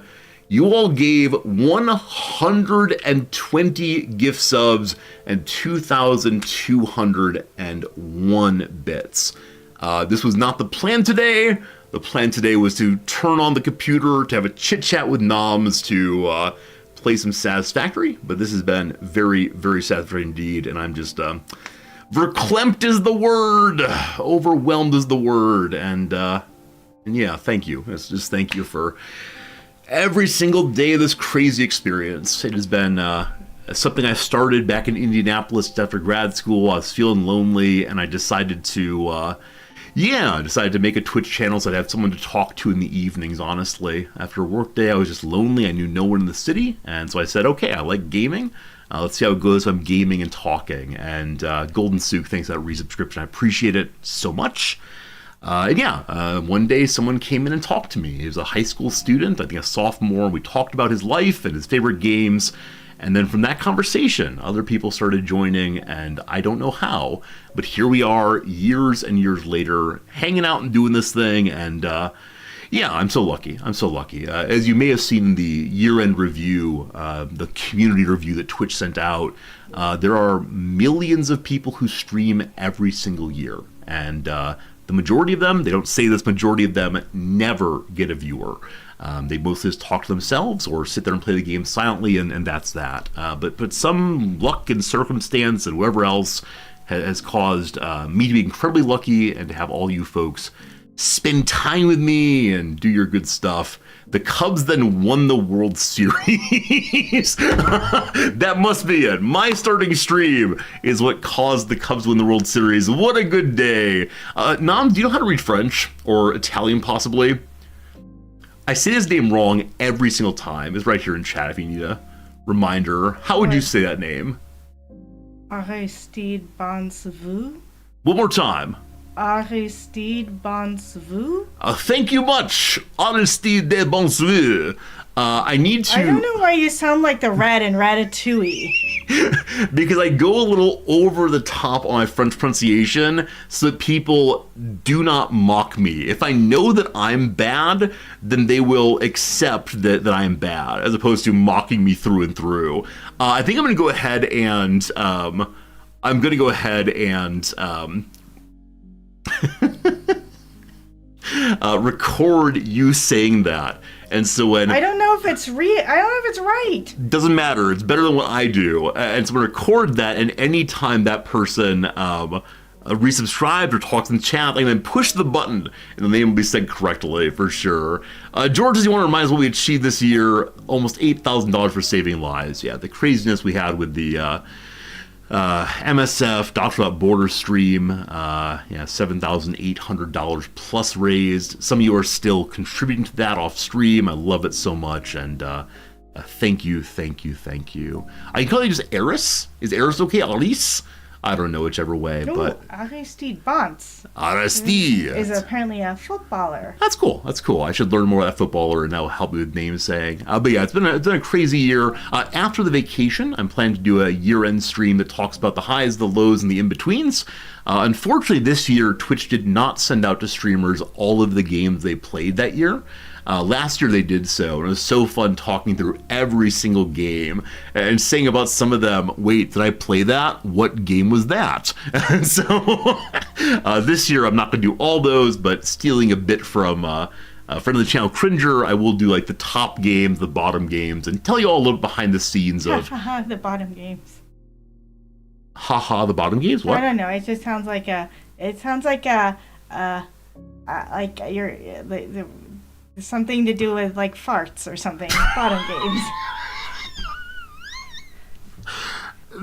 You all gave 120 gift subs and 2,201 bits. This was not the plan today. The plan today was to turn on the computer, to have a chit chat with Noms, to play some Satisfactory, but this has been very, very satisfactory indeed, and I'm just verklempt is the word, overwhelmed is the word, and yeah, thank you. It's just thank you for every single day of this crazy experience. It has been something I started back in Indianapolis after grad school. I was feeling lonely, and I decided to make a Twitch channel so I'd have someone to talk to in the evenings, honestly. After a work day, I was just lonely. I knew no one in the city. And so I said, okay, I like gaming. Let's see how it goes if I'm gaming and talking. And Golden Souk, thanks for that resubscription. I appreciate it so much. One day someone came in and talked to me. He was a high school student, I think a sophomore. We talked about his life and his favorite games. And then from that conversation, other people started joining, and I don't know how, but here we are years and years later, hanging out and doing this thing, and I'm so lucky. As you may have seen in the year-end review, the community review that Twitch sent out, there are millions of people who stream every single year, and the majority of them, they don't say this, majority of them never get a viewer. They mostly just talk to themselves or sit there and play the game silently, and that's that. But some luck and circumstance and whatever else has caused me to be incredibly lucky and to have all you folks spend time with me and do your good stuff. The Cubs then won the World Series. That must be it. My starting stream is what caused the Cubs to win the World Series. What a good day. Nam, do you know how to read French? Or Italian, possibly? I say his name wrong every single time. It's right here in chat if you need a reminder. How would you say that name? Aristide Bonsevu. One more time. Aristide Bonsevu. Thank you much, Aristide de Bonsevu. I need to... I don't know why you sound like the rat in Ratatouille. Because I go a little over the top on my French pronunciation so that people do not mock me. If I know that I'm bad, then they will accept that I am bad, as opposed to mocking me through and through. I think I'm going to go ahead and... record you saying that, and so when I don't know if it's right. Doesn't matter. It's better than what I do, and so I'm gonna record that. And anytime that person resubscribed or talks in chat, and then push the button, and the name will be said correctly for sure. George, does you want to remind us what we achieved this year? Almost $8,000 for saving lives. Yeah, the craziness we had with the MSF, Doctor Without Border stream, $7,800 plus raised. Some of you are still contributing to that off stream. I love it so much, and thank you. I can call you just Eris. Is Eris okay? Aris? I don't know, whichever way, but Aristide Bonts. Aristide is apparently a footballer. That's cool. I should learn more about that footballer, and that will help me with name saying. But yeah, it's been a crazy year. After the vacation, I'm planning to do a year-end stream that talks about the highs, the lows, and the in-betweens. Unfortunately, this year, Twitch did not send out to streamers all of the games they played that year. Last year they did so, and it was so fun talking through every single game and saying about some of them, wait, did I play that? What game was that? And so this year I'm not going to do all those, but stealing a bit from a friend of the channel, Cringer, I will do like the top games, the bottom games, and tell you all a little behind the scenes of... the bottom games. The bottom games? What? I don't know, it just sounds like something to do with like farts or something. Bottom games.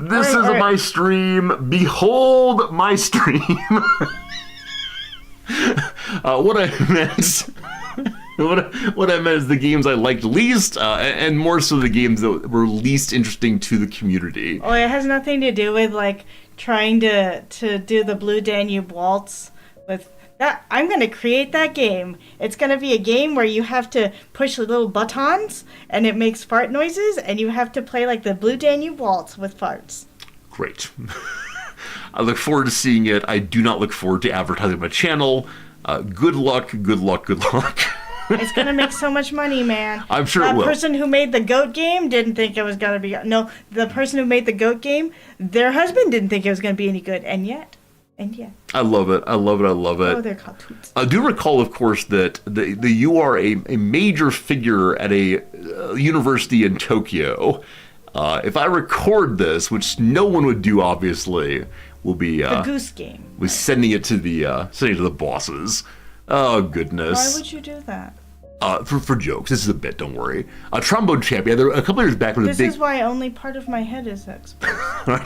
This is my stream. Behold my stream. What I meant is the games I liked least, and more so the games that were least interesting to the community. Oh, it has nothing to do with like trying to do the Blue Danube Waltz with. I'm going to create that game. It's going to be a game where you have to push the little buttons and it makes fart noises, and you have to play like the Blue Danube Waltz with farts. Great. I look forward to seeing it. I do not look forward to advertising my channel. Good luck. It's going to make so much money, man. I'm sure it will. The person who made the goat game didn't think it was going to be... No, the person who made the goat game, their husband didn't think it was going to be any good, and yet... I love it. Oh, they're called toots. I do recall, of course, that you are a major figure at a university in Tokyo. If I record this, which no one would do, obviously, will be the Goose Game. We're sending it to the bosses. Oh goodness! Why would you do that? For jokes. This is a bit. Don't worry. Trombone champ. Yeah, a couple years back. This is why only part of my head is exposed.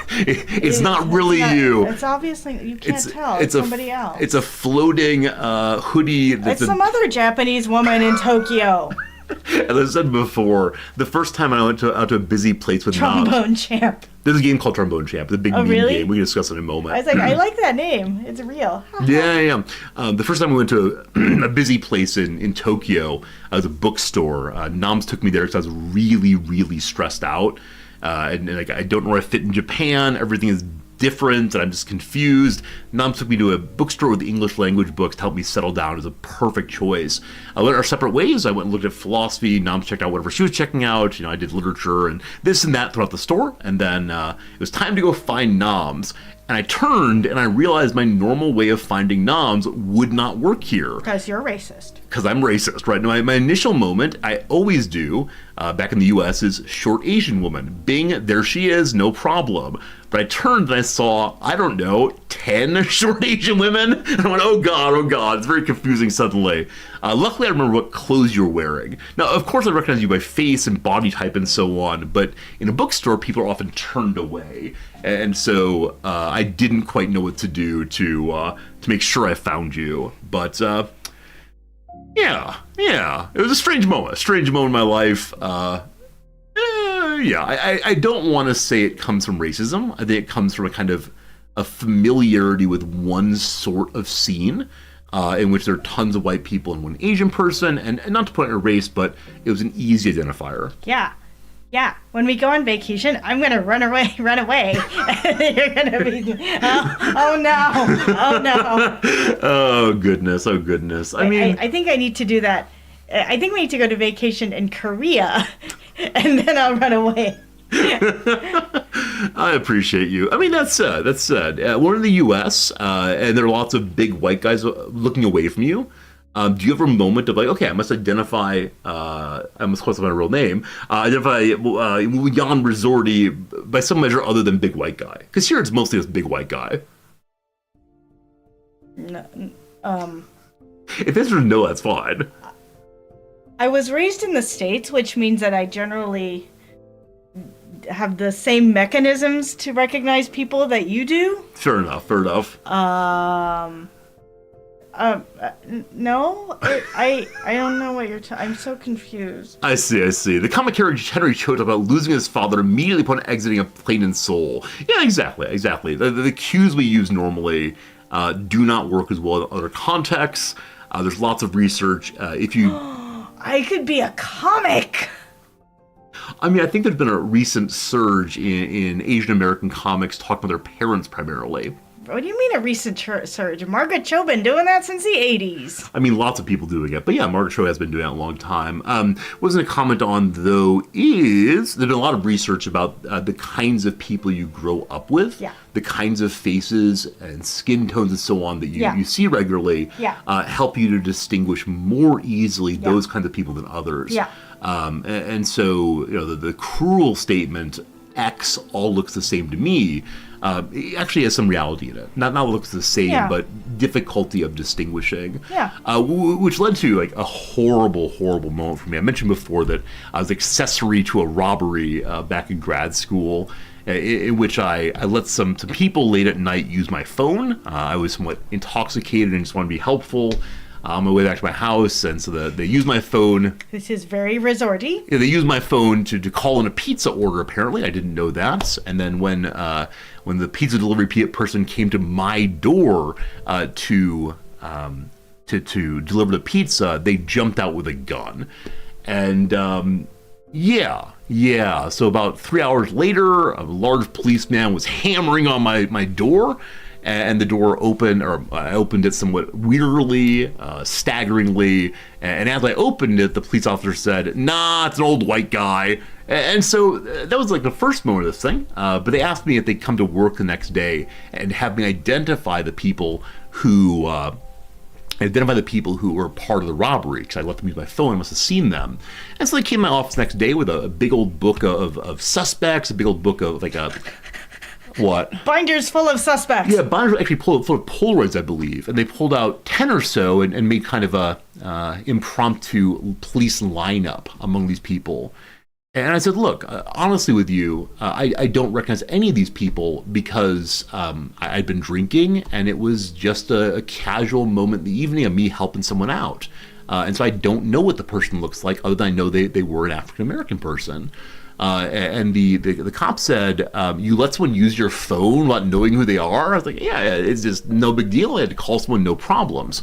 It's not really you. It's obviously you can't tell. It's somebody else. It's a floating hoodie. It's some other Japanese woman in Tokyo. As I said before, the first time I went out to a busy place with Trombone Champ. There's a game called Trombone Champ. The big meme game. We can discuss it in a moment. I was like, I like that name. It's real. Yeah. The first time we went to a busy place in Tokyo, it was a bookstore. Noms took me there because I was really, really stressed out. And like, I don't know where I fit in Japan. Everything is different, and I'm just confused. Noms took me to a bookstore with English language books to help me settle down. It was a perfect choice. I went our separate ways. I went and looked at philosophy. Noms checked out whatever she was checking out. I did literature and this and that throughout the store. And then it was time to go find Noms. And I turned and I realized my normal way of finding Noms would not work here. Because you're racist. Because I'm racist, right? My initial moment, I always do, back in the US, is short Asian woman. Bing, there she is, no problem. But I turned and I saw, I don't know, 10 short Asian women. And I went, oh God. It's very confusing suddenly. Luckily, I remember what clothes you're wearing. Now, of course, I recognize you by face and body type and so on. But in a bookstore, people are often turned away. And so I didn't quite know what to do to make sure I found you. But yeah. It was a strange moment in my life. I don't want to say it comes from racism. I think it comes from a kind of a familiarity with one sort of scene in which there are tons of white people and one Asian person, and not to point out a race, but it was an easy identifier. Yeah. When we go on vacation, I'm gonna run away. And you're gonna be, oh no. Oh goodness. I mean, I think I need to do that. I think we need to go to vacation in Korea, and then I'll run away. I appreciate you. I mean, that's sad. We're in the U.S., and there are lots of big white guys looking away from you. Do you have a moment of like, okay, I must identify, I must call my real name, identify Jan Resorti by some measure other than big white guy? Because here it's mostly this big white guy. If the answer is no, that's fine. I was raised in the States, which means that I generally have the same mechanisms to recognize people that you do. Fair enough. No, I don't know what you're I'm so confused. I see. The comic character Henry Cho talked about losing his father immediately upon exiting a plane in Seoul. Yeah, exactly. The cues we use normally do not work as well in other contexts. There's lots of research. If you... I could be a comic! I mean, I think there's been a recent surge in Asian American comics talking about their parents primarily. What do you mean a recent surge? Margaret Cho been doing that since the 80s. I mean, lots of people doing it. But yeah, Margaret Cho has been doing it a long time. Wasn't a comment on, though, is there's been a lot of research about the kinds of people you grow up with, the kinds of faces and skin tones and so on that you see regularly help you to distinguish more easily those kinds of people than others. And so, the cruel statement, X all looks the same to me, it actually has some reality in it. Not looks the same, but difficulty of distinguishing. Which led to like a horrible moment for me. I mentioned before that I was accessory to a robbery back in grad school, in which I let some people late at night use my phone. I was somewhat intoxicated and just wanted to be helpful. On my way back to my house, and so they use my phone. This is very resorty. Yeah, they use my phone to call in a pizza order. Apparently, I didn't know that. And then when the pizza delivery person came to my door to deliver the pizza, they jumped out with a gun. And so about 3 hours later, a large policeman was hammering on my door. And the door opened, or I opened it somewhat wearily, staggeringly. And as I opened it, the police officer said, "Nah, it's an old white guy." And so that was like the first moment of this thing. But they asked me if they'd come to work the next day and have me identify the people who were part of the robbery, because I let them use my phone. I must have seen them. And so they came to my office next day with a big old book of suspects, a big old book of like a... What? Binders full of suspects. Yeah, binders were actually full of Polaroids, I believe. And they pulled out 10 or so and made kind of a impromptu police lineup among these people. And I said, look, honestly with you, I don't recognize any of these people because I'd been drinking, and it was just a casual moment in the evening of me helping someone out. And so I don't know what the person looks like, other than I know they were an African-American person. And the cop said, you let someone use your phone without knowing who they are? I was like, yeah, it's just no big deal. I had to call someone, no problems.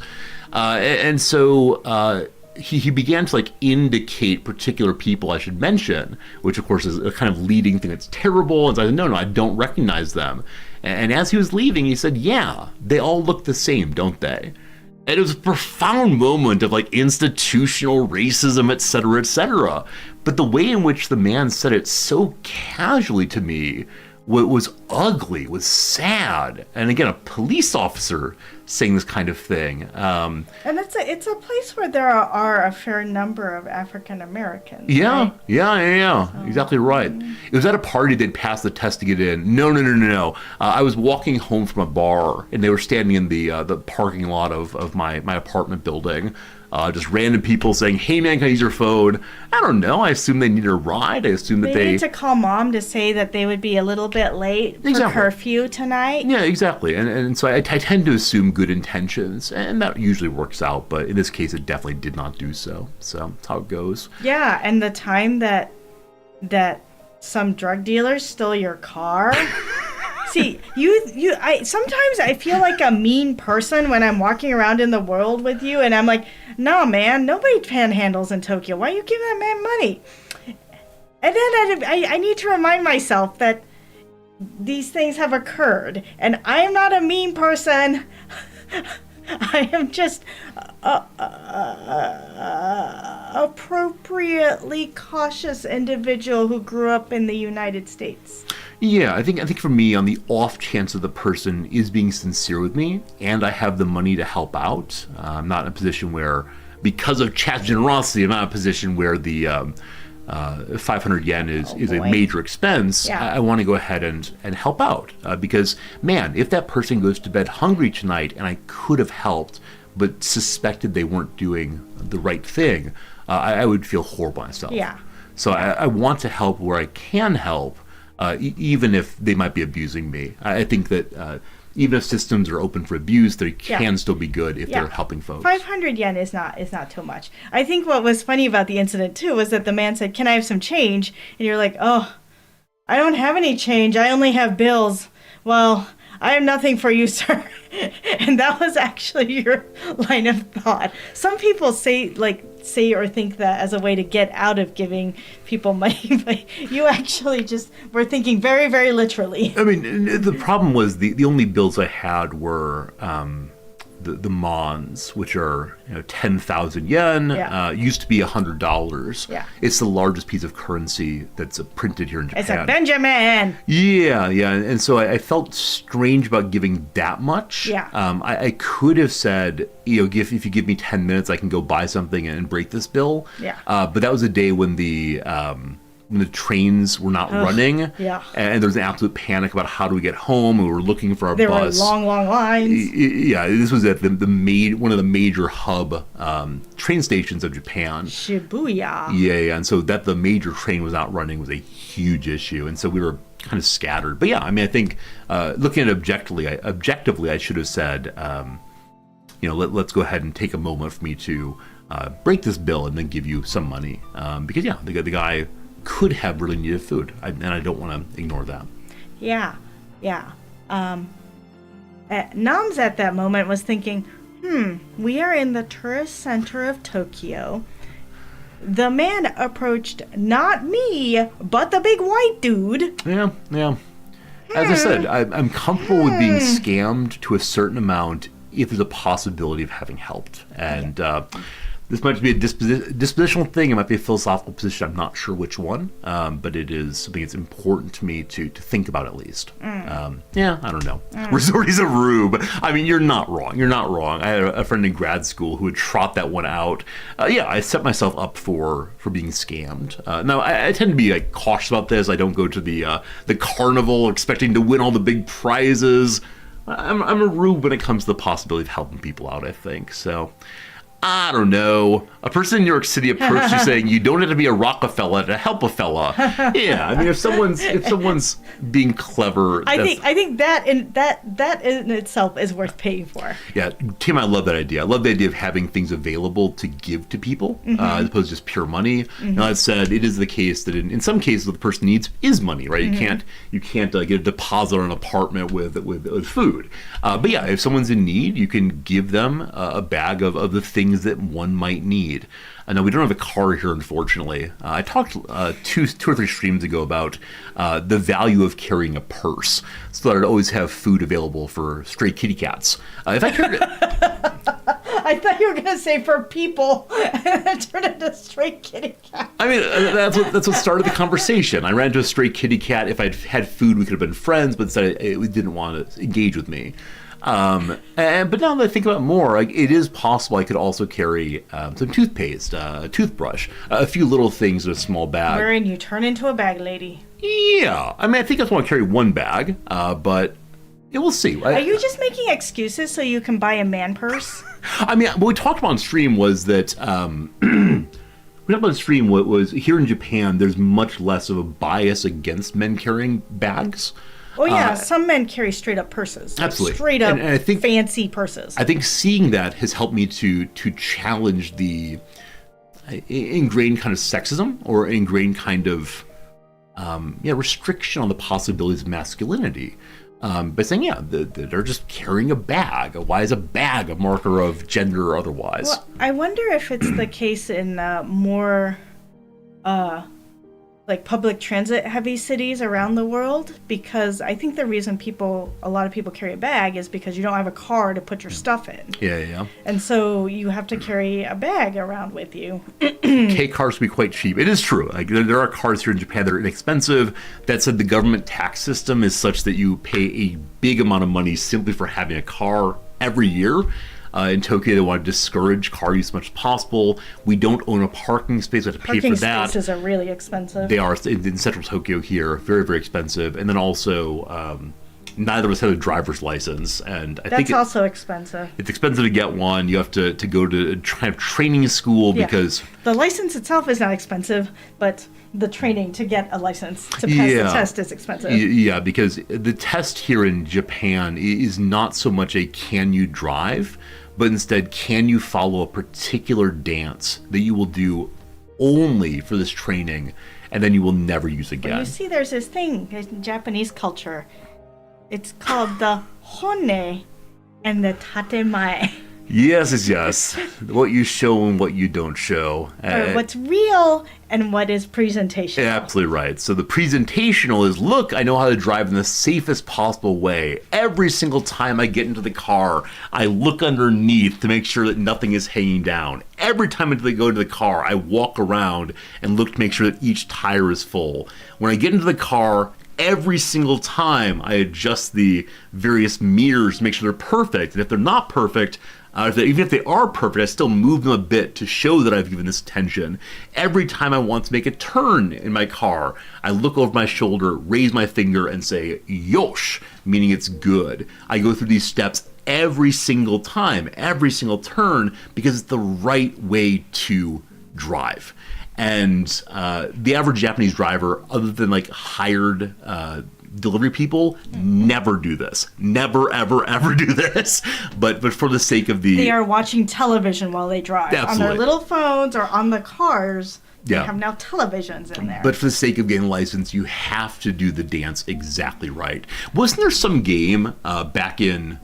And so he began to like indicate particular people I should mention, which of course is a kind of leading thing that's terrible. And so I said, no, I don't recognize them. And as he was leaving, he said, yeah, they all look the same, don't they? And it was a profound moment of like institutional racism, et cetera, but the way in which the man said it so casually to me was ugly, was sad. And again, a police officer saying this kind of thing. And it's a place where there are a fair number of African Americans. Yeah, right? yeah. So, exactly right. It was at a party they'd passed the test to get in. No. I was walking home from a bar, and they were standing in the parking lot of my apartment building. Just random people saying, "Hey man, can I use your phone?" I don't know. I assume they need a ride. I assume that they need to call mom to say that they would be a little bit late for curfew tonight. Yeah, exactly. And so I tend to assume good intentions, and that usually works out. But in this case, it definitely did not do so. So that's how it goes. Yeah, and the time that some drug dealers stole your car. See, sometimes I feel like a mean person when I'm walking around in the world with you, and I'm like, no, man, nobody panhandles in Tokyo. Why are you giving that man money? And then I need to remind myself that these things have occurred, and I am not a mean person. I am just appropriately cautious individual who grew up in the United States. Yeah, I think for me, on the off chance that the person is being sincere with me and I have the money to help out, I'm not in a position where, because of Chad's generosity, I'm not in a position where the 500 yen is a boy. major expense, Yeah. I want to go ahead and help out. Because, man, if that person goes to bed hungry tonight and I could have helped, but suspected they weren't doing the right thing, I would feel horrible myself. Yeah. So I want to help where I can help, even if they might be abusing me. I think that even if systems are open for abuse, they can still be good if they're helping folks. 500 yen is not too much. I think what was funny about the incident too was that the man said, "Can I have some change?" And you're like, "Oh, I don't have any change. I only have bills." Well, I have nothing for you, sir. And that was actually your line of thought. Some people say or think that as a way to get out of giving people money, but you actually just were thinking very, very literally. I mean, the problem was the only bills I had were the mons, which are 10,000 yen, used to be $100. Yeah. It's the largest piece of currency that's printed here in Japan. It's a Benjamin. Yeah, and so I felt strange about giving that much. Yeah. I could have said, if you give me 10 minutes, I can go buy something and break this bill. Yeah. But that was a day when the trains were not running. Yeah. And there was an absolute panic about how do we get home. We were looking for our There bus. were long lines. Yeah, this was at one of the major hub train stations of Japan. Shibuya. Yeah, and so that the major train was not running was a huge issue, and so we were kind of scattered. But yeah, I mean, I think looking at it objectively, I should have said, let's go ahead and take a moment for me to break this bill and then give you some money, because the guy could have really needed food, and I don't want to ignore that. Yeah. Nams at that moment was thinking, we are in the tourist center of Tokyo. The man approached not me, but the big white dude. Yeah. As I said, I'm comfortable with being scammed to a certain amount if there's a possibility of having helped. And this might be a dispositional thing. It might be a philosophical position. I'm not sure which one, but it is something that's important to me to think about at least. I don't know. Resorties a rube. I mean, you're not wrong. I had a friend in grad school who would trot that one out. I set myself up for being scammed. Now, I tend to be cautious about this. I don't go to the carnival expecting to win all the big prizes. I'm a rube when it comes to the possibility of helping people out, I think. So, I don't know. A person in New York City approached you saying you don't have to be a Rockefeller to help a fella. Yeah, I mean, if someone's being clever, I think that in itself is worth paying for. Yeah, Tim, I love that idea. I love the idea of having things available to give to people as opposed to just pure money. Now, that said, it is the case that in some cases what the person needs is money, right? You can't get a deposit on an apartment with food. But yeah, if someone's in need, you can give them a bag of the things that one might need. Now, we don't have a car here, unfortunately. I talked two or three streams ago about the value of carrying a purse, so that I'd always have food available for stray kitty cats. If I carried I thought you were going to say for people, and then turn into stray kitty cat. I mean, that's what started the conversation. I ran into a stray kitty cat. If I'd had food, we could have been friends, but instead it didn't want to engage with me. But now that I think about it more, it is possible I could also carry some toothpaste, a toothbrush, a few little things in a small bag. Wherein you turn into a bag lady. Yeah. I mean, I think I just want to carry one bag, but we'll see. Are you just making excuses so you can buy a man purse? I mean, what we talked about on stream was that... We talked about on stream was here in Japan, there's much less of a bias against men carrying bags. Oh yeah, some men carry straight up purses. Absolutely. Straight up and I think, fancy purses. I think seeing that has helped me to challenge the ingrained kind of sexism or ingrained kind of restriction on the possibilities of masculinity. By saying, they're just carrying a bag. Why is a bag a marker of gender or otherwise? Well, I wonder if it's the case in more public transit heavy cities around the world, because I think the reason a lot of people carry a bag is because you don't have a car to put your stuff in. Yeah. And so you have to carry a bag around with you. K cars can be quite cheap. It is true. There are cars here in Japan that are inexpensive. That said, the government tax system is such that you pay a big amount of money simply for having a car every year. In Tokyo, they want to discourage car use as much as possible. We don't own a parking space. We have to pay for that. Parking spaces are really expensive. They are in central Tokyo here, very, very expensive. And then also, neither of us have a driver's license, and I think that's also expensive. It's expensive to get one. You have to go to training school because the license itself is not expensive, but the training to get a license to pass the test is expensive. Yeah, because the test here in Japan is not so much a can you drive, but instead can you follow a particular dance that you will do only for this training, and then you will never use again. Well, you see, there's this thing in Japanese culture. It's called the hone and the tatemae. Yes. What you show and what you don't show. Or what's real and what is presentational. Absolutely right. So the presentational is, look, I know how to drive in the safest possible way. Every single time I get into the car, I look underneath to make sure that nothing is hanging down. Every time I go into the car, I walk around and look to make sure that each tire is full. When I get into the car, every single time I adjust the various mirrors to make sure they're perfect. And if they're not perfect, even if they are perfect, I still move them a bit to show that I've given this attention. Every time I want to make a turn in my car, I look over my shoulder, raise my finger, and say, yosh, meaning it's good. I go through these steps every single time, every single turn, because it's the right way to drive. And the average Japanese driver, other than like hired delivery people, never do this. Never, ever, ever do this. But for the sake of they are watching television while they drive. Absolutely. On their little phones or on the cars. They have now televisions in there. But for the sake of getting a license, you have to do the dance exactly right. Wasn't there some game back in,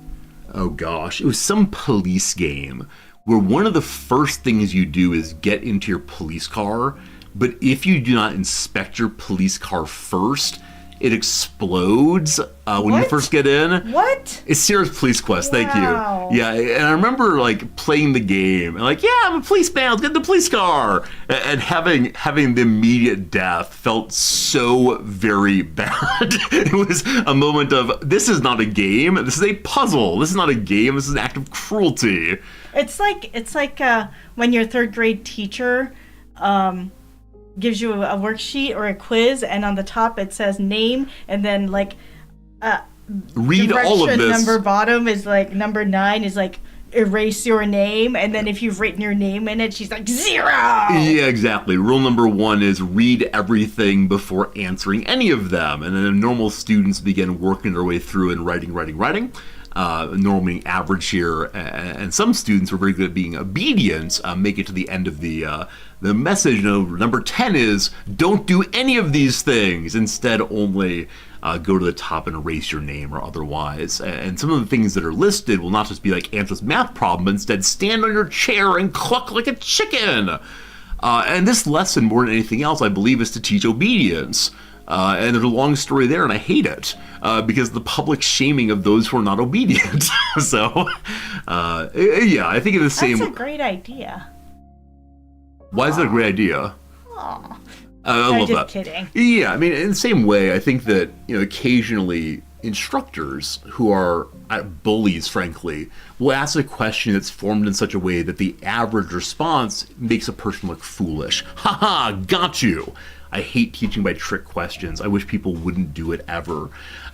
it was some police game where one of the first things you do is get into your police car, but if you do not inspect your police car first, it explodes when you first get in. What? It's Sierra's Police Quest, thank Wow. you. Yeah, and I remember like playing the game and like, yeah, I'm a policeman, let's get in the police car. And having the immediate death felt so very bad. It was a moment of, this is not a game, this is a puzzle. This is not a game, this is an act of cruelty. It's like when your third grade teacher gives you a worksheet or a quiz, and on the top it says name, and then like read all of this. Number bottom is like number 9 is like erase your name, and then if you've written your name in it, she's like 0. Yeah, exactly. Rule number 1 is read everything before answering any of them, and then normal students begin working their way through and writing. Normally average here, and some students were very good at being obedient, make it to the end of the message. Number 10 is don't do any of these things. Instead, only go to the top and erase your name or otherwise. And some of the things that are listed will not just be like answer this math problem, but instead stand on your chair and cluck like a chicken. And this lesson, more than anything else, I believe, is to teach obedience. And there's a long story there, and I hate it because the public shaming of those who are not obedient. So, yeah, I think in the same. That's a great idea. Why is that a great idea? Aw. I love that. Kidding. Yeah, I mean, in the same way, I think that occasionally instructors who are bullies, frankly, will ask a question that's formed in such a way that the average response makes a person look foolish. Ha, got you. I hate teaching by trick questions. I wish people wouldn't do it ever.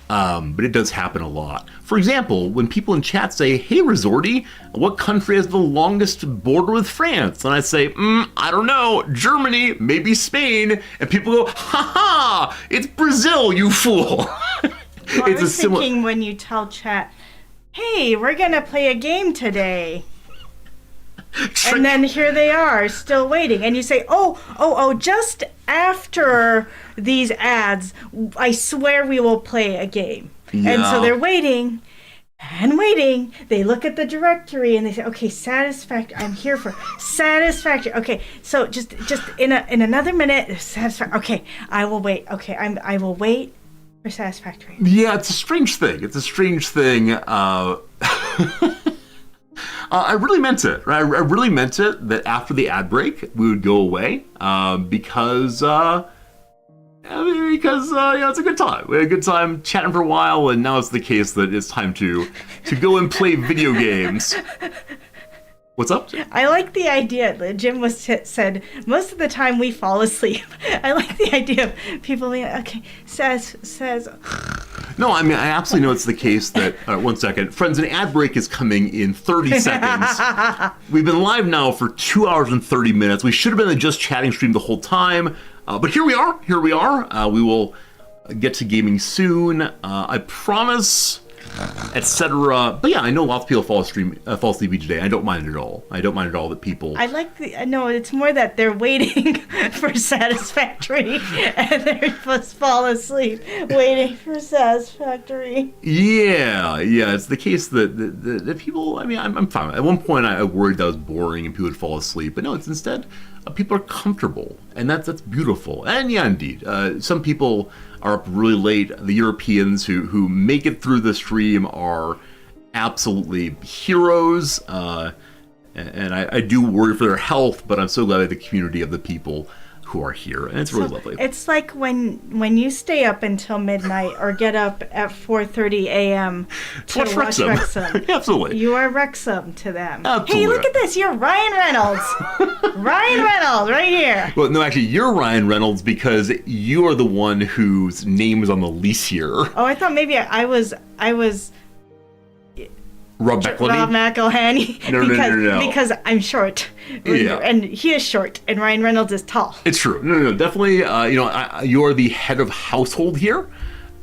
But it does happen a lot. For example, when people in chat say, hey, Resorty, what country has the longest border with France? And I say, I don't know, Germany, maybe Spain. And people go, ha, it's Brazil, you fool. Well, I was thinking when you tell chat, hey, we're going to play a game today. And then here they are, still waiting. And you say, oh, just after these ads, I swear we will play a game. Yeah. And so they're waiting and waiting. They look at the directory and they say, okay, Satisfactory. I'm here for Satisfactory. Okay, so just in another minute, Satisfactory. Okay, I will wait. Okay, I will wait for Satisfactory. Yeah, it's a strange thing. I really meant it. Right? I really meant it that after the ad break, we would go away because it's a good time. We had a good time chatting for a while, and now it's the case that it's time to go and play video games. What's up? I like the idea. Jim said most of the time we fall asleep. I like the idea of people being okay. Says. No, I mean I absolutely know it's the case that. 1 second, friends. An ad break is coming in 30 seconds. We've been live now for 2 hours and 30 minutes. We should have been in the Just Chatting stream the whole time, but here we are. We will get to gaming soon. I promise. Etc. But yeah, I know lots of people fall asleep each day. I don't mind it at all. That people. I like no. It's more that they're waiting for Satisfactory and they're supposed to fall asleep waiting for Satisfactory. Yeah. It's the case that people. I mean, I'm fine. At one point, I worried that was boring and people would fall asleep, but no, it's instead people are comfortable, and that's beautiful. And yeah, indeed, some people are up really late. The Europeans who make it through the stream are absolutely heroes, and I do worry for their health, but I'm so glad at the community of the people who are here, and it's really lovely. It's like when you stay up until midnight or get up at 4:30 a.m. to watch Wrexham. Absolutely. You are Wrexham to them. Absolutely. Hey, look at this. You're Ryan Reynolds. Ryan Reynolds, right here. Well, no, actually, you're Ryan Reynolds because you are the one whose name is on the lease here. Oh, I thought maybe I was Rob McElhenney. No. Because I'm short. Yeah. And he is short, and Ryan Reynolds is tall. It's true. No. Definitely, you're the head of household here,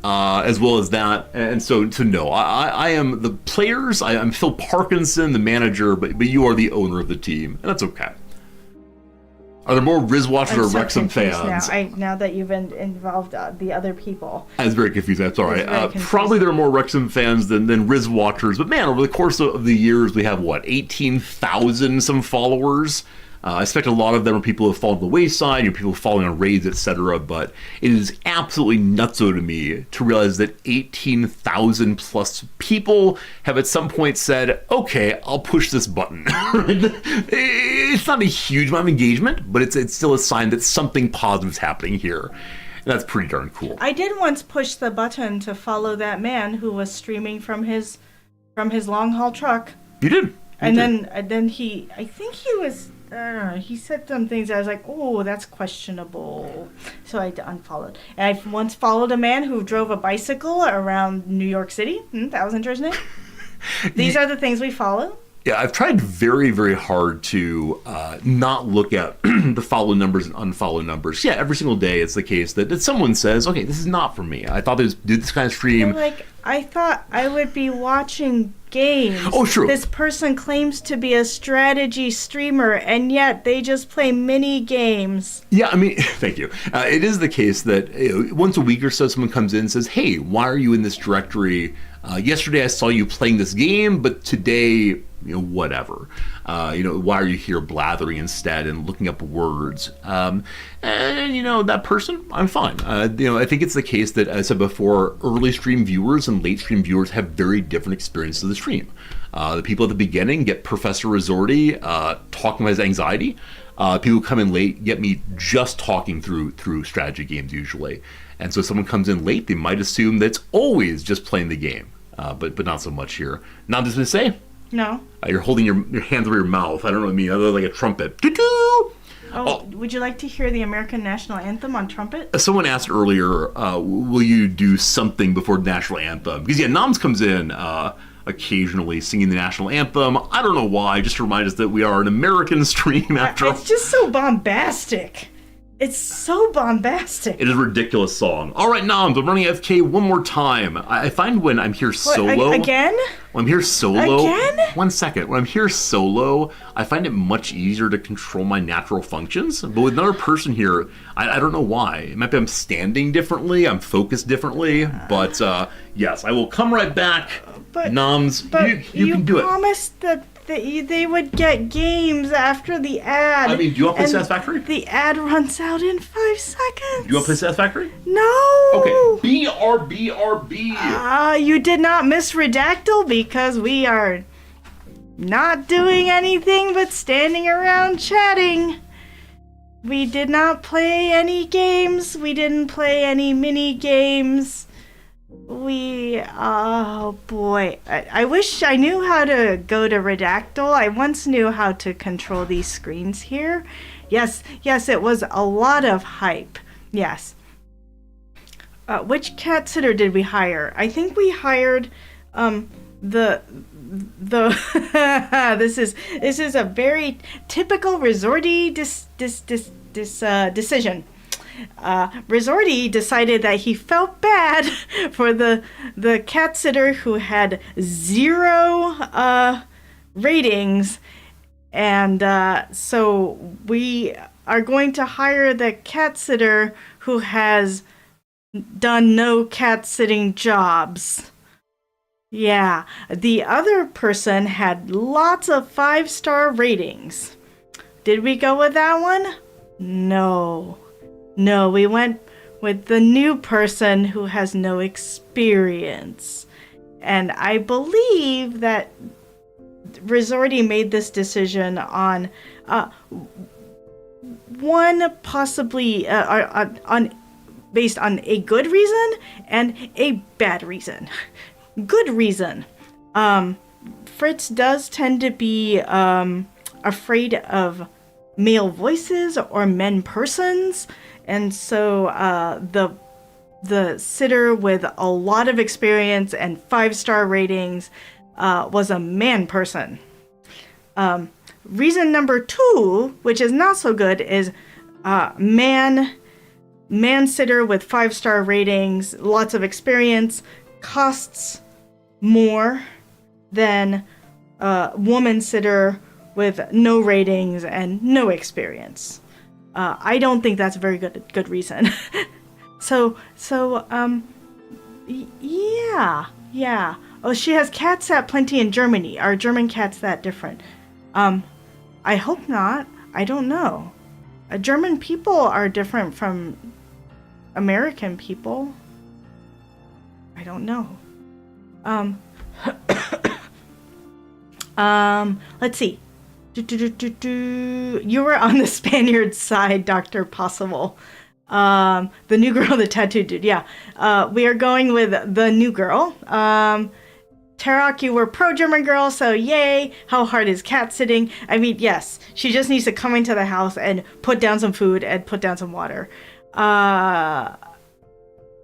as well as that. And so no, I am the players. I'm Phil Parkinson, the manager, but you are the owner of the team, and that's okay. Are there more Riz watchers or Wrexham fans? Now that you've involved the other people. I was very confused. That's all right. Probably there are more Wrexham fans than Riz watchers. But man, over the course of the years, we have, 18,000 some followers. I expect a lot of them are people who have fallen to the wayside, people falling on raids, etc. But it is absolutely nutso to me to realize that 18,000 plus people have at some point said, okay, I'll push this button. It's not a huge amount of engagement, but it's still a sign that something positive is happening here. And that's pretty darn cool. I did once push the button to follow that man who was streaming from his long haul truck. You did. Then I think he was. I don't know, he said some things I was like, oh, that's questionable. So I unfollowed. And I once followed a man who drove a bicycle around New York City. That was interesting. These are the things we follow. Yeah, I've tried very, very hard to not look at the follow numbers and unfollow numbers. Yeah, every single day it's the case that someone says, okay, this is not for me. I thought they did this kind of stream. I thought I would be watching games. Oh, true. This person claims to be a strategy streamer, and yet they just play mini games. Yeah, I mean, thank you. It is the case that once a week or so, someone comes in and says, hey, why are you in this directory? Yesterday I saw you playing this game, but today, whatever. Why are you here blathering instead and looking up words? And that person, I'm fine. I think it's the case that, as I said before, early stream viewers and late stream viewers have very different experiences of the stream. The people at the beginning get Professor Resorti talking about his anxiety. People who come in late get me just talking through strategy games usually. And so if someone comes in late, they might assume that it's always just playing the game. But not so much here. Not just to say. No. You're holding your hands over your mouth. I don't know what I mean. Other like a trumpet. Doo-doo! Would you like to hear the American National Anthem on trumpet? Someone asked earlier, will you do something before the National Anthem? Because, Noms comes in occasionally singing the National Anthem. I don't know why, just to remind us that we are an American stream after all. It's just so bombastic. It's so bombastic. It is a ridiculous song. All right, Noms, I'm running FK one more time. I find when I'm here solo... Again? When I'm here solo... Again? 1 second. When I'm here solo, I find it much easier to control my natural functions. But with another person here, I don't know why. It might be I'm standing differently, I'm focused differently. But, yes, I will come right back. Noms, you can do it. You promised that they would get games after the ad. I mean, do you want to play Satisfactory? The ad runs out in 5 seconds. Do you want to play Satisfactory? No. Okay, BRBRB. You did not miss Redactyl because we are not doing anything but standing around chatting. We did not play any games. We didn't play any mini games. Oh boy. I wish I knew how to go to Redactyl. I once knew how to control these screens here. Yes, it was a lot of hype. Yes. Which cat sitter did we hire? I think we hired the this is a very typical resorty decision. Resorty decided that he felt bad for the cat sitter who had 0 ratings, and so we are going to hire the cat sitter who has done no cat sitting jobs. Yeah, the other person had lots of 5-star ratings. Did we go with that one? No, we went with the new person who has no experience. And I believe that Resorty made this decision on one possibly on based on a good reason and a bad reason. Good reason. Fritz does tend to be afraid of male voices or men persons, and so the sitter with a lot of experience and 5-star ratings was a man person. Reason number 2, which is not so good, is man sitter with 5-star ratings, lots of experience, costs more than woman sitter with no ratings and no experience. I don't think that's a very good reason. Yeah. Oh, she has cats at plenty in Germany. Are German cats that different? I hope not. I don't know. German people are different from American people. I don't know. Let's see. You were on the Spaniard side, Dr. Possible. The new girl, the tattooed dude. Yeah. We are going with the new girl. Tarak, you were pro-German girl, so yay. How hard is cat sitting? I mean, yes. She just needs to come into the house and put down some food and put down some water.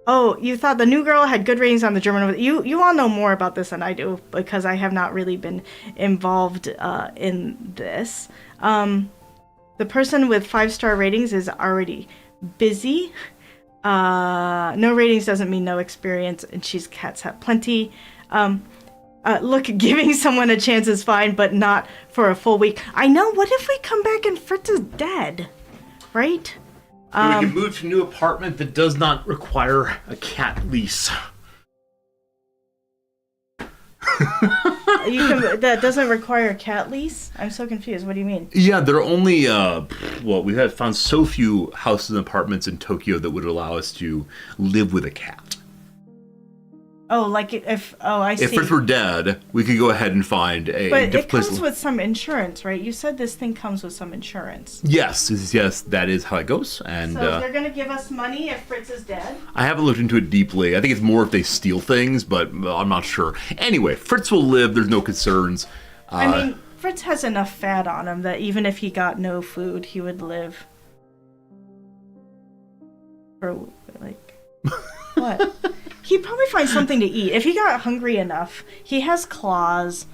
Oh, you thought the new girl had good ratings on the German. You all know more about this than I do, because I have not really been involved in this. The person with 5-star ratings is already busy. No ratings doesn't mean no experience, and she's cats have plenty. Look, giving someone a chance is fine, but not for a full week. I know, what if we come back and Fritz is dead? Right? We can move to a new apartment that does not require a cat lease. That doesn't require a cat lease? I'm so confused. What do you mean? Yeah, there are only, we have found so few houses and apartments in Tokyo that would allow us to live with a cat. Oh, like I see. If Fritz were dead, we could go ahead and find a But it place. comes with some insurance, right? You said this thing comes with some insurance. Yes, that is how it goes. And so they're going to give us money if Fritz is dead? I haven't looked into it deeply. I think it's more if they steal things, but I'm not sure. Anyway, Fritz will live. There's no concerns. I mean, Fritz has enough fat on him that even if he got no food, he would live. For, like, what? He'd probably find something to eat. If he got hungry enough, he has claws.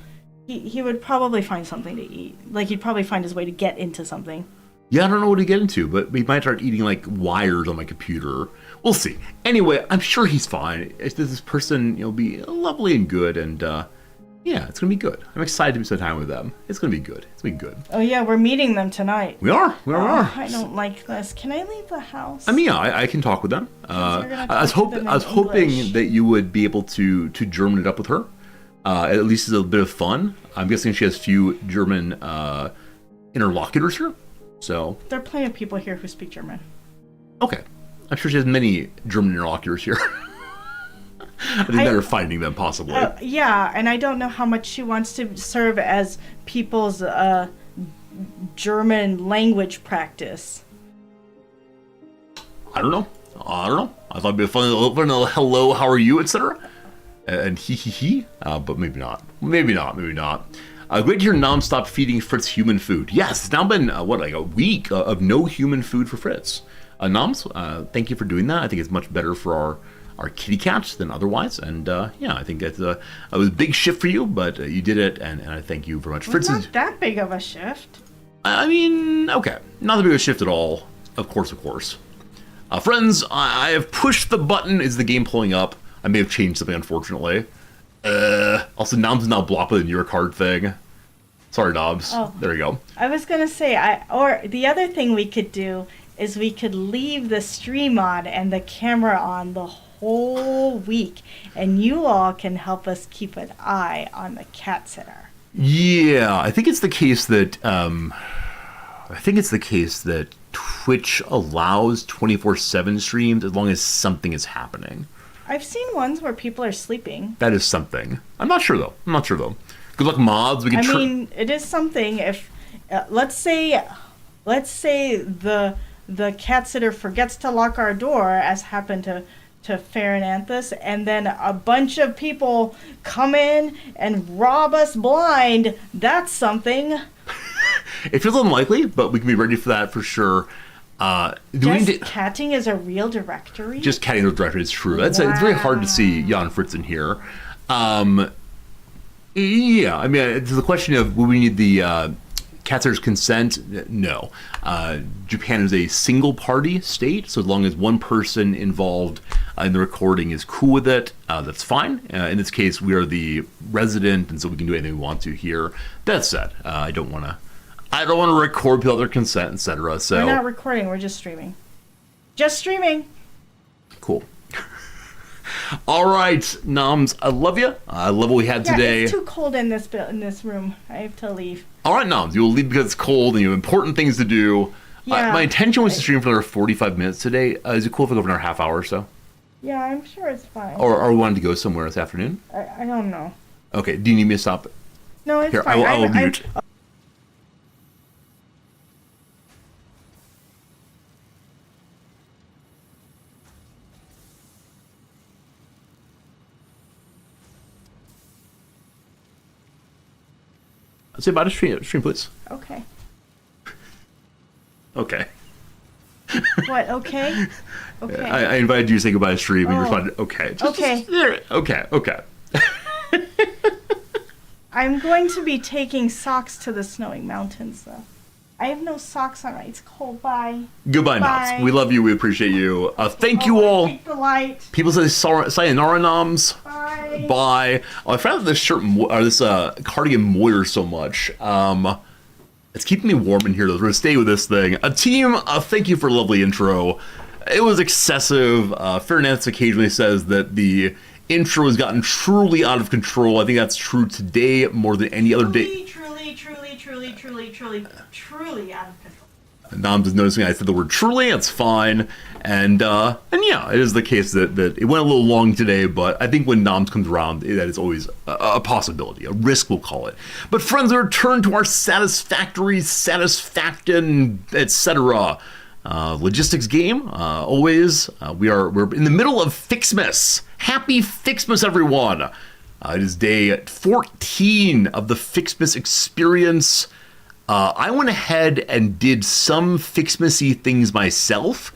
He would probably find something to eat. Like, he'd probably find his way to get into something. Yeah, I don't know what to get into, but we might start eating, like, wires on my computer. We'll see. Anyway, I'm sure he's fine. This person, be lovely and good, and, yeah, it's gonna be good. I'm excited to spend time with them. It's gonna be good. It's gonna be good. Oh, yeah, we're meeting them tonight. We are. I don't like this. Can I leave the house? I mean, yeah, I can talk with them. I was hoping that you would be able to German it up with her. At least it's a bit of fun. I'm guessing she has few German interlocutors here. So there are plenty of people here who speak German. Okay. I'm sure she has many German interlocutors here. I think they're finding them, possibly. Yeah, and I don't know how much she wants to serve as people's German language practice. I don't know. I don't know. I thought it'd be fun, a little hello, how are you, etc. And he, but maybe not. Maybe not. Great to hear Nom stop feeding Fritz human food. Yes, it's now been, like a week of no human food for Fritz. Noms, thank you for doing that. I think it's much better for our kitty cats than otherwise. And I think that it was a big shift for you, but you did it, and I thank you very much. It's not that big of a shift. I mean, okay. Not that big of a shift at all. Of course. Friends, I have pushed the button. Is the game pulling up? I may have changed something, unfortunately. Also, Noms is now blocked with a New York card thing. Sorry, Noms. Oh. There we go. I was going to say, or the other thing we could do is we could leave the stream on and the camera on the whole week, and you all can help us keep an eye on the cat sitter. Yeah, I think it's the case that Twitch allows 24/7 streams as long as something is happening. I've seen ones where people are sleeping. That is something. I'm not sure though. Good luck, mods. We can. I mean, it is something. If let's say the cat sitter forgets to lock our door, as happened to Farron Anthus, and then a bunch of people come in and rob us blind. That's something. It feels unlikely, but we can be ready for that for sure. Catting is a real directory? Just catting the directory is true. It's very hard to see Jan Fritz in here. Yeah, I mean, it's the question of will we need the cat sitter's consent? No. Japan is a single party state, so as long as one person involved in the recording is cool with it, that's fine. In this case, we are the resident, and so we can do anything we want to here. That said, I don't want to record without their consent, etc. So we're not recording, we're just streaming. Cool. All right, Noms, I love you. I love what we had today. It's too cold in this room. I have to leave. All right, Noms, you will leave because it's cold and you have important things to do. Yeah, my intention was to stream for another 45 minutes today. Is it cool if I go for another half hour or so? Yeah, I'm sure it's fine. Or are we wanting to go somewhere this afternoon? I don't know. Okay, do you need me to stop? No, it's Here, fine. I will mute. Say bye to stream, please. Okay. Okay. What? Okay. Okay. I invited you to say goodbye to stream, and you Oh. responded, okay. Okay. I'm going to be taking socks to the snowing mountains, though. I have no socks on right. It's cold. Bye. Goodbye, Bye. Noms. We love you. We appreciate you. Thank you all. Take the light. People say sayonara, Noms. Bye. Bye. Oh, I found this shirt or this cardigan moiter so much. It's keeping me warm in here. We're gonna stay with this thing. Team, thank you for a lovely intro. It was excessive. Fernandez occasionally says that the intro has gotten truly out of control. I think that's true today more than any other day. Truly out of control. Noms is noticing I said the word truly. That's fine. And yeah, it is the case that it went a little long today, but I think when Noms comes around, that is always a possibility, a risk, we'll call it. But friends, we return to our Satisfactory, Satisfaction, etc. Logistics game. Always, we're in the middle of Fixmas. Happy Fixmas, everyone! It is day 14 of the Fixmas experience. I went ahead and did some Fixmas-y things myself,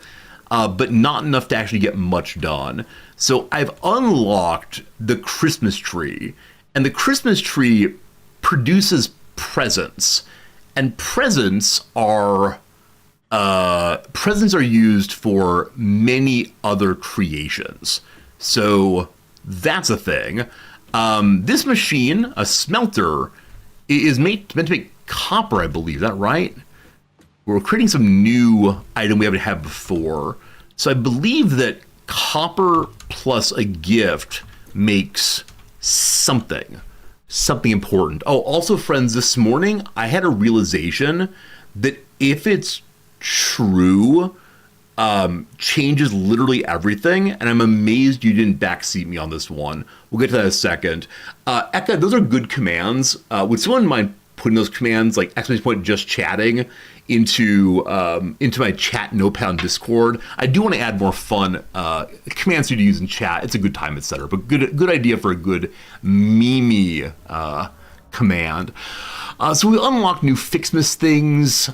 but not enough to actually get much done. So I've unlocked the Christmas tree, and the Christmas tree produces presents, and presents are used for many other creations. So that's a thing. This machine, a smelter, is meant to make copper, I believe. Is that right? We're creating some new item we haven't had before. So I believe that copper plus a gift makes something important. Oh, also, friends, this morning I had a realization that if it's true, changes literally everything, and I'm amazed you didn't backseat me on this one. We'll get to that in a second. Eka, those are good commands. Would someone mind putting those commands, like exclamation point just chatting, into my chat notepad on Discord. I do want to add more fun commands to use in chat. It's a good time, etc. But good idea for a good meme command. So we unlock new Fixmas things.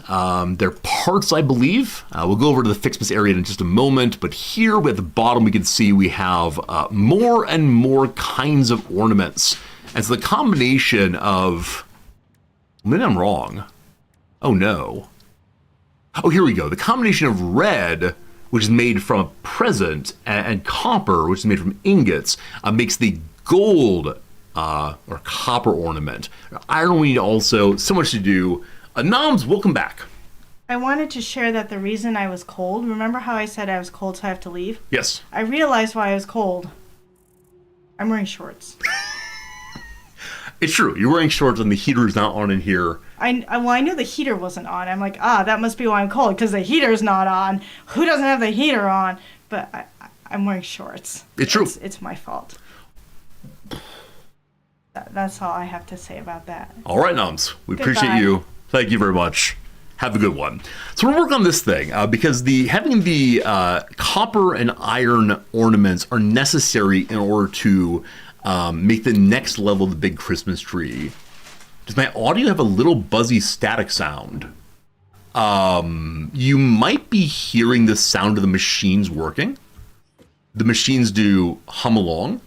They're parts, I believe. We'll go over to the Fixmas area in just a moment. But here at the bottom, we can see we have more and more kinds of ornaments. And so the combination of... Maybe I'm wrong. Oh, no. Oh, here we go. The combination of red, which is made from a present, and copper, which is made from ingots, makes the gold or copper ornament. Iron we need also. So much to do. Noms, welcome back. I wanted to share that the reason I was cold, remember how I said I was cold so I have to leave? Yes. I realized why I was cold. I'm wearing shorts. It's true. You're wearing shorts and the heater is not on in here. I knew the heater wasn't on. I'm like, that must be why I'm cold, because the heater's not on. Who doesn't have the heater on? But I'm wearing shorts. It's true. It's my fault. That's all I have to say about that. All right, Noms. We Goodbye. appreciate you. Thank you very much. Have a good one. So we'll work on this thing because having the copper and iron ornaments are necessary in order to make the next level of the big Christmas tree. Does my audio have a little buzzy static sound? You might be hearing the sound of the machines working. The machines do hum along.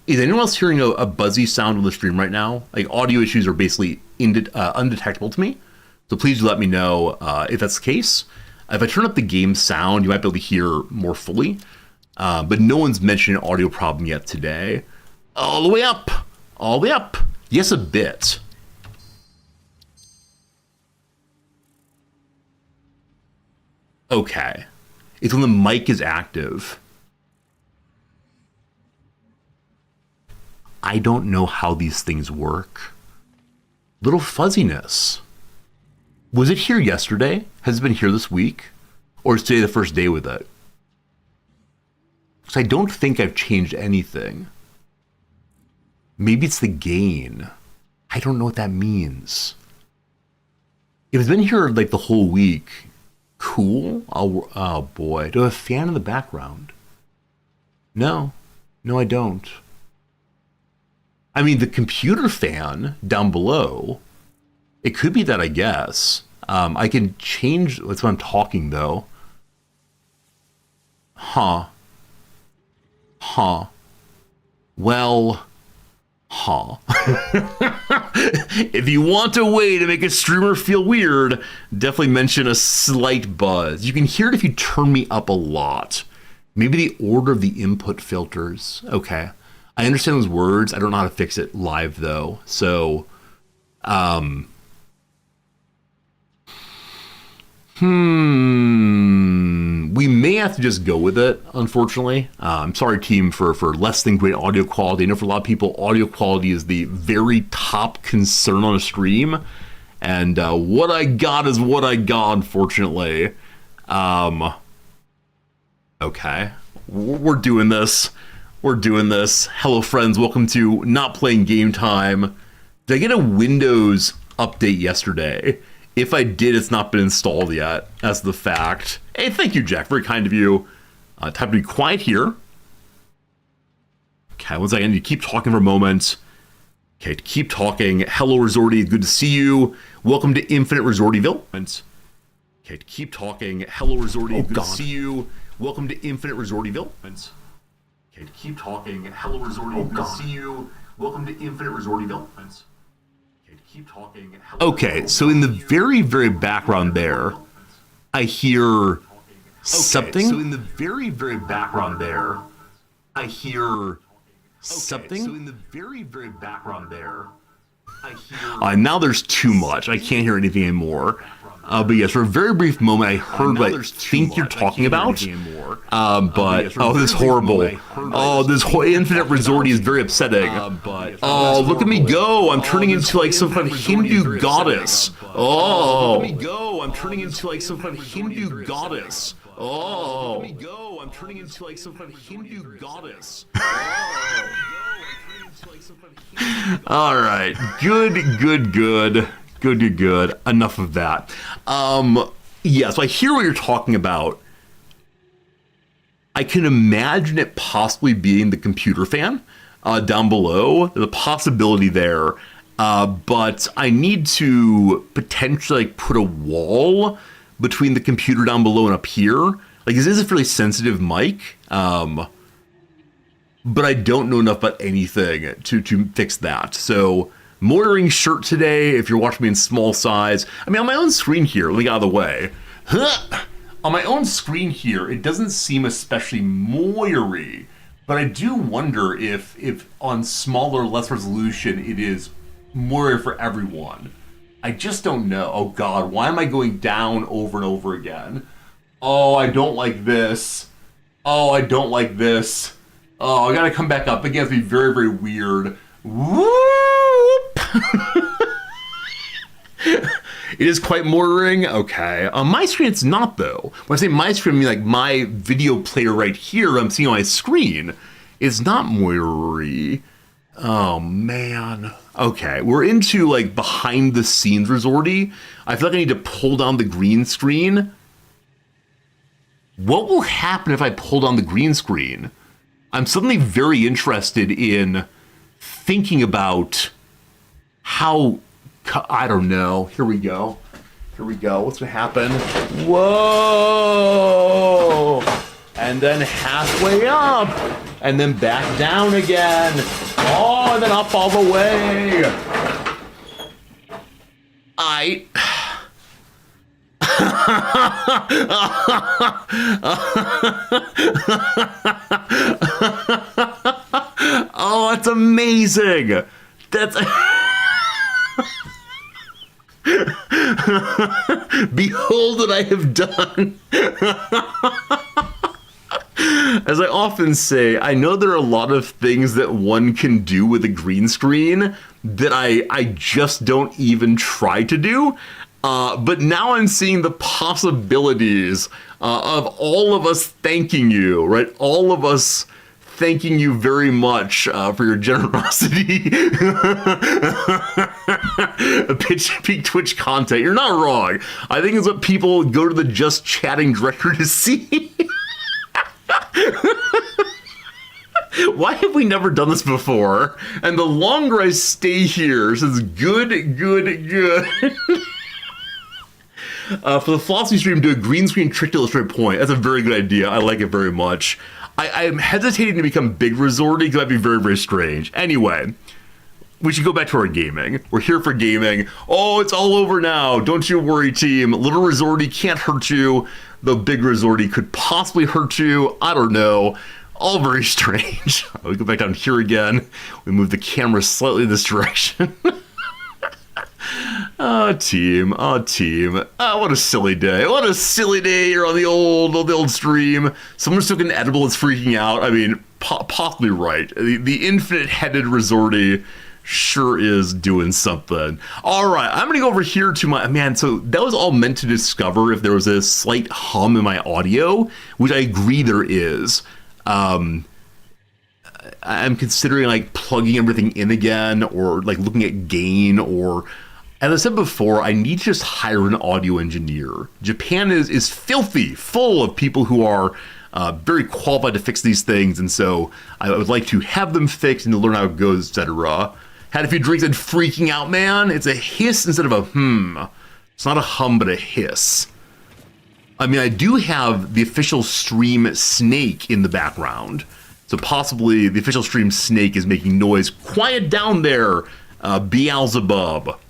Is anyone else hearing a buzzy sound on the stream right now? Like, audio issues are basically undetectable to me. So please let me know if that's the case. If I turn up the game sound, you might be able to hear more fully. But no one's mentioned an audio problem yet today. All the way up. All the way up. Yes, a bit. Okay. It's when the mic is active. I don't know how these things work. Little fuzziness. Was it here yesterday? Has it been here this week? Or is today the first day with it? Because I don't think I've changed anything. Maybe it's the gain. I don't know what that means. If it's been here like the whole week, cool. Oh boy. Do I have a fan in the background? No. No, I don't. I mean, the computer fan down below, it could be that, I guess. I can change, that's when I'm talking, though. Huh. Well, if you want a way to make a streamer feel weird, definitely mention a slight buzz. You can hear it if you turn me up a lot. Maybe the order of the input filters. Okay. I understand those words. I don't know how to fix it live, though. So, we may have to just go with it, unfortunately. I'm sorry, team, for less than great audio quality. I know for a lot of people, audio quality is the very top concern on a stream. And what I got is what I got, unfortunately. Okay. We're doing this. We're doing this. Hello, friends. Welcome to Not Playing Game Time. Did I get a Windows update yesterday? If I did, it's not been installed yet. That's the fact. Hey, thank you, Jack. Very kind of you. Time to be quiet here. Okay, one second. You keep talking for a moment. Okay, keep talking. Hello, Resorty. Good to see you. Welcome to Infinite Resortyville. Okay, keep talking. Hello, Resorty. Good to see you. Welcome to Infinite Resortyville. Okay, keep talking. Hello, Resorty. Good to see you. Welcome to Infinite Resortyville. Okay, keep talking. Okay, so in the very, very background there, I hear something. So in the very, very background there, I hear something. So in the very, very background there, I hear. Now there's too much. I can't hear anything anymore. But yes, for a very brief moment, I heard what I think you're talking about. But this is horrible. This whole Infinite Resorty is very upsetting. Look at me go! I'm turning into like some kind of Hindu goddess. Look at me go! I'm turning into like some kind of Hindu goddess. Look at me go! I'm turning into like some kind of Hindu goddess. All right. Good. Enough of that. Yeah, so I hear what you're talking about. I can imagine it possibly being the computer fan down below. There's a possibility there. But I need to potentially like put a wall between the computer down below and up here. Like, this is a fairly sensitive mic. But I don't know enough about anything to fix that. So, motoring shirt today, if you're watching me in small size. I mean, on my own screen here, let me get out of the way. On my own screen here, it doesn't seem especially moiry, but I do wonder if on smaller, less resolution, it is moiry for everyone. I just don't know. Oh God, why am I going down over and over again? Oh, I don't like this. Oh, I don't like this. Oh, I gotta come back up again. It's gonna be very, very weird. Whoop! It is quite motoring. Okay. On my screen, it's not, though. When I say my screen, I mean like my video player right here I'm seeing on my screen is not moiry. Oh, man. Okay. We're into like behind the scenes resorty. I feel like I need to pull down the green screen. What will happen if I pull down the green screen? I'm suddenly very interested in thinking about how... I don't know. Here we go. What's gonna happen? Whoa! And then halfway up, and then back down again. Oh, and then up all the way. Oh, that's amazing. That's... Behold what I have done. As I often say, I know there are a lot of things that one can do with a green screen that I just don't even try to do. But now I'm seeing the possibilities of all of us thanking you, right? All of us thanking you very much for your generosity. Peak Twitch content. You're not wrong. I think it's what people go to the Just Chatting directory to see. Why have we never done this before? And the longer I stay here, since good. For the Philosophy stream, do a green screen trick to illustrate point. That's a very good idea. I like it very much. I am hesitating to become big resorty because that'd be very, very strange. Anyway, we should go back to our gaming. We're here for gaming. Oh, it's all over now. Don't you worry, team. Little resorty can't hurt you, though big resorty could possibly hurt you. I don't know. All very strange. We go back down here again. We move the camera slightly this direction. Oh, team. What a silly day. What a silly day here on the old stream. Someone's took an edible, it's freaking out. I mean, possibly right. The infinite-headed resorty sure is doing something. All right, I'm going to go over here to my... Man, so that was all meant to discover if there was a slight hum in my audio, which I agree there is. I'm considering, like, plugging everything in again, or, like, looking at gain, or... As I said before, I need to just hire an audio engineer. Japan is filthy, full of people who are very qualified to fix these things, and so I would like to have them fixed and to learn how it goes, etc. Had a few drinks and freaking out, man. It's a hiss instead of a hmm. It's not a hum, but a hiss. I mean, I do have the official stream snake in the background, so possibly the official stream snake is making noise. Quiet down there, Beelzebub.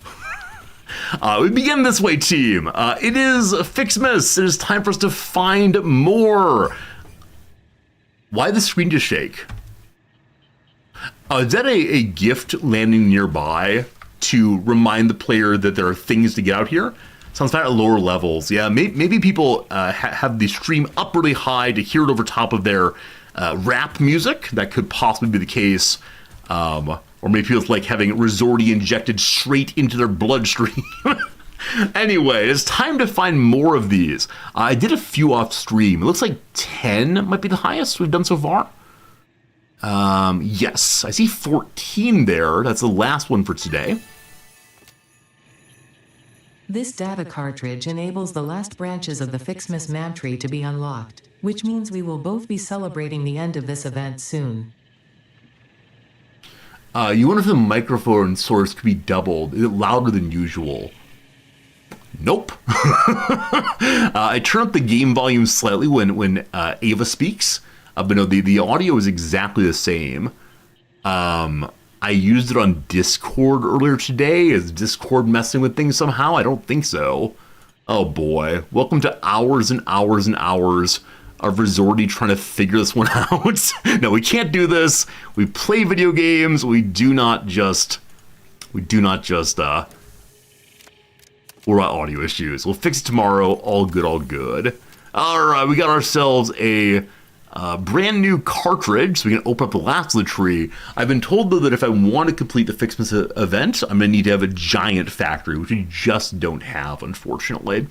We begin this way, team. It is Fixmas. It is time for us to find more. Why the screen just shake? Is that a gift landing nearby to remind the player that there are things to get out here? Sounds fine at lower levels. Yeah, maybe people have the stream up really high to hear it over top of their rap music. That could possibly be the case. Or maybe it's like having resorty injected straight into their bloodstream. Anyway, it's time to find more of these. I did a few off stream. It looks like 10 might be the highest we've done so far. Yes, I see 14 there. That's the last one for today. This data cartridge enables the last branches of the Fixmas MAM tree to be unlocked, which means we will both be celebrating the end of this event soon. You wonder if the microphone source could be doubled. Is it louder than usual? Nope. I turn up the game volume slightly when Ava speaks, but no, the audio is exactly the same. I used it on Discord earlier today. Is Discord messing with things somehow? I don't think so. Oh boy. Welcome to hours and hours and hours of Resorty trying to figure this one out. No, we can't do this. We play video games. We do not just worry about audio issues. We'll fix it tomorrow. All good, all good. All right, we got ourselves a brand new cartridge, so we can open up the last of the tree. I've been told, though, that if I want to complete the Fixmas event, I'm going to need to have a giant factory, which we just don't have, unfortunately.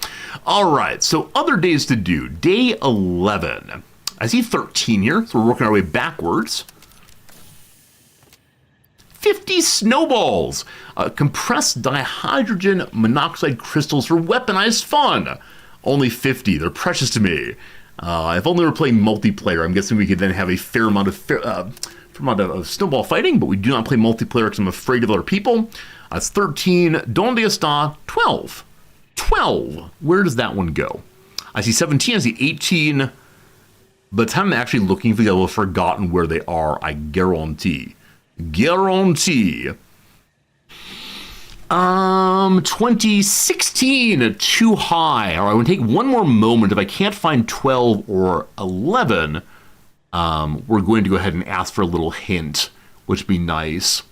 All right, so other days to do. Day 11. I see 13 here, so we're working our way backwards. 50 snowballs! Compressed dihydrogen monoxide crystals for weaponized fun. Only 50. They're precious to me. If only we're playing multiplayer, I'm guessing we could then have a fair amount of snowball fighting, but we do not play multiplayer because I'm afraid of other people. That's 13. Donde está? 12. 12. Where does that one go? I see 17. I see 18. By the time I'm actually looking for these, I will have forgotten where they are, I guarantee. Guarantee. 2016, too high. All right, I'm going to take one more moment. If I can't find 12 or 11, we're going to go ahead and ask for a little hint, which would be nice.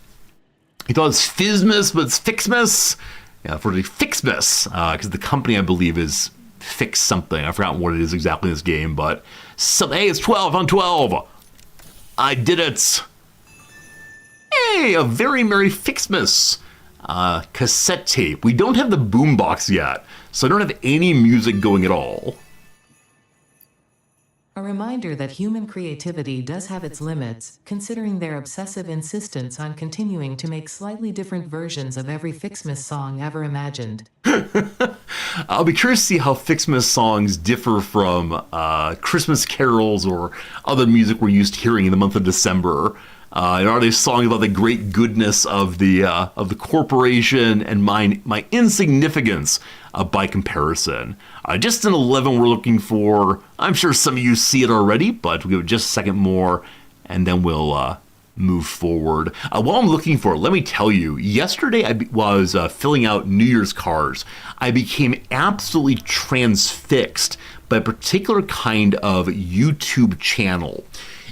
He thought it's Fizmas, but it's Fixmas. Yeah, for the Fixmas, because the company, I believe, is Fix something. I've forgotten what it is exactly in this game, but hey, it's 12 on 12. I did it. Hey, a very merry Fixmas. Cassette tape. We don't have the boombox yet, so I don't have any music going at all. A reminder that human creativity does have its limits, considering their obsessive insistence on continuing to make slightly different versions of every Fixmas song ever imagined. I'll be curious to see how Fixmas songs differ from Christmas carols or other music we're used to hearing in the month of December. Are they songs about the great goodness of the corporation and my insignificance by comparison? Just an 11 we're looking for. I'm sure some of you see it already, but we'll give it just a second more, and then we'll move forward. While I'm looking for it, let me tell you, yesterday I was filling out New Year's cards. I became absolutely transfixed by a particular kind of YouTube channel.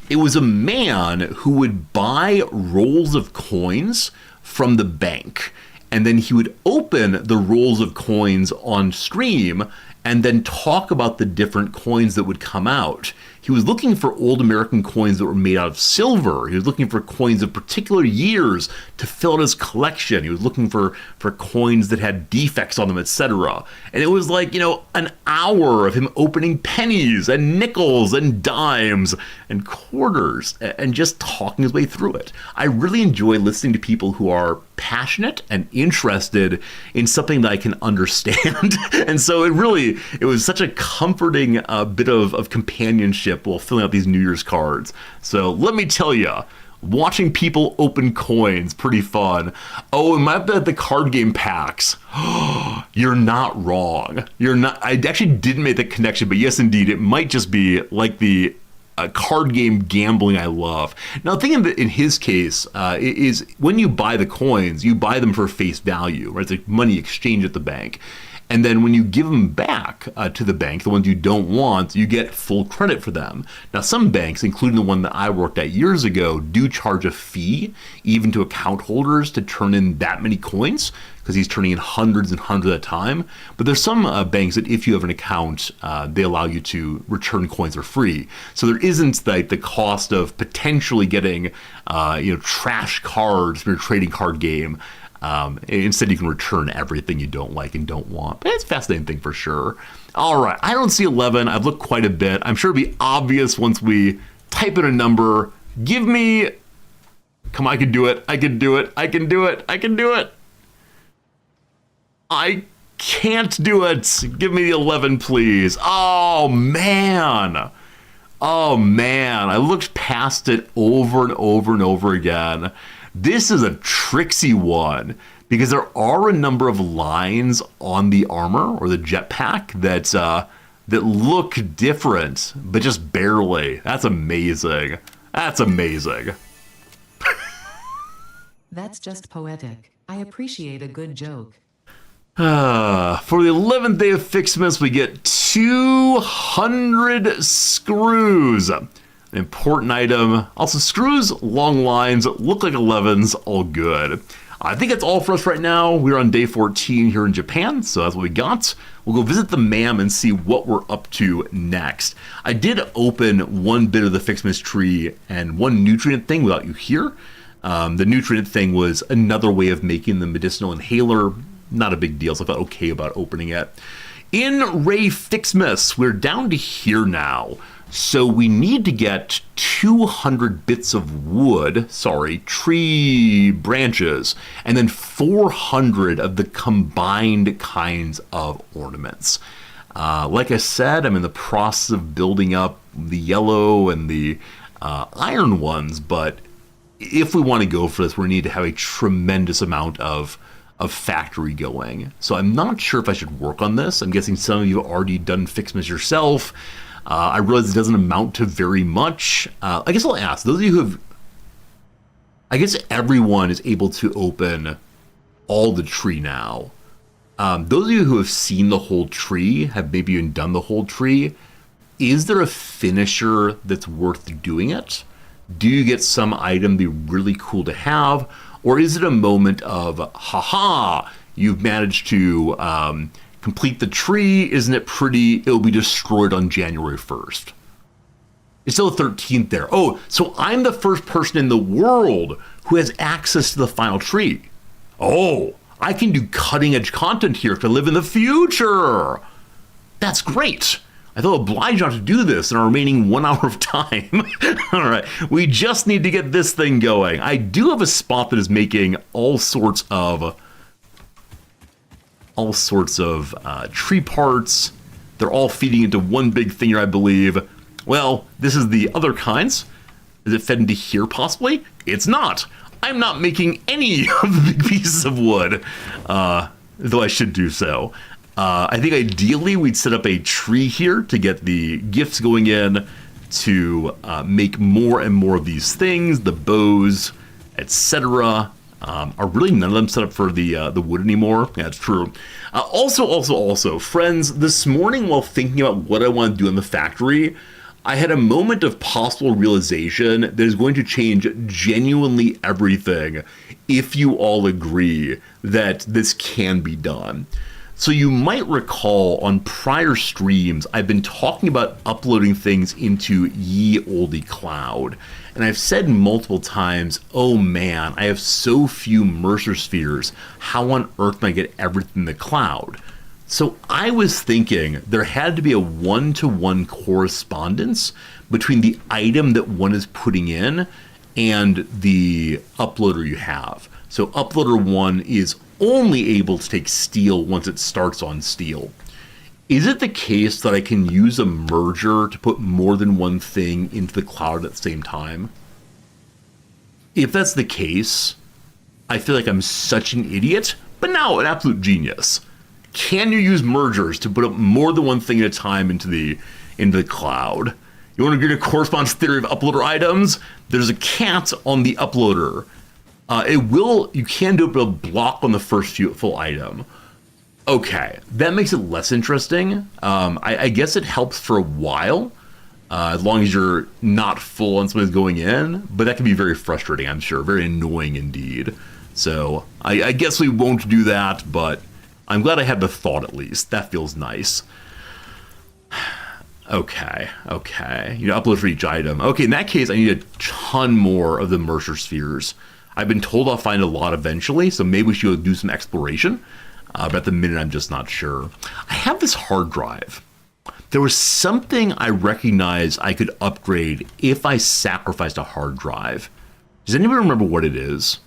It was a man who would buy rolls of coins from the bank, and then he would open the rolls of coins on stream and then talk about the different coins that would come out. He was looking for old American coins that were made out of silver. He was looking for coins of particular years to fill out his collection. He was looking for coins that had defects on them, etc. And it was like, an hour of him opening pennies and nickels and dimes and quarters and just talking his way through it. I really enjoy listening to people who are passionate and interested in something that I can understand. And so it was such a comforting bit of companionship while filling out these New Year's cards. So let me tell you, watching people open coins, pretty fun. Oh, and the card game packs. You're not wrong. You're not. I actually didn't make the connection, but yes, indeed, it might just be like the card game gambling I love. Now, the thing in his case is when you buy the coins, you buy them for face value, right? It's like money exchange at the bank. And then when you give them back to the bank, the ones you don't want, you get full credit for them. Now, some banks, including the one that I worked at years ago, do charge a fee, even to account holders, to turn in that many coins, because he's turning in hundreds and hundreds at a time. But there's some banks that if you have an account, they allow you to return coins for free. So there isn't like the cost of potentially getting trash cards from your trading card game. Instead, you can return everything you don't like and don't want. But it's a fascinating thing for sure. All right, I don't see 11. I've looked quite a bit. I'm sure it'll be obvious once we type in a number, Give me... Come on, I can do it. I can do it. I can do it. I can do it. I can't do it. Give me the 11, please. Oh, man. Oh, man. I looked past it over and over and over again. This is a tricksy one because there are a number of lines on the armor or the jetpack that look different, but just barely. That's amazing. That's amazing. That's just poetic. I appreciate a good joke. For the 11th day of Fixmas, we get 200 screws. An important item. Also, screws, long lines, look like 11s, all good. I think that's all for us right now. We're on day 14 here in Japan, so that's what we got. We'll go visit the ma'am and see what we're up to next. I did open one bit of the Fixmas tree and one nutrient thing without you here. The nutrient thing was another way of making the medicinal inhaler. Not a big deal, so I felt okay about opening it. In Ray Fixmas, we're down to here now. So we need to get 200 bits of wood, tree branches, and then 400 of the combined kinds of ornaments. Like I said, I'm in the process of building up the yellow and the iron ones, but if we want to go for this, we need to have a tremendous amount of factory going. So I'm not sure if I should work on this. I'm guessing some of you have already done Fixmas yourself. I realize it doesn't amount to very much. I guess I'll ask those of you who have... I guess everyone is able to open all the tree now. Those of you who have seen the whole tree, have maybe even done the whole tree, is there a finisher that's worth doing it? Do you get some item be really cool to have? Or is it a moment of, haha, you've managed to complete the tree, isn't it pretty? It'll be destroyed on January 1st. It's still the 13th there. Oh, so I'm the first person in the world who has access to the final tree. Oh, I can do cutting edge content here to live in the future. That's great. I feel obliged not to do this in our remaining 1 hour of time. All right, we just need to get this thing going. I do have a spot that is making all sorts of tree parts. They're all feeding into one big thing here, I believe. Well, this is the other kinds. Is it fed into here, possibly? It's not. I'm not making any of the big pieces of wood, though I should do so. I think ideally we'd set up a tree here to get the gifts going in to make more and more of these things, the bows, etc. Are really none of them set up for the wood anymore? Yeah, it's true. Also, friends, this morning while thinking about what I want to do in the factory, I had a moment of possible realization that is going to change genuinely everything if you all agree that this can be done. So you might recall on prior streams, I've been talking about uploading things into Ye Olde Cloud. And I've said multiple times, oh man, I have so few Mercer spheres. How on earth can I get everything in the cloud? So I was thinking there had to be a one-to-one correspondence between the item that one is putting in and the uploader you have. So uploader 1 is only able to take steel once it starts on steel. Is it the case that I can use a merger to put more than one thing into the cloud at the same time? If that's the case, I feel like I'm such an idiot, but now an absolute genius. Can you use mergers to put up more than one thing at a time into the cloud? You want to get a correspondence theory of uploader items? There's a cat on the uploader. You can do it, but a block on the first full item. Okay, that makes it less interesting. I guess it helps for a while, as long as you're not full on somebody's going in, but that can be very frustrating, I'm sure. Very annoying indeed. So I guess we won't do that, but I'm glad I had the thought at least. That feels nice. Okay. Upload for each item. Okay, in that case, I need a ton more of the Mercer spheres. I've been told I'll find a lot eventually, so maybe we should do some exploration. But at the minute, I'm just not sure. I have this hard drive. There was something I recognized I could upgrade if I sacrificed a hard drive. Does anybody remember what it is?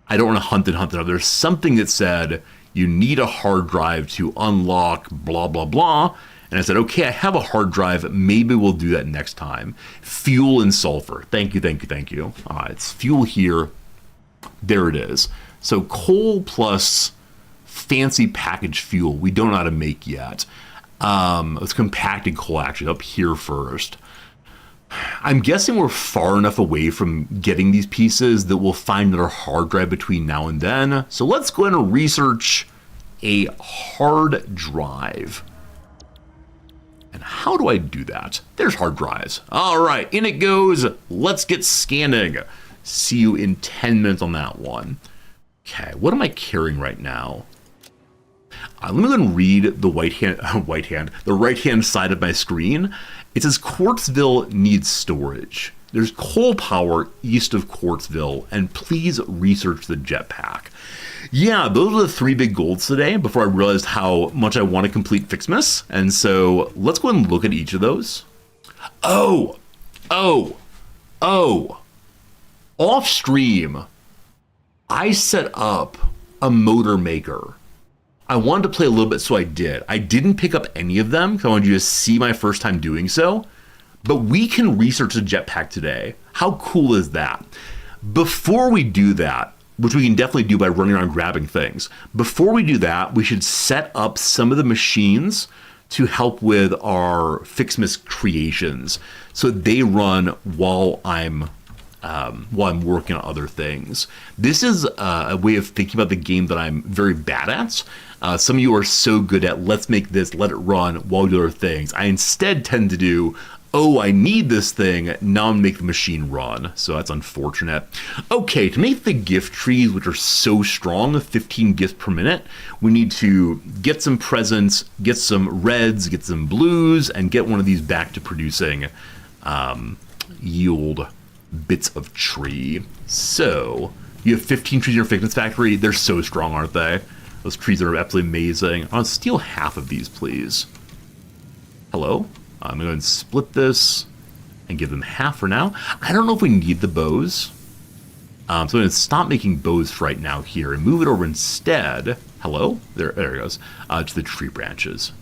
I don't want to hunt it up. There's something that said you need a hard drive to unlock blah, blah, blah. And I said, okay, I have a hard drive. Maybe we'll do that next time. Fuel and sulfur. Thank you. It's fuel here. There it is. So coal plus fancy packaged fuel. We don't know how to make yet. It's compacted coal actually up here first. I'm guessing we're far enough away from getting these pieces that we'll find another hard drive between now and then. So let's go ahead and research a hard drive. And how do I do that? There's hard drives. All right, in it goes. Let's get scanning. See you in 10 minutes on that one. Okay, what am I carrying right now? Let me go and read the the right-hand side of my screen. It says Quartzville needs storage. There's coal power east of Quartzville, and please research the jetpack. Yeah, those are the 3 big goals today before I realized how much I want to complete Fixmas. And so let's go and look at each of those. Oh, off stream, I set up a motor maker. I wanted to play a little bit, so I did. I didn't pick up any of them because I wanted you to see my first time doing so. But we can research the jetpack today. How cool is that? Before we do that, which we can definitely do by running around grabbing things, before we do that, we should set up some of the machines to help with our Fixmas creations so they run while I'm working on other things. This is a way of thinking about the game that I'm very bad at. Some of you are so good at let's make this, let it run while we do other things. I instead tend to do, oh, I need this thing, now I'm make the machine run. So that's unfortunate. Okay, to make the gift trees, which are so strong, 15 gifts per minute, we need to get some presents, get some reds, get some blues, and get one of these back to producing yield bits of tree. So you have 15 trees in your Fixmas factory. They're so strong, aren't they? Those trees are absolutely amazing. I'll steal half of these, please. Hello? I'm going to split this and give them half for now. I don't know if we need the bows. So I'm going to stop making bows for right now here and move it over instead. Hello? There it goes. To the tree branches.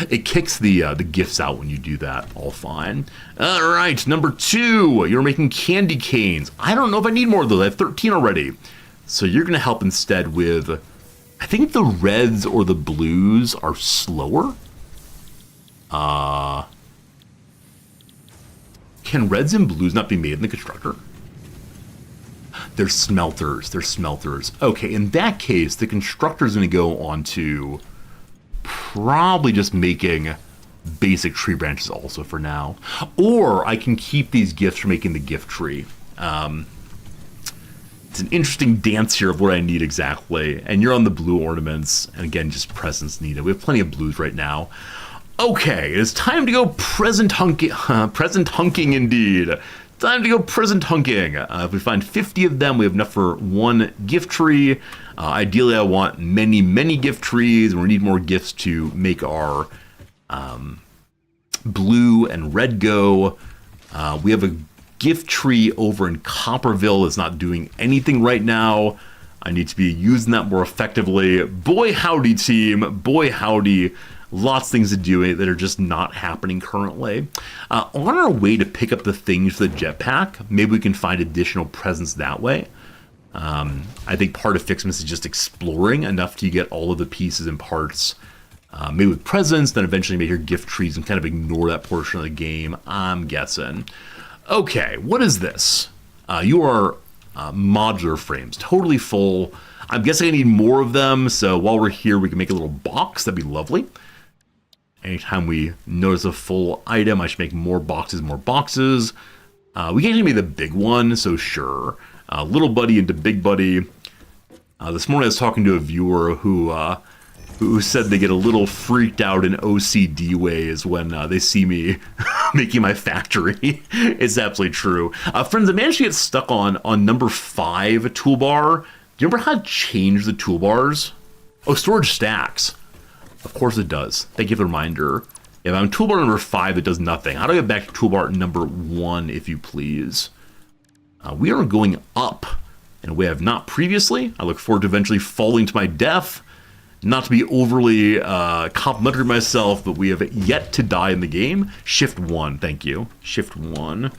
It kicks the gifts out when you do that. All fine. All right, number 2. You're making candy canes. I don't know if I need more of those. I have 13 already. So you're going to help instead with, I think the reds or the blues are slower. Can reds and blues not be made in the constructor? They're smelters. Okay, in that case, the constructor's going to go on to probably just making basic tree branches also for now. Or I can keep these gifts for making the gift tree. It's an interesting dance here of what I need exactly. And you're on the blue ornaments. And again, just presents needed. We have plenty of blues right now. Okay, it's time to go present hunking indeed. Time to go present hunking. If we find 50 of them, we have enough for 1 gift tree. Ideally, I want many, many gift trees, and we need more gifts to make our blue and red go. We have a gift tree over in Copperville that's not doing anything right now. I need to be using that more effectively. Boy howdy, team. Boy howdy. Lots of things to do that are just not happening currently. On our way to pick up the things for the jetpack, maybe we can find additional presents that way. I think part of Fixmas is just exploring enough to get all of the pieces and parts, maybe with presents, then eventually make your gift trees and kind of ignore that portion of the game, I'm guessing. Okay, what is this? You are modular frames, totally full. I'm guessing I need more of them, so while we're here, we can make a little box. That'd be lovely. Anytime we notice a full item, I should make more boxes. We can't even make the big one, so sure. Little buddy into big buddy. This morning I was talking to a viewer who said they get a little freaked out in OCD ways when they see me making my factory. It's absolutely true. Friends, I managed to get stuck on number 5 toolbar. Do you remember how to change the toolbars? Oh, storage stacks. Of course it does. Thank you for the reminder. If I'm toolbar number 5, it does nothing. How do I get back to toolbar number 1, if you please? We are going up in a way I've not previously. I look forward to eventually falling to my death. Not to be overly complimentary of myself, but we have yet to die in the game. Shift 1, thank you. Shift 1.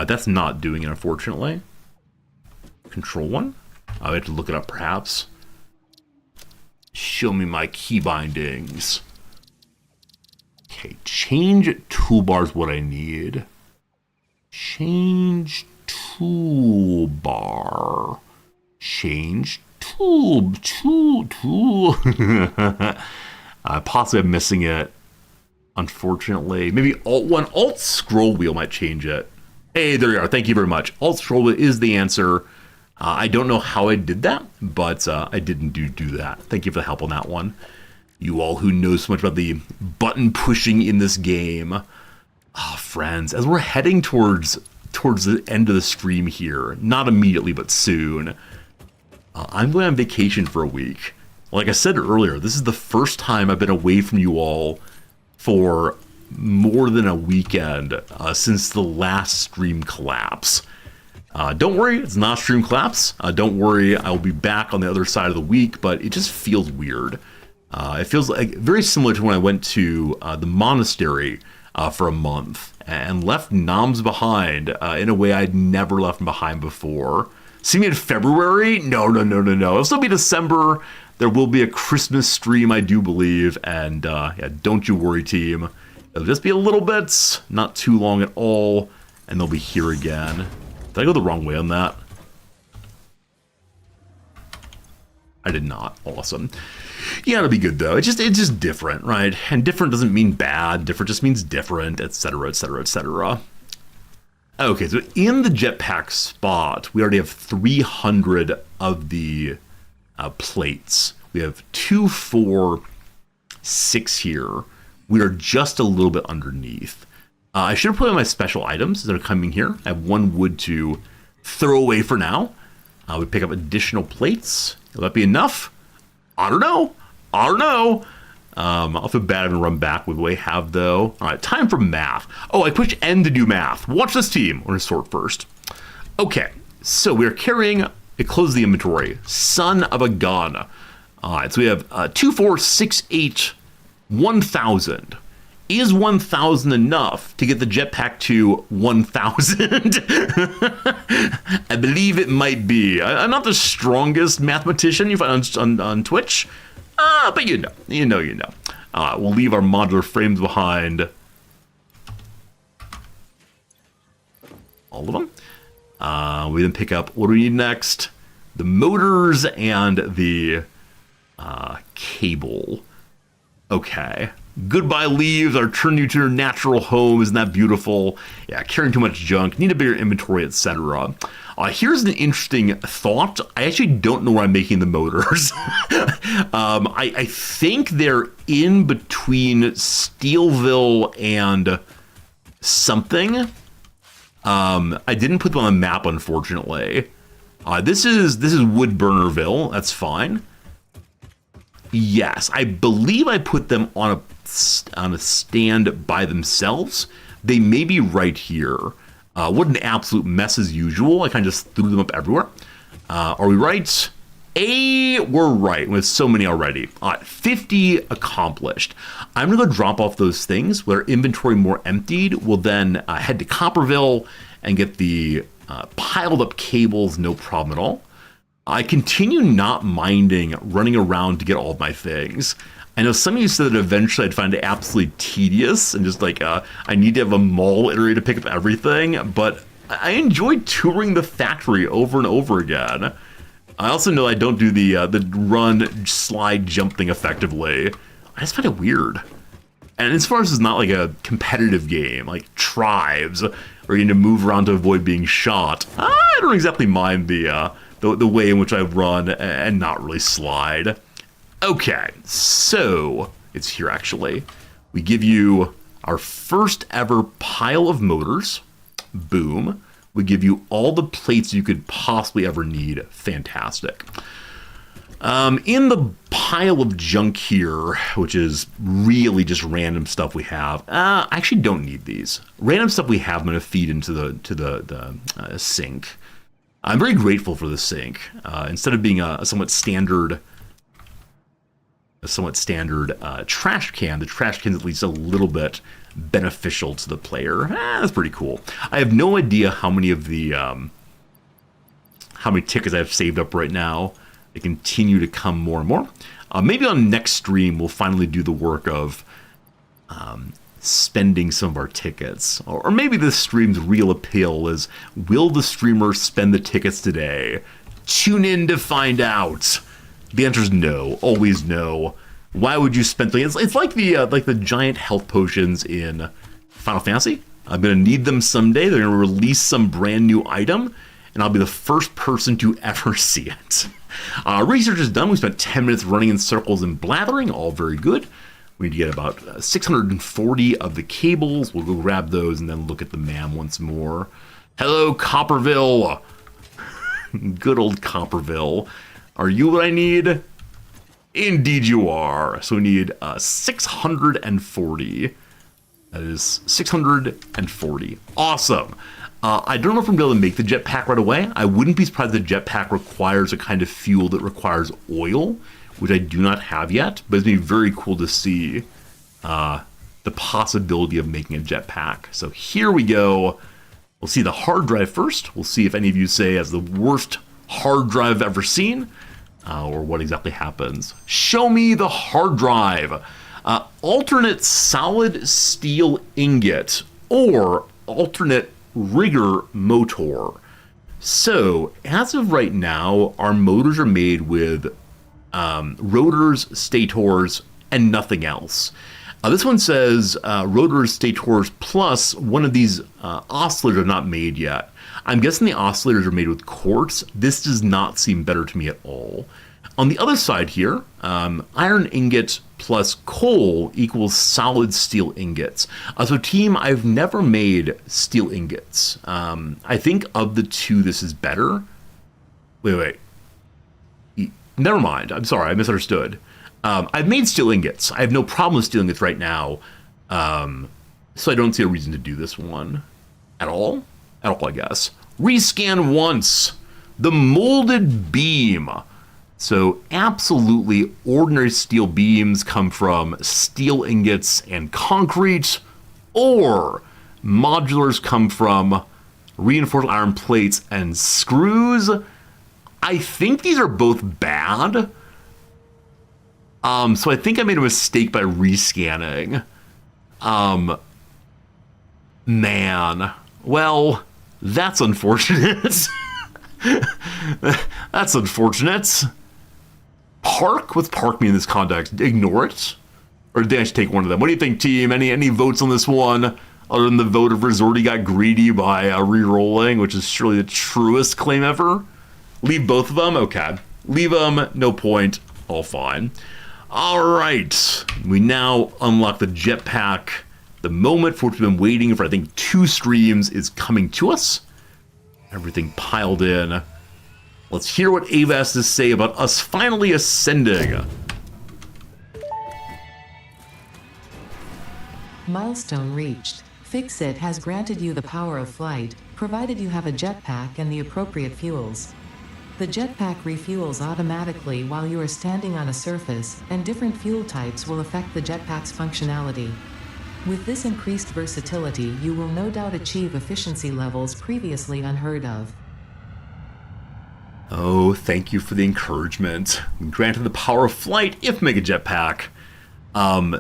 That's not doing it, unfortunately. Control 1. I have to look it up, perhaps. Show me my key bindings. Okay, change toolbar is what I need. Change toolbar. Change tool. Possibly I'm missing it. Unfortunately, maybe Alt-1. Alt-scroll wheel might change it. Hey, there you are. Thank you very much. Alt-scroll wheel is the answer. I don't know how I did that, but I didn't do that. Thank you for the help on that one. You all who know so much about the button pushing in this game. Friends, as we're heading towards the end of the stream here, not immediately, but soon, I'm going on vacation for a week. Like I said earlier, this is the first time I've been away from you all for more than a weekend since the last stream collapse. Don't worry, it's not stream collapse. Don't worry, I'll be back on the other side of the week, but it just feels weird. It feels like very similar to when I went to the monastery for a month and left noms behind in a way I'd never left them behind before. See me in February? No. It'll still be December. There will be a Christmas stream, I do believe, and yeah, don't you worry, team. It'll just be a little bit, not too long at all, and they'll be here again. Did I go the wrong way on that? I did not. Awesome. Yeah, it'll be good though. It's just different, right? And different doesn't mean bad. Different just means different, etc., etc., etc. Okay, so in the jetpack spot, we already have 300 of the plates. We have 2, 4, 6 here. We are just a little bit underneath. I should have put in my special items that are coming here. I have 1 wood to throw away for now. We pick up additional plates. Will that be enough? I don't know. I'll feel bad having to run back with what I have, though. All right, time for math. Oh, I pushed N to do math. Watch this, team. We're going to sort first. Okay, so we're carrying, it closes the inventory, son of a gun. All right, so we have 2, 4, 6, 8, 1,000. Is 1,000 enough to get the jetpack to 1,000? I believe it might be. I'm not the strongest mathematician you find on Twitch, but you know. We'll leave our modular frames behind. All of them. We then pick up, what do we need next? The motors and the cable. Okay. Goodbye leaves, I return you to your natural home. Isn't that beautiful? Yeah, carrying too much junk, need a bigger inventory, etc. Here's an interesting thought. I actually don't know where I'm making the motors. I think they're in between Steelville and something. I didn't put them on the map, unfortunately. This is Woodburnerville. That's fine. Yes, I believe I put them on a stand by themselves. They may be right here. What an absolute mess as usual. I kind of just threw them up everywhere. Are we right? We're right. With so many already. 50 accomplished. I'm going to go drop off those things. With our inventory more emptied, we'll then head to Copperville and get the piled up cables, no problem at all. I continue not minding running around to get all of my things. I know some of you said that eventually I'd find it absolutely tedious and just like I need to have a mall area to pick up everything, but I enjoy touring the factory over and over again. I also know I don't do the run, slide, jump thing effectively. I just find it weird. And as far as it's not like a competitive game, like Tribes, where you need to move around to avoid being shot, I don't exactly mind the way in which I run and not really slide. Okay, so it's here actually. We give you our first ever pile of motors. Boom. We give you all the plates you could possibly ever need. Fantastic. In the pile of junk here, which is really just random stuff we have. I actually don't need these. Random stuff we have, I'm going to feed into the sink. I'm very grateful for the sink. Instead of being a somewhat standard trash can, the trash can is at least a little bit beneficial to the player. That's pretty cool. I have no idea how many of the how many tickets I have saved up right now. They continue to come more and more. Maybe on next stream we'll finally do the work of spending some of our tickets. Or maybe this stream's real appeal is, will the streamer spend the tickets today? Tune in to find out. The answer is no. Always no. Why would you spend things? It's like the giant health potions in Final Fantasy. I'm going to need them someday. They're going to release some brand new item, and I'll be the first person to ever see it. Research is done. We spent 10 minutes running in circles and blathering. All very good. We need to get about 640 of the cables. We'll go grab those and then look at the MAM once more. Hello, Copperville. Good old Copperville. Are you what I need? Indeed you are. So we need 640. That is 640. Awesome. I don't know if I'm going to be able to make the jetpack right away. I wouldn't be surprised if the jetpack requires a kind of fuel that requires oil, which I do not have yet, but it's going to be very cool to see the possibility of making a jetpack. So here we go. We'll see the hard drive first. We'll see if any of you say as the worst hard drive I've ever seen, or what exactly happens. Show me the hard drive. Alternate solid steel ingot or alternate rigger motor. So as of right now, our motors are made with rotors, stators, and nothing else. This one says rotors, stators, plus one of these oscillators are not made yet. I'm guessing the oscillators are made with quartz. This does not seem better to me at all. On the other side here, iron ingot plus coal equals solid steel ingots. So team, I've never made steel ingots. I think of the two, this is better. Wait. Never mind. I'm sorry, I misunderstood. I've made steel ingots. I have no problem with steel ingots right now. So I don't see a reason to do this one at all. At all, I guess. Rescan once. The molded beam. So absolutely ordinary steel beams come from steel ingots and concrete, or modulars come from reinforced iron plates and screws. I think these are both bad. So I think I made a mistake by rescanning. Man. Well, that's unfortunate. That's unfortunate. Park? What's park mean in this context? Ignore it? Or did I just take one of them? What do you think, team? Any votes on this one? Other than the vote of Resorty got greedy by re-rolling, which is surely the truest claim ever? Leave both of them? Okay. Leave them, no point, all fine. Alright, we now unlock the jetpack. The moment for which we've been waiting for, I think, 2 streams is coming to us. Everything piled in. Let's hear what Ava has to say about us finally ascending. Milestone reached. Fix-It has granted you the power of flight, provided you have a jetpack and the appropriate fuels. The jetpack refuels automatically while you are standing on a surface, and different fuel types will affect the jetpack's functionality. With this increased versatility, you will no doubt achieve efficiency levels previously unheard of. Oh, thank you for the encouragement. Granted the power of flight if make a jetpack.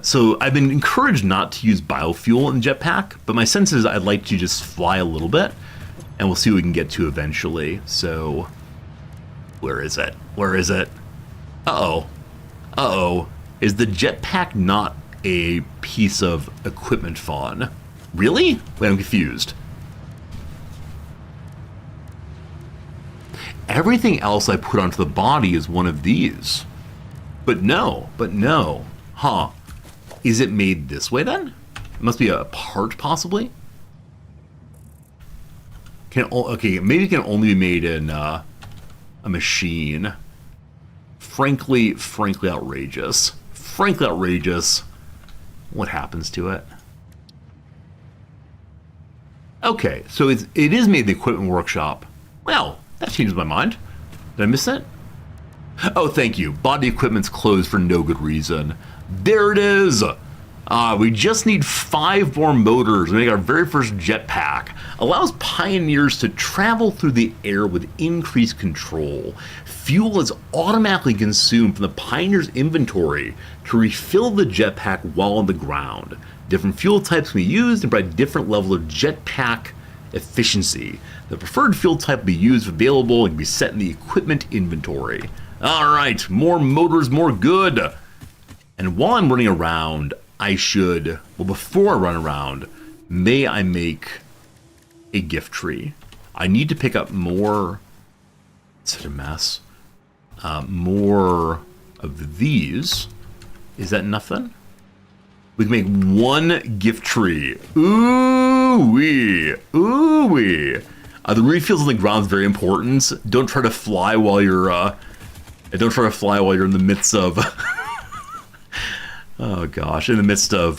So I've been encouraged not to use biofuel in jetpack, but my sense is I'd like to just fly a little bit, and we'll see what we can get to eventually. So, where is it? Where is it? Uh-oh. Uh-oh. Is the jetpack not a piece of equipment fun? Really? Wait, I'm confused. Everything else I put onto the body is one of these. But no. Huh. Is it made this way then? It must be a part, possibly? Okay, maybe it can only be made in a machine. frankly outrageous. Frankly outrageous. What happens to it? Okay, so it is made in the equipment workshop. Well, that changes my mind. Did I miss that? Oh, thank you. Body equipment's closed for no good reason. There it is! We just need 5 more motors to make our very first jetpack. Allows pioneers to travel through the air with increased control. Fuel is automatically consumed from the pioneer's inventory to refill the jetpack while on the ground. Different fuel types can be used and provide different levels of jetpack efficiency. The preferred fuel type will be used if available and can be set in the equipment inventory. Alright, more motors, more good! And while I'm running around, before I run around, may I make a gift tree? I need to pick up more, such a mess, more of these. Is that nothing? We can make 1 gift tree. Ooh-wee, ooh-wee. The refills on the ground is very important. Don't try to fly while you're, in the midst of, oh gosh, in the midst of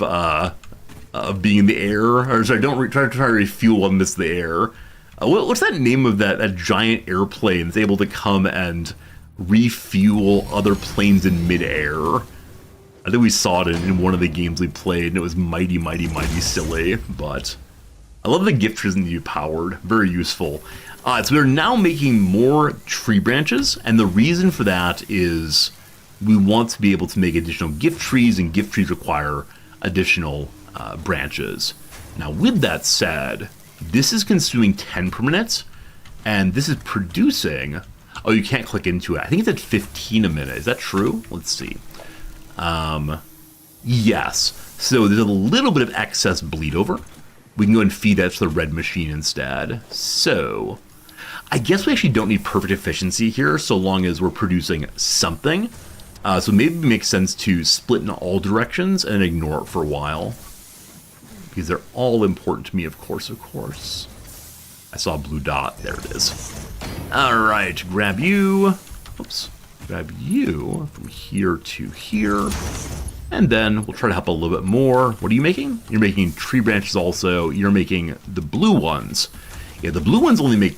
being in the air. Or sorry, don't try to refuel while in the midst of the air. What's that name of that giant airplane that's able to come and refuel other planes in midair? I think we saw it in one of the games we played, and it was mighty silly, but I love the gift trees and you powered. Very useful. So we're now making more tree branches, and the reason for that is we want to be able to make additional gift trees, and gift trees require additional branches. Now, with that said, this is consuming 10 per minute, and this is producing... Oh, you can't click into it. I think it's at 15 a minute. Is that true? Let's see. Yes. So there's a little bit of excess bleed over. We can go and feed that to the red machine instead. So I guess we actually don't need perfect efficiency here, so long as we're producing something. So maybe it makes sense to split in all directions and ignore it for a while, because they're all important to me, of course. I saw a blue dot. There it is. All right, grab you. Oops. Grab you from here to here. And then we'll try to help a little bit more. What are you making? You're making tree branches also. You're making the blue ones. Yeah, the blue ones only make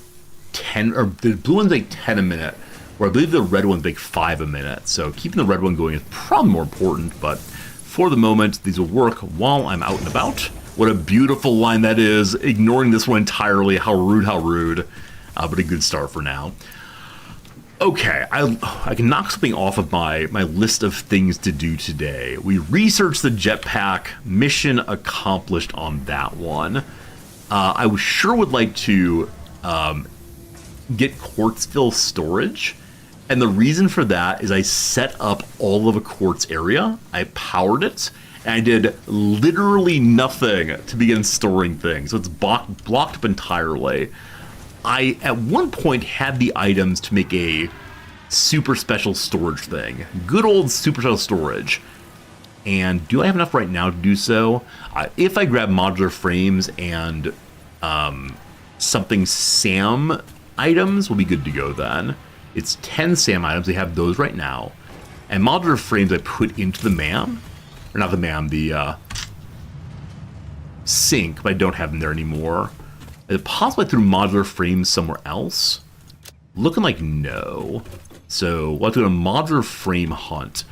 10, or the blue ones make 10 a minute, where I believe the red ones make 5 a minute. So keeping the red one going is probably more important, but for the moment, these will work while I'm out and about. What a beautiful line that is. Ignoring this one entirely. How rude, how rude. But a good start for now. Okay, I can knock something off of my list of things to do today. We researched the jetpack, mission accomplished on that one. I sure would like to get Quartzville storage, and the reason for that is I set up all of a quartz area, I powered it, and I did literally nothing to begin storing things, so it's blocked up entirely. I, at one point, had the items to make a super special storage thing. Good old super special storage. And do I have enough right now to do so? If I grab modular frames and something SAM items, will be good to go then. It's 10 SAM items. We have those right now. And modular frames I put into the MAM. Or not the MAM, the sink, but I don't have them there anymore. Is it possible I threw modular frames somewhere else? Looking like no. So we'll have to do a modular frame hunt.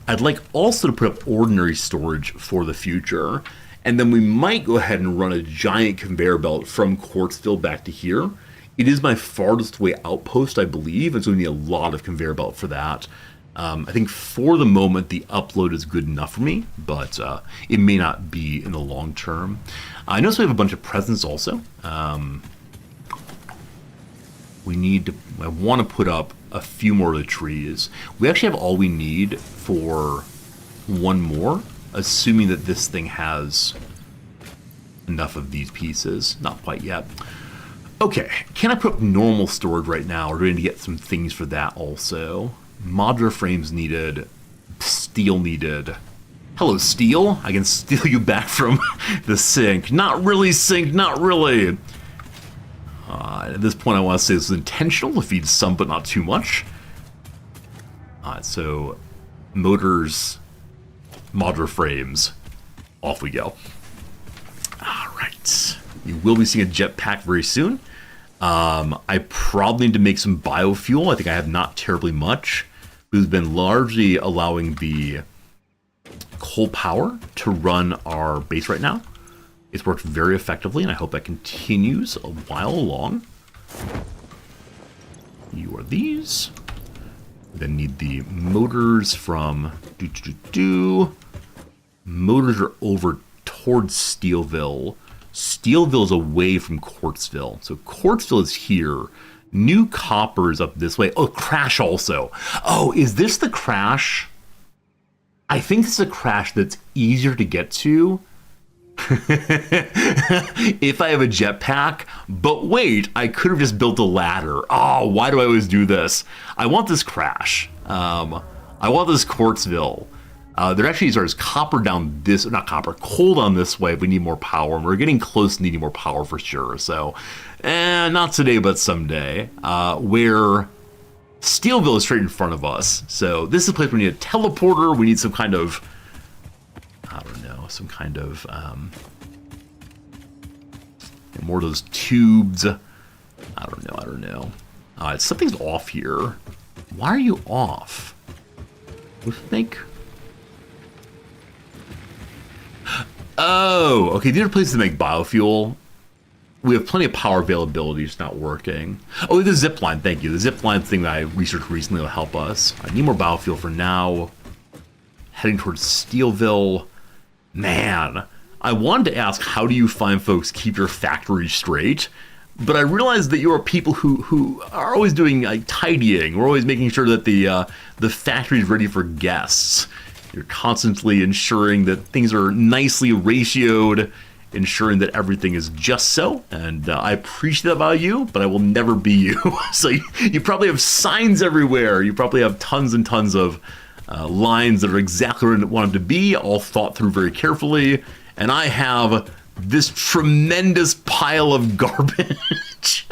I'd like also to put up ordinary storage for the future. And then we might go ahead and run a giant conveyor belt from Quartzville back to here. It is my farthest away outpost, I believe, and so we need a lot of conveyor belt for that. I think for the moment the upload is good enough for me, but it may not be in the long term. I notice we have a bunch of presents also. I want to put up a few more of the trees. We actually have all we need for one more, assuming that this thing has enough of these pieces. Not quite yet. Okay, can I put up normal storage right now, or do we need to get some things for that also? Modular frames needed. Steel needed. Hello, steel. I can steal you back from the sink. Not really, sink, not really. At this point, I want to say this is intentional, to feed some, but not too much. So motors, modular frames, off we go. All right. You will be seeing a jetpack very soon. I probably need to make some biofuel. I think I have not terribly much. We've been largely allowing the coal power to run our base right now. It's worked very effectively, and I hope that continues a while along. You are these. We then need the motors from... Motors are over towards Steelville. Steelville is away from Quartzville. So Quartzville is here. New Copper is up this way. Oh, Crash also. Oh, is this the Crash? I think this is a Crash that's easier to get to if I have a jetpack. But wait, I could have just built a ladder. Oh, why do I always do this? I want this Crash. I want this Quartzville. There actually is copper down this, not copper, coal down this way. We need more power, and we're getting close to needing more power for sure. So, not today, but someday. Where Steelville is straight in front of us. So this is a place where we need a teleporter. We need some kind of, I don't know, some kind of more of those tubes. I don't know. Something's off here. Why are you off? I think. Oh, okay. These are places to make biofuel. We have plenty of power availability. It's not working. Oh, the zip line. Thank you. The zip line thing that I researched recently will help us. I need more biofuel for now. Heading towards Steelville. Man, I wanted to ask, how do you find folks keep your factory straight? But I realized that you are people who are always doing like tidying. We're always making sure that the factory is ready for guests. You're constantly ensuring that things are nicely ratioed, ensuring that everything is just so. And I appreciate that about you, but I will never be you. So you probably have signs everywhere. You probably have tons and tons of lines that are exactly where you want them to be, all thought through very carefully. And I have this tremendous pile of garbage.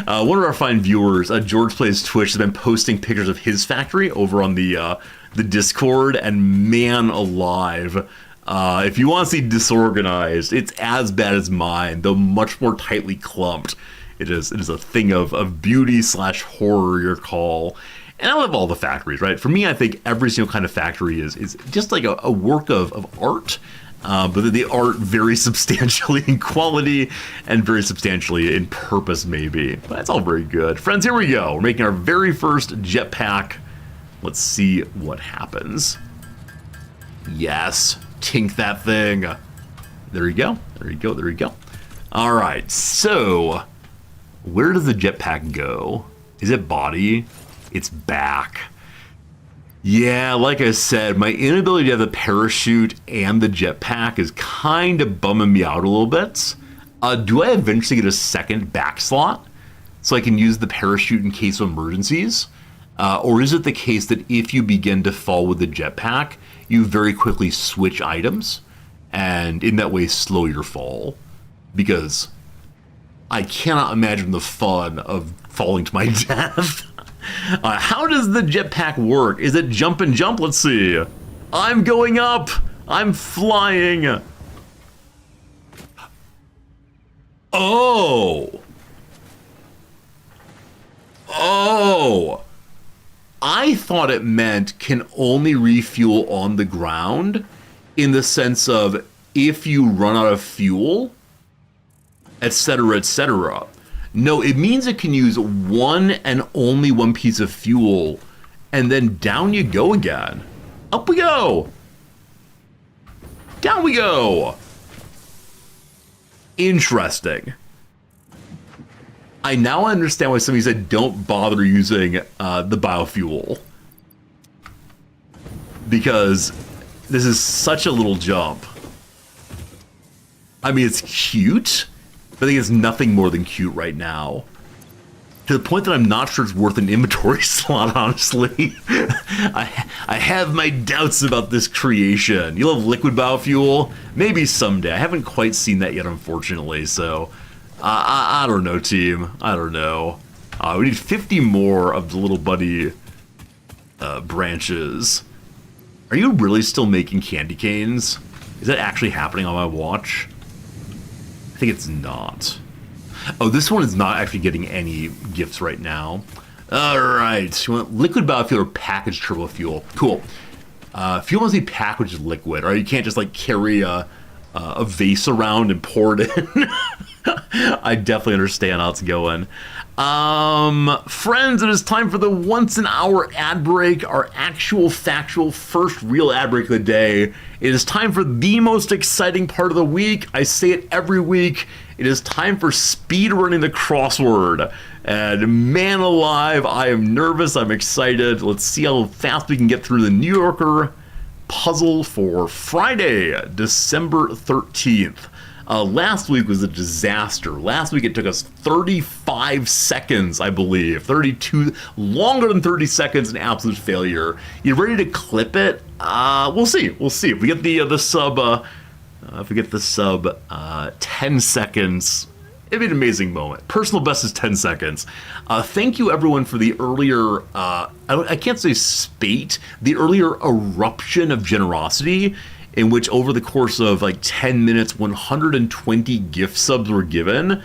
One of our fine viewers, George Plays Twitch, has been posting pictures of his factory over on the Discord, and man alive, if you want to see disorganized, it's as bad as mine, though much more tightly clumped. It is a thing of beauty / horror, your call. And I love all the factories, right? For me, I think every single kind of factory is just like a work of art, but the art varies substantially in quality and very substantially in purpose, maybe. But it's all very good. Friends, here we go. We're making our very first jetpack. Let's see what happens. Yes, tink that thing. There you go. There you go. There you go. All right. So, where does the jetpack go? Is it body? It's back. Yeah, like I said, my inability to have the parachute and the jetpack is kind of bumming me out a little bit. Do I eventually get a second back slot so I can use the parachute in case of emergencies? Or is it the case that if you begin to fall with the jetpack, you very quickly switch items and in that way slow your fall? Because I cannot imagine the fun of falling to my death. How does the jetpack work? Is it jump and jump? Let's see. I'm going up. I'm flying. Oh. Oh. I thought it meant can only refuel on the ground in the sense of if you run out of fuel, etc., etc. No, it means it can use one and only one piece of fuel, and then down you go again. Up we go. Down we go. Interesting. I now understand why somebody said don't bother using the biofuel. Because this is such a little jump. I mean, it's cute, but I think it's nothing more than cute right now. To the point that I'm not sure it's worth an inventory slot, honestly. I have my doubts about this creation. You love liquid biofuel? Maybe someday. I haven't quite seen that yet, unfortunately, so... I don't know, team. I don't know. We need 50 more of the little buddy branches. Are you really still making candy canes? Is that actually happening on my watch? I think it's not. Oh, this one is not actually getting any gifts right now. All right, you want liquid biofuel or packaged turbo fuel? Cool. Fuel must be packaged liquid, or you can't just like carry a vase around and pour it in. I definitely understand how it's going. Friends, it is time for the once an hour ad break, our actual factual first real ad break of the day. It is time for the most exciting part of the week. I say it every week. It is time for speed running the crossword. And man alive, I am nervous. I'm excited. Let's see how fast we can get through the New Yorker puzzle for Friday, December 13th. Last week was a disaster. Last week it took us 35 seconds, I believe. 32, longer than 30 seconds, an absolute failure. You ready to clip it? We'll see. We'll see. If we get the sub, 10 seconds, it'd be an amazing moment. Personal best is 10 seconds. Thank you everyone for the earlier, I can't say spate, the earlier eruption of generosity, in which over the course of like 10 minutes, 120 gift subs were given,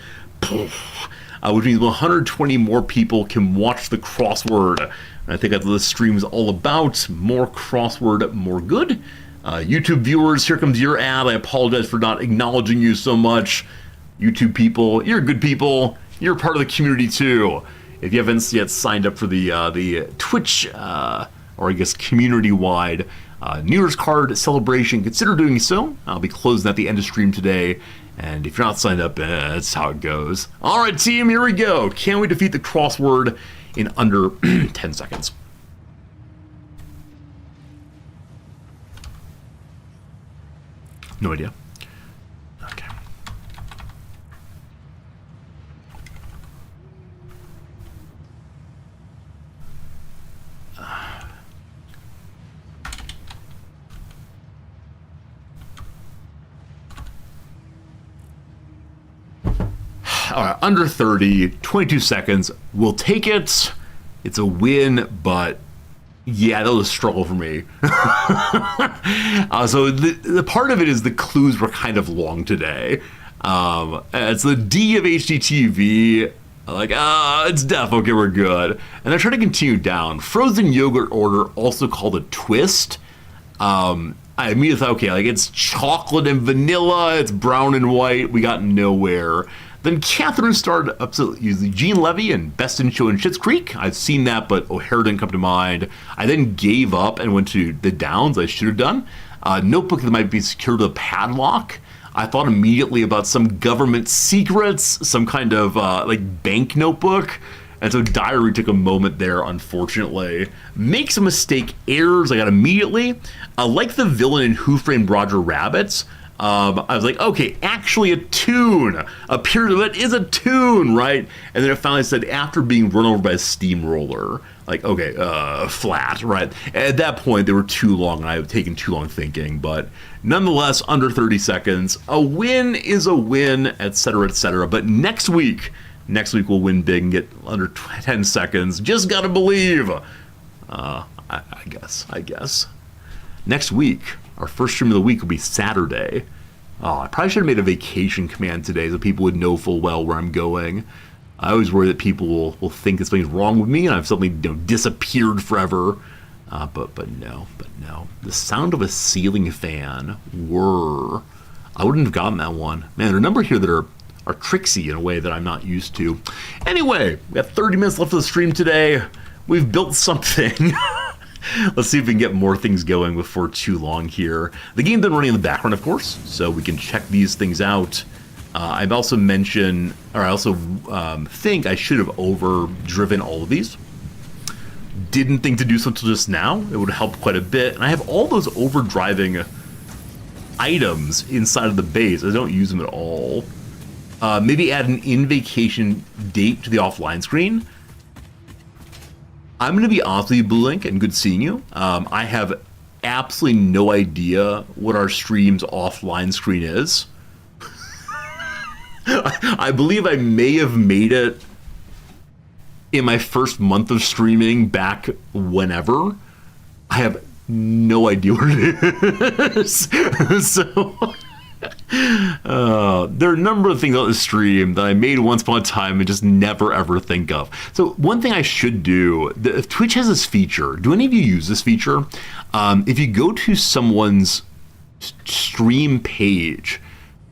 which means 120 more people can watch the crossword. And I think that's what this stream is all about. More crossword, more good. YouTube viewers, here comes your ad. I apologize for not acknowledging you so much. YouTube people, you're good people. You're part of the community too. If you haven't yet signed up for the Twitch, or I guess community-wide New Year's card celebration, consider doing so. I'll be closing at the end of stream today, and if you're not signed up, that's how it goes. All right, team, here we go. Can we defeat the crossword in under 10 seconds? No idea. Okay. All right, under 30, 22 seconds. We'll take it. It's a win, but yeah, that was a struggle for me. So the part of it is the clues were kind of long today. It's the D of HDTV. Like, it's deaf. Okay, we're good. And they're trying to continue down. Frozen yogurt order, also called a twist. I immediately thought, okay, like it's chocolate and vanilla. It's brown and white. We got nowhere. Then Catherine started up to use Gene Levy and Best in Show in Schitt's Creek. I've seen that, but O'Hare didn't come to mind. I then gave up and went to the Downs. I should have done. Notebook that might be secured with a padlock. I thought immediately about some government secrets, some kind of like bank notebook. And so Diary took a moment there, unfortunately. Makes a mistake, errors, I got immediately. Like the villain in Who Framed Roger Rabbit, I was like, okay, actually a tune. A pyramid is a tune, right? And then it finally said, after being run over by a steamroller. Like, okay, flat, right? At that point, they were too long, and I had taken too long thinking. But nonetheless, under 30 seconds. A win is a win, etc., etc. But next week we'll win big and get under 10 seconds. Just gotta believe. I guess. Next week, our first stream of the week will be Saturday. Oh, I probably should have made a vacation command today so people would know full well where I'm going. I always worry that people will think that something's wrong with me and I've suddenly disappeared forever. But no. The sound of a ceiling fan. Whirr. I wouldn't have gotten that one. Man, there are a number here that are tricksy in a way that I'm not used to. Anyway, we have 30 minutes left of the stream today. We've built something. Let's see if we can get more things going before too long here. The game's been running in the background, of course, so we can check these things out. I've also mentioned, or I also think I should have overdriven all of these. Didn't think to do so until just now. It would help quite a bit. And I have all those overdriving items inside of the base. I don't use them at all. Maybe add an in-vacation date to the offline screen. I'm going to be honest with you, Blue Link, and good seeing you. I have absolutely no idea what our stream's offline screen is. I believe I may have made it in my first month of streaming back whenever. I have no idea what it is. So there are a number of things on the stream that I made once upon a time and just never ever think of. So one thing I should do, if Twitch has this feature, do any of you use this feature? If you go to someone's stream page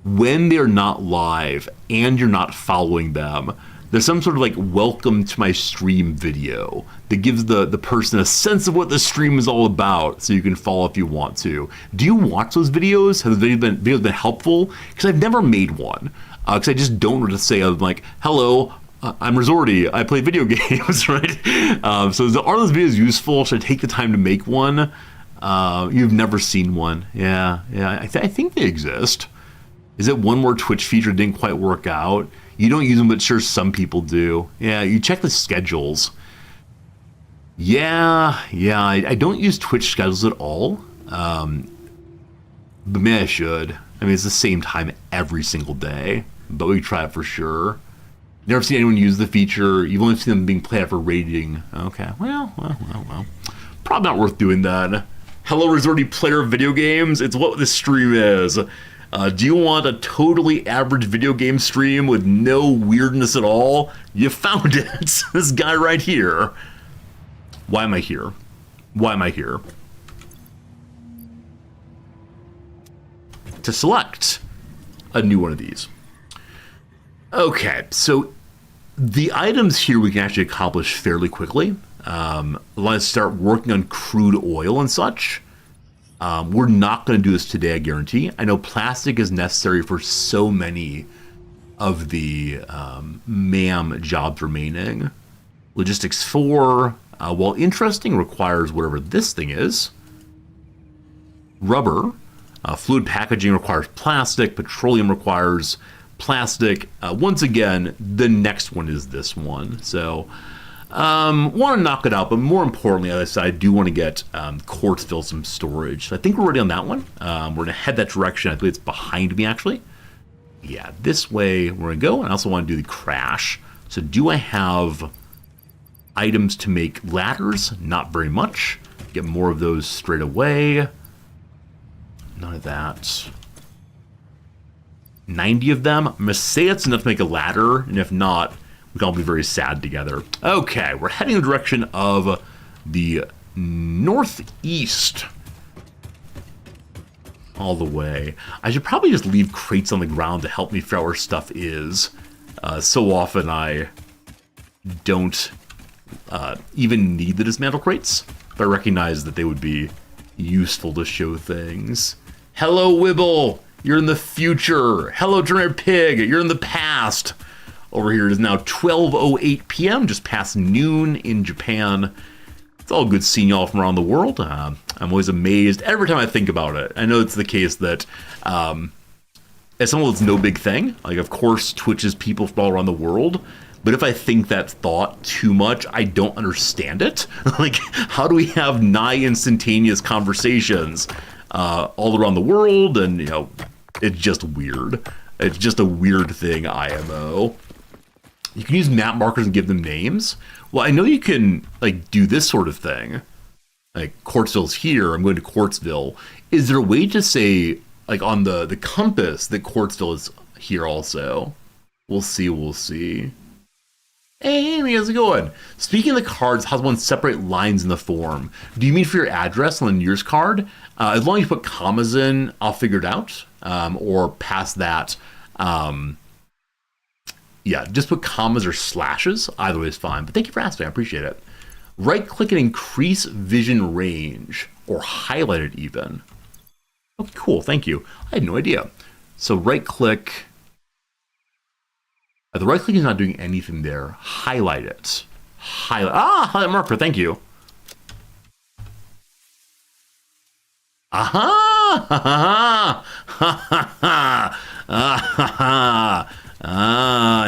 when they're not live and you're not following them, there's some sort of like welcome to my stream video that gives the person a sense of what the stream is all about, so you can follow if you want to. Do you watch those videos? Have the videos been helpful? Because I've never made one. Because I just don't want to say, I'm like, hello, I'm Resorty, I play video games, right? So are those videos useful? Should I take the time to make one? You've never seen one. Yeah. I think they exist. Is it one more Twitch feature didn't quite work out? You don't use them, but sure, some people do. Yeah, you check the schedules. Yeah, I don't use Twitch schedules at all. But maybe I should. I mean, it's the same time every single day, but we try it for sure. Never seen anyone use the feature. You've only seen them being played out for rating. Okay, well. Probably not worth doing that. Hello, Resorty player of video games. It's what this stream is. Do you want a totally average video game stream with no weirdness at all? You found it. This guy right here. Why am I here? To select a new one of these. Okay, so the items here we can actually accomplish fairly quickly. Let's start working on crude oil and such. We're not going to do this today, I guarantee. I know plastic is necessary for so many of the MAM jobs remaining. Logistics 4, while interesting, requires whatever this thing is. Rubber. Fluid packaging requires plastic. Petroleum requires plastic. Once again, the next one is this one. So want to knock it out, but more importantly, as I said, I do want to get Quartzville some storage. So I think we're ready on that one. We're going to head that direction. I believe it's behind me, actually. Yeah, this way we're going to go. And I also want to do the crash. So do I have items to make ladders? Not very much. Get more of those straight away. None of that. 90 of them. I'm going to say that's enough to make a ladder, and if not, we can all be very sad together. Okay, we're heading in the direction of the northeast. All the way. I should probably just leave crates on the ground to help me figure out where stuff is. So often I don't even need the dismantle crates, but I recognize that they would be useful to show things. Hello, Wibble! You're in the future. Hello, Generic Pig! You're in the past. Over here it is now 12:08 p.m., just past noon in Japan. It's all good seeing y'all from around the world. I'm always amazed every time I think about it. I know it's the case that as someone that's no big thing, like of course Twitch is people from all around the world, but if I think that thought too much, I don't understand it. Like, how do we have nigh instantaneous conversations all around the world? And, you know, it's just weird. It's just a weird thing, IMO. You can use map markers and give them names. Well, I know you can, like, do this sort of thing. Like, Quartzville's here, I'm going to Quartzville. Is there a way to say, like, on the compass that Quartzville is here also? We'll see. Hey, Amy, how's it going? Speaking of the cards, how's one separate lines in the form? Do you mean for your address on the year's card? As long as you put commas in, I'll figure it out. Or past that, yeah, just put commas or slashes. Either way is fine. But thank you for asking. I appreciate it. Right-click and increase vision range, or highlight it even. Oh, cool. Thank you. I had no idea. So right-click. The right-click is not doing anything there. Highlight it. Highlight marker. Thank you. Aha!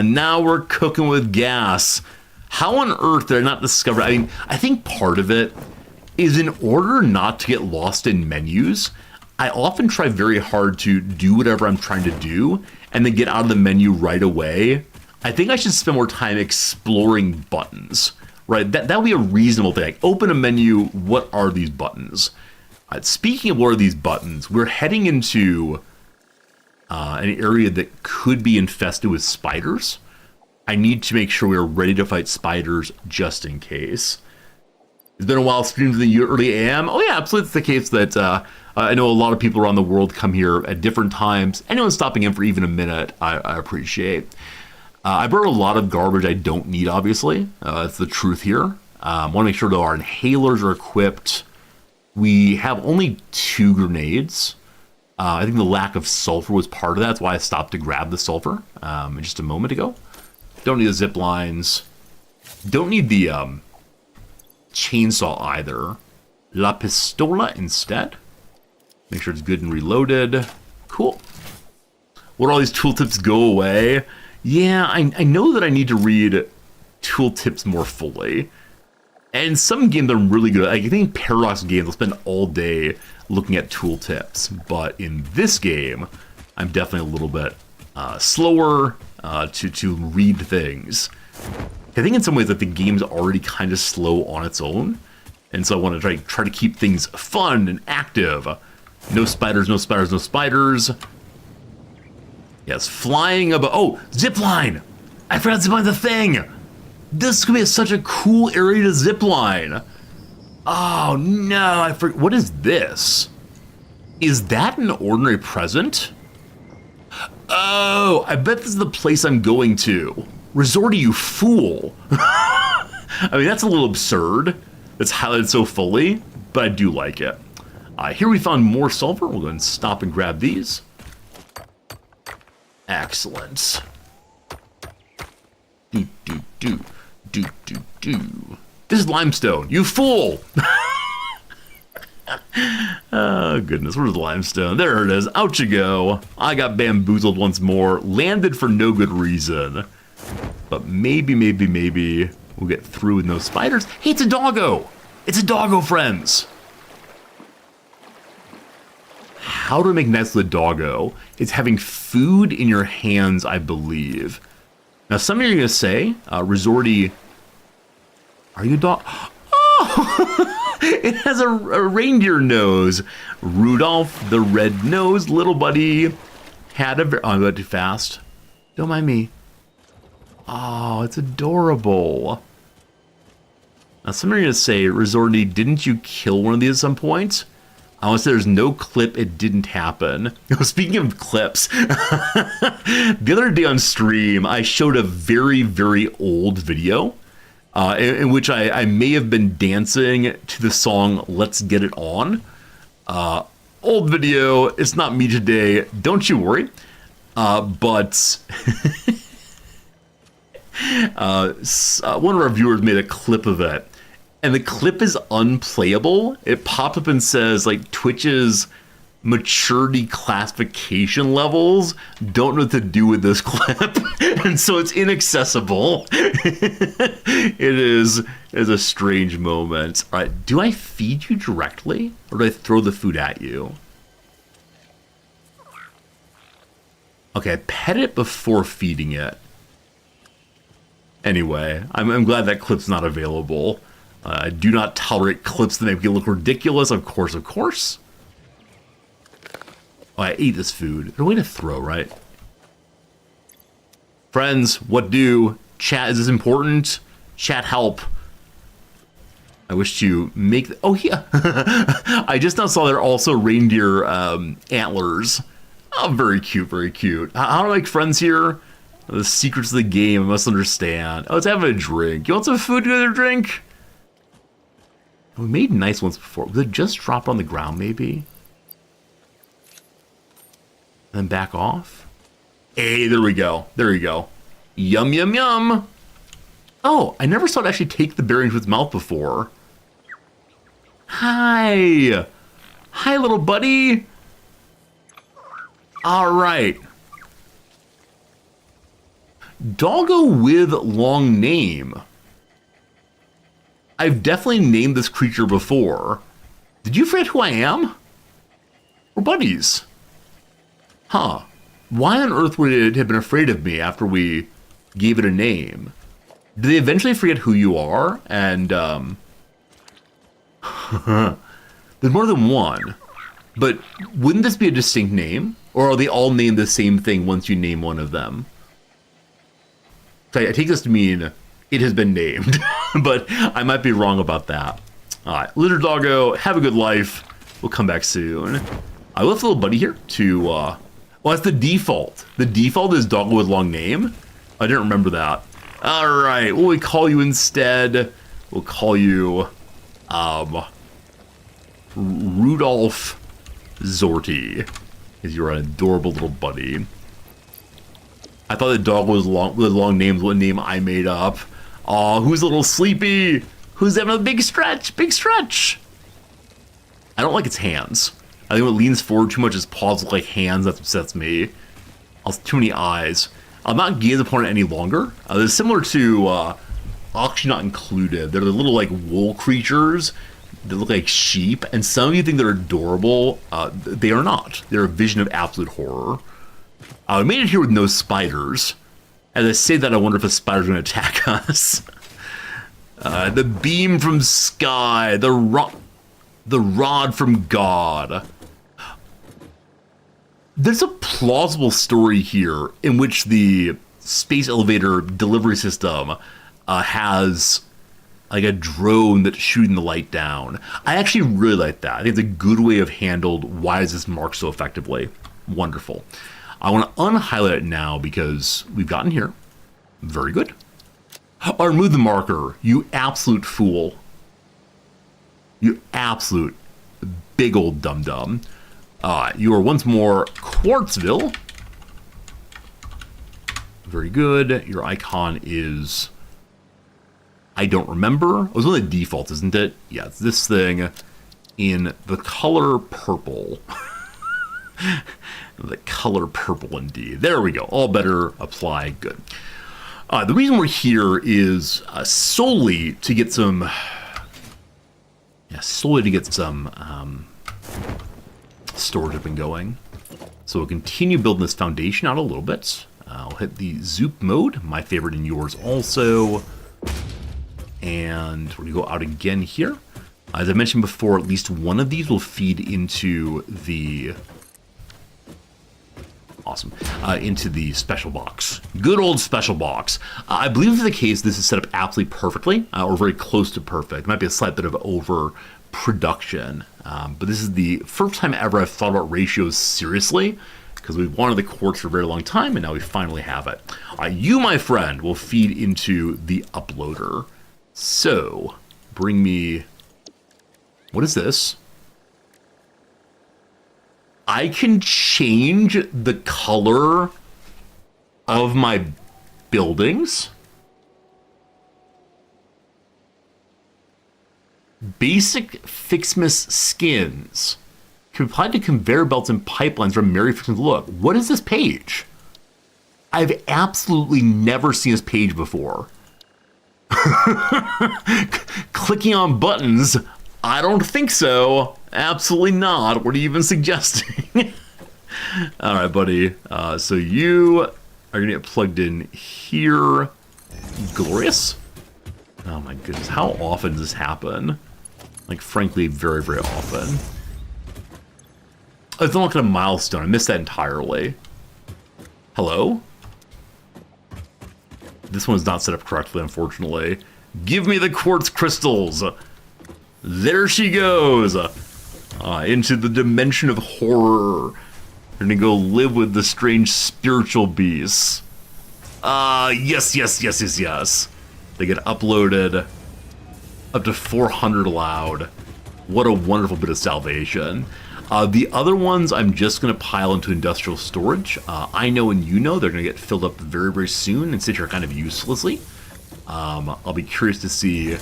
Now we're cooking with gas. How on earth did I not discover? I mean, I think part of it is in order not to get lost in menus, I often try very hard to do whatever I'm trying to do and then get out of the menu right away. I think I should spend more time exploring buttons right? That would be a reasonable thing. Like, open a menu, what are these buttons? Speaking of what are these buttons, we're heading into an area that could be infested with spiders. I need to make sure we're ready to fight spiders just in case. It's been a while streams in the early AM. Oh yeah, absolutely. It's the case that I know a lot of people around the world come here at different times. Anyone stopping in for even a minute, I appreciate. I brought a lot of garbage I don't need, obviously. That's the truth here. Want to make sure that our inhalers are equipped. We have only 2 grenades. I think the lack of sulfur was part of that. That's why I stopped to grab the sulfur just a moment ago. Don't need the zip lines. Don't need the chainsaw either. La pistola instead. Make sure it's good and reloaded. Cool. Would all these tooltips go away? Yeah, I know that I need to read tooltips more fully. And some games I'm really good at. Like, I think Paradox games will spend all day looking at tooltips. But in this game, I'm definitely a little bit slower to read things. I think in some ways that the game's already kind of slow on its own. And so I want to try to keep things fun and active. No spiders, no spiders, no spiders. Yes, flying above. Oh, zipline! I forgot zipline's a thing! This could be such a cool area to zipline. Oh no, I forgot. What is this? Is that an ordinary present? Oh, I bet this is the place I'm going to. Resorty, you fool. I mean, that's a little absurd. It's highlighted so fully, but I do like it. Here we found more sulfur. We'll go ahead and stop and grab these. Excellent. Do, do, do, do, do, do. This is limestone, you fool! Oh, goodness, where's the limestone? There it is. Out you go. I got bamboozled once more. Landed for no good reason. But maybe we'll get through with no spiders. Hey, it's a doggo! It's a doggo, friends! How to make nice with a doggo? It's having food in your hands, I believe. Now, some of you are going to say, Resorty, are you a dog? Oh! It has a reindeer nose. Rudolph the red-nosed little buddy had a... Oh, I'm going too fast. Don't mind me. Oh, it's adorable. Now, some are going to say, Resorty, didn't you kill one of these at some point? I want to say there's no clip it didn't happen. Speaking of clips, the other day on stream, I showed a very, very old video in which I may have been dancing to the song Let's Get It On. Old video, it's not me today, don't you worry. But one of our viewers made a clip of it. And the clip is unplayable. It popped up and says, like, Twitch's maturity classification levels don't know what to do with this clip. And so it's inaccessible. It is a strange moment. All right, do I feed you directly? Or do I throw the food at you? Okay, I pet it before feeding it. Anyway, I'm glad that clip's not available. I do not tolerate clips that make me look ridiculous, of course, Oh, I ate this food. There's a way to throw, right? Friends, what do? Chat, is this important? Chat, help. I wish to make... Oh, yeah. I just now saw there are also reindeer antlers. Oh, very cute, very cute. How do I make friends here? The secrets of the game, I must understand. Oh, let's have a drink. You want some food to drink? We made nice ones before. Would it just drop on the ground, maybe? And then back off? Hey, there we go. There you go. Yum, yum, yum. Oh, I never saw it actually take the berry into its mouth before. Hi. Hi, little buddy. All right. Doggo with long name. I've definitely named this creature before. Did you forget who I am? We're buddies. Huh. Why on earth would it have been afraid of me after we gave it a name? Do they eventually forget who you are? And there's more than one. But wouldn't this be a distinct name? Or are they all named the same thing once you name one of them? So I take this to mean it has been named, but I might be wrong about that. All right, Lizard Doggo, have a good life. We'll come back soon. I left a little buddy here to, well, that's the default. The default is Doggo with long name. I didn't remember that. All right, what will we call you instead? We'll call you, Rudolph Zorty, because you're an adorable little buddy. I thought the dog was long, with long names, what name I made up. Aw, who's a little sleepy? Who's having a big stretch? Big stretch! I don't like its hands. I think when it leans forward too much, its paws look like hands. That upsets me. Too many eyes. I'm not gaze upon it any longer. They're similar to, actually not included. They're the little, like, wool creatures that look like sheep. And some of you think they're adorable. They are not. They're a vision of absolute horror. I made it here with no spiders. As I say that, I wonder if a spider's going to attack us. The beam from sky, the rod from God. There's a plausible story here in which the space elevator delivery system has like a drone that's shooting the light down. I actually really like that. I think it's a good way of handled why is this marked so effectively. Wonderful. I want to unhighlight it now because we've gotten here. Very good. Or remove the marker, you absolute fool. You absolute big old dum-dum. You are once more Quartzville. Very good. Your icon is... I don't remember. It was one of the defaults, isn't it? Yeah, it's this thing in the color purple. The color purple indeed. There we go. All better apply. Good. The reason we're here is solely to get some... Yeah, solely to get some storage up and going. So we'll continue building this foundation out a little bit. I'll hit the Zoop mode, my favorite and yours also. And we're going to go out again here. As I mentioned before, at least one of these will feed into the... Awesome. Into the special box. Good old special box. I believe if the case, this is set up absolutely perfectly, or very close to perfect. It might be a slight bit of overproduction. But this is the first time ever I've thought about ratios seriously, because we've wanted the quartz for a very long time, and now we finally have it. You, my friend, will feed into the uploader. So, bring me... What is this? I can change the color of my buildings. Basic Fixmas skins can be applied to conveyor belts and pipelines from Merry Fixmas. Look, what is this page? I've absolutely never seen this page before. Clicking on buttons, I don't think so. Absolutely not. What are you even suggesting? All right, buddy. So you are going to get plugged in here. Glorious. Oh my goodness. How often does this happen? Like, frankly, very, very often. Oh, it's not like a milestone. I missed that entirely. Hello? This one's not set up correctly, unfortunately. Give me the quartz crystals. There she goes. Into the dimension of horror. We're gonna go live with the strange spiritual beasts. Yes. They get uploaded up to 400 allowed. What a wonderful bit of salvation. The other ones I'm just going to pile into industrial storage. I know and you know they're going to get filled up very, very soon and sit here kind of uselessly. I'll be curious to see,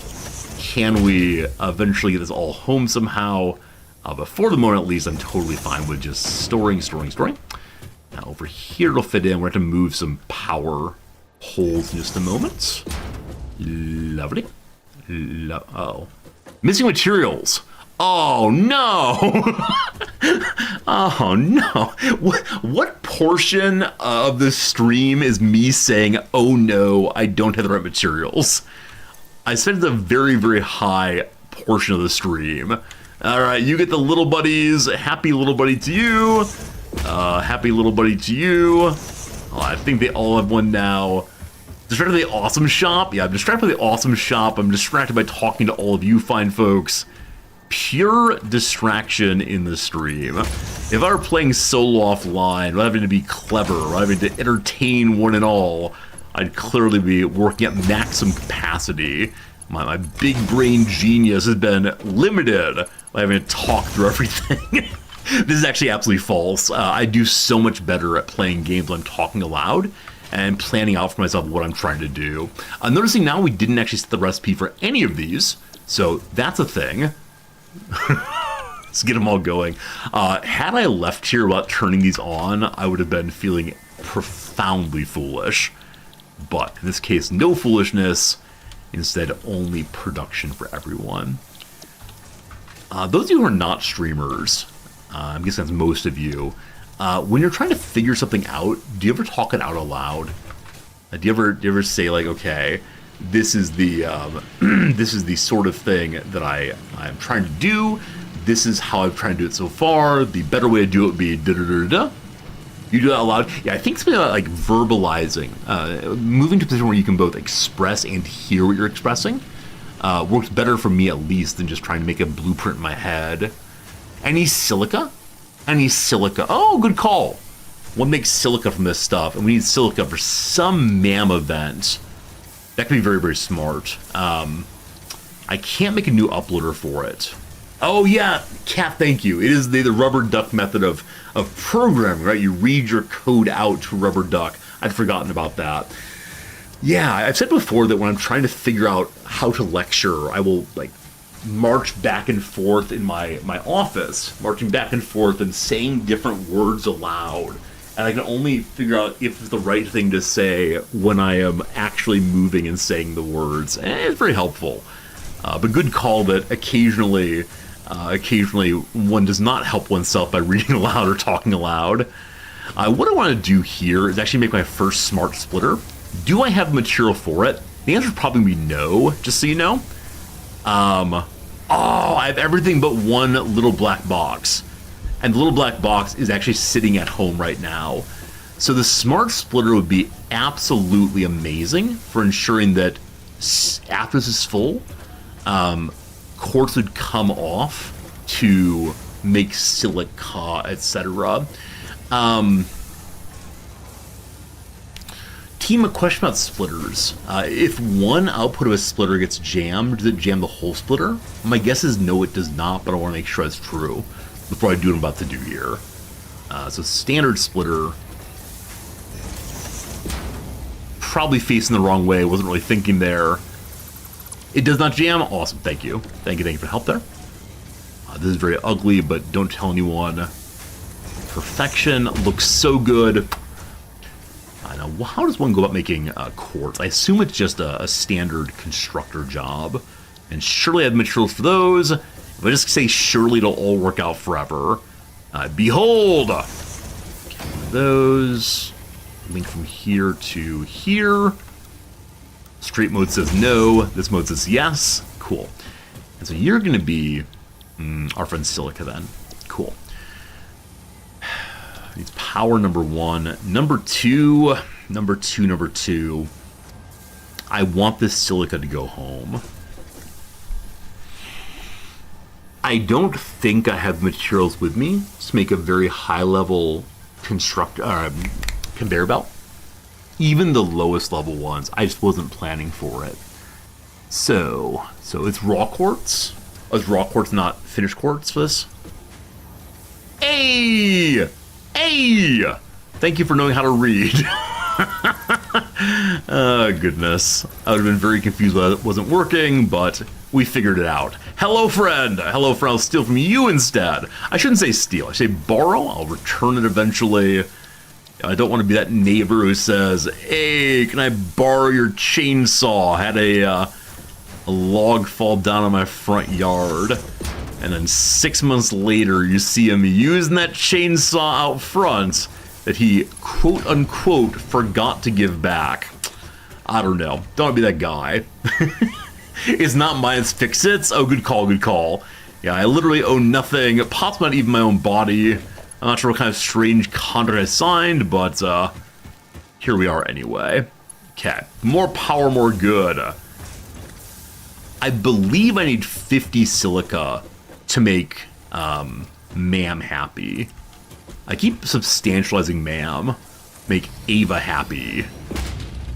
can we eventually get this all home somehow? But for the moment, at least, I'm totally fine with just storing. Now, over here it'll fit in. We're going to move some power holes in just a moment. Lovely. Oh. Missing materials. Oh, no! Oh no! What portion of the stream is me saying, "Oh no, I don't have the right materials"? I said it's a very, very high portion of the stream. All right, you get the little buddies. Happy little buddy to you. Happy little buddy to you. Oh, I think they all have one now. Distracted by the awesome shop? Yeah, I'm distracted by the awesome shop. I'm distracted by talking to all of you fine folks. Pure distraction in the stream. If I were playing solo offline, rather having to be clever, rather having to entertain one and all, I'd clearly be working at maximum capacity. My big brain genius has been limited by having to talk through everything. This is actually absolutely false. I do so much better at playing games when I'm talking aloud and planning out for myself what I'm trying to do. I'm noticing now we didn't actually set the recipe for any of these, so that's a thing. Let's get them all going. Had I left here without turning these on, I would have been feeling profoundly foolish. But in this case, no foolishness. Instead, only production for everyone. Those of you who are not streamers, I'm guessing that's most of you, when you're trying to figure something out, do you ever talk it out aloud? Do you ever say, like, okay, this is the this is the sort of thing that I'm trying to do. This is how I'm trying to do it so far. The better way to do it would be da da da da. You do that aloud. Yeah, I think something about like verbalizing, moving to a position where you can both express and hear what you're expressing, works better for me at least than just trying to make a blueprint in my head. Any silica? Any silica? Oh, good call. What makes silica from this stuff? And we need silica for some MAM event. That could be very, very smart. I can't make a new uploader for it. Oh yeah, Kat, thank you. It is the rubber duck method of programming, right? You read your code out to rubber duck. I'd forgotten about that. Yeah, I've said before that when I'm trying to figure out how to lecture, I will like march back and forth in my office, marching back and forth and saying different words aloud. And I can only figure out if it's the right thing to say when I am actually moving and saying the words. And it's very helpful. But good call that occasionally one does not help oneself by reading aloud or talking aloud. What I want to do here is actually make my first smart splitter. Do I have material for it? The answer would probably be no, just so you know. I have everything but one little black box. And the little black box is actually sitting at home right now. So the smart splitter would be absolutely amazing for ensuring that after this is full, quartz would come off to make silica, etc. Team, a question about splitters. If one output of a splitter gets jammed, does it jam the whole splitter? My guess is no, it does not, but I want to make sure that's true before I do what I'm about to do here. So standard splitter, probably facing the wrong way, wasn't really thinking there. It does not jam. Awesome, thank you. Thank you for the help there. This is very ugly, but don't tell anyone. Perfection, looks so good. Now, how does one go about making quartz? I assume it's just a standard constructor job. And surely I have materials for those. If I just say surely, it'll all work out forever. Behold! Those. Link from here to here. Straight mode says no. This mode says yes. Cool. And so you're going to be our friend Silica then. Cool. Needs power number one. Number two. I want this Silica to go home. I don't think I have materials with me to make a very high-level conveyor belt. Even the lowest level ones, I just wasn't planning for it. So it's raw quartz. Is raw quartz not finished quartz for this? Hey! Thank you for knowing how to read. Oh, goodness. I would have been very confused why it wasn't working, but we figured it out. Hello, friend. I'll steal from you instead. I shouldn't say steal. I say borrow. I'll return it eventually. I don't want to be that neighbor who says, hey, can I borrow your chainsaw? I had a log fall down on my front yard. And then 6 months later, you see him using that chainsaw out front that he, quote unquote, forgot to give back. I don't know. Don't want to be that guy. It's not mine, it's Fix-It's. Oh, good call, good call. Yeah, I literally own nothing, possibly not even my own body. I'm not sure what kind of strange contract I signed, but here we are anyway. Okay, more power, more good. I believe I need 50 silica to make Ma'am happy. I keep substantializing Ma'am. Make Ava happy.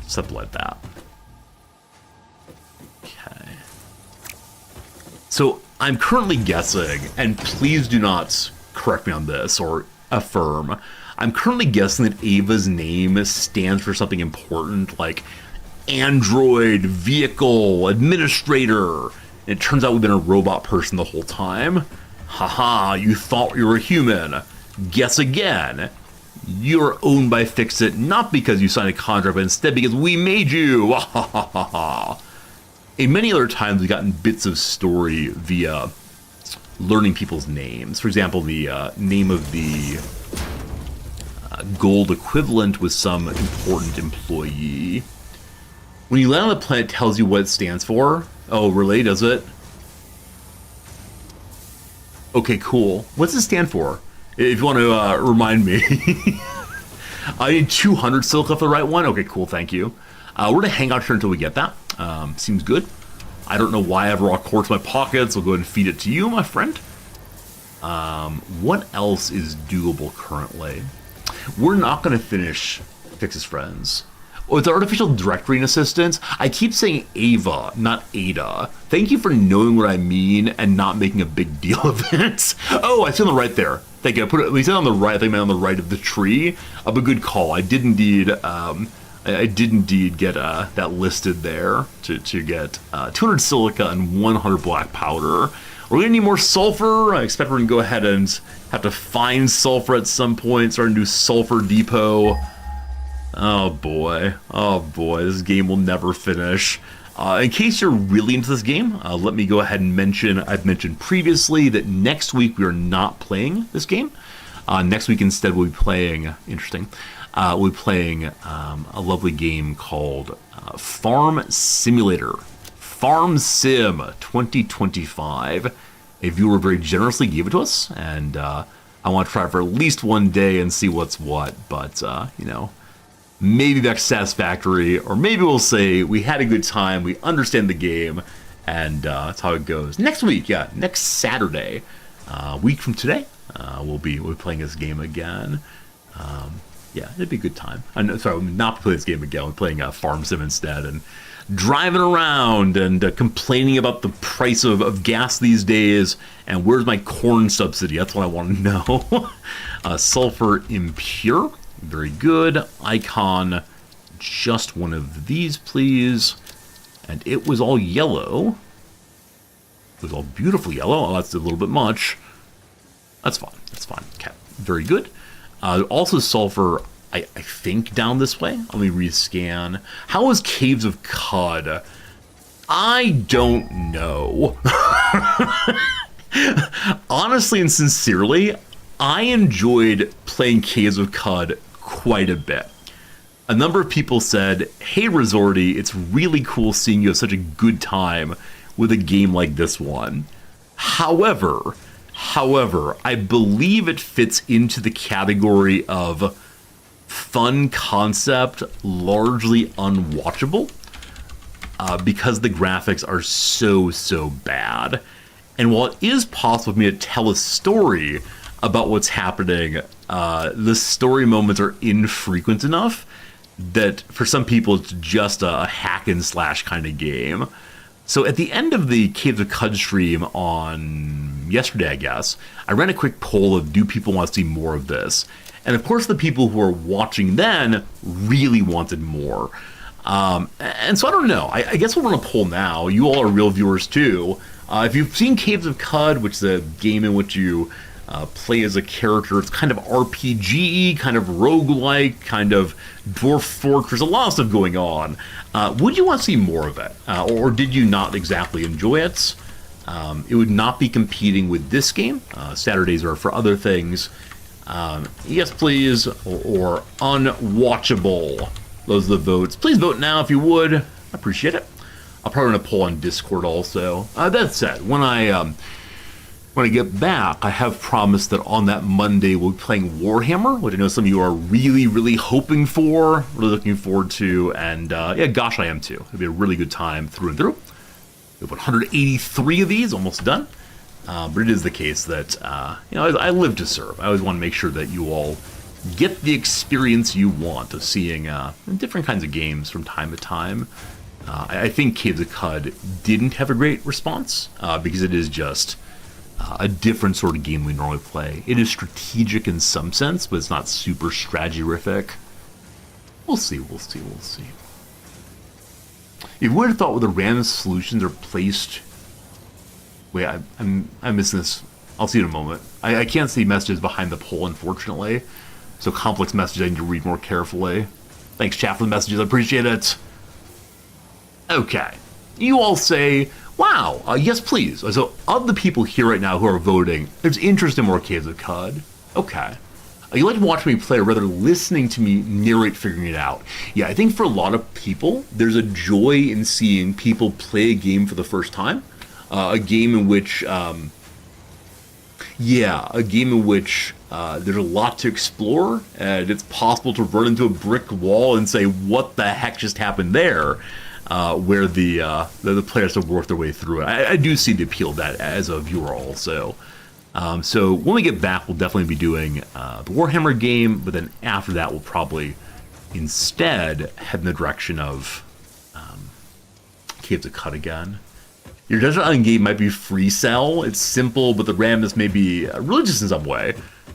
Something like that. Okay. So I'm currently guessing, and please do not correct me on this or affirm, I'm currently guessing that Ava's name stands for something important like Android, Vehicle, Administrator. And it turns out we've been a robot person the whole time. Haha, you thought you were human. Guess again. You're owned by Fix-It not because you signed a contract, but instead because we made you. In many other times, we've gotten bits of story via learning people's names. For example, the name of the gold equivalent was some important employee. When you land on the planet, it tells you what it stands for. Oh, really? Does it? Okay, cool. What's it stand for? If you want to remind me. I need 200 silica for the right one. Okay, cool. Thank you. We're going to hang out here until we get that. Seems good. I don't know why I have raw quartz in my pockets. I'll go ahead and feed it to you, my friend. What else is doable currently? We're not going to finish Fix's Friends. With artificial directory and assistance, I keep saying Ava, not Ada. Thank you for knowing what I mean and not making a big deal of it. Oh, I see on the right there. Thank you. I put it. We said on the right. I think I meant on the right of the tree. But good call. I did indeed. I did indeed get that listed there to get 200 silica and 100 black powder. We're gonna need more sulfur. I expect we're gonna go ahead and have to find sulfur at some point. Start a new sulfur depot. Oh boy, this game will never finish. In case you're really into this game, let me go ahead and mention, I've mentioned previously that next week we are not playing this game. Next week instead we'll be playing, we'll be playing a lovely game called Farm Simulator. Farm Sim 2025. A viewer very generously gave it to us, and I want to try it for at least one day and see what's what, but, you know, maybe back to Satisfactory, or maybe we'll say we had a good time, we understand the game, and that's how it goes. Next week, yeah, next Saturday, a week from today, we'll be playing this game again. Yeah, it'd be a good time. Sorry, we'll not play this game again. We're playing Farm Sim instead, and driving around and complaining about the price of gas these days, and where's my corn subsidy? That's what I want to know. Sulfur impure. Very good. Icon, just one of these, please. And it was all yellow. It was all beautiful yellow. Oh, that's a little bit much. That's fine. That's fine. Okay. Very good. Also sulfur, I think, down this way. Let me rescan. How is Caves of Cud? I don't know. Honestly and sincerely, I enjoyed playing Caves of Cud quite a bit. A number of people said, hey Resorty, it's really cool seeing you have such a good time with a game like this one. However, I believe it fits into the category of fun concept, largely unwatchable, because the graphics are so bad. And while it is possible for me to tell a story about what's happening, the story moments are infrequent enough that for some people it's just a hack and slash kind of game. So at the end of the Caves of Cud stream on yesterday, I guess, I ran a quick poll of do people want to see more of this? And of course the people who were watching then really wanted more. And so I don't know. I guess we'll run a poll now. You all are real viewers too. If you've seen Caves of Cud, which is a game in which you play as a character, it's kind of RPG, kind of roguelike, kind of Dwarf Fortress, a lot of stuff going on. Would you want to see more of it? Or did you not exactly enjoy it? It would not be competing with this game. Saturdays are for other things. Yes, please, or unwatchable. Those are the votes. Please vote now if you would. I appreciate it. I'll probably run a poll on Discord also. That said, when I get back, I have promised that on that Monday we'll be playing Warhammer, which I know some of you are really, really hoping for, really looking forward to, and yeah, gosh, I am too. It'll be a really good time through and through. We have 183 of these, almost done. But it is the case that, I live to serve. I always want to make sure that you all get the experience you want of seeing different kinds of games from time to time. I think Caves of Cud didn't have a great response because it is just a different sort of game we normally play. It is strategic in some sense, but it's not super strategy-rific. We'll see. You would have thought with the random solutions are placed... Wait, I'm missing this. I'll see it in a moment. I can't see messages behind the poll, unfortunately. So complex messages I need to read more carefully. Thanks, chat, for the messages. I appreciate it. Okay. You all say, wow, yes, please. So of the people here right now who are voting, there's interest in more Caves of Cud. Okay. You like to watch me play, or rather listening to me narrate figuring it out. Yeah, I think for a lot of people, there's a joy in seeing people play a game for the first time. A game in which, there's a lot to explore, and it's possible to run into a brick wall and say, what the heck just happened there? Where the players have worked their way through it. I do see the appeal of that as a viewer also. So when we get back, we'll definitely be doing the Warhammer game, but then after that, we'll probably instead head in the direction of Caves of Cud again. Your Desert Island game might be free cell. It's simple, but the randomness may be religious in some way.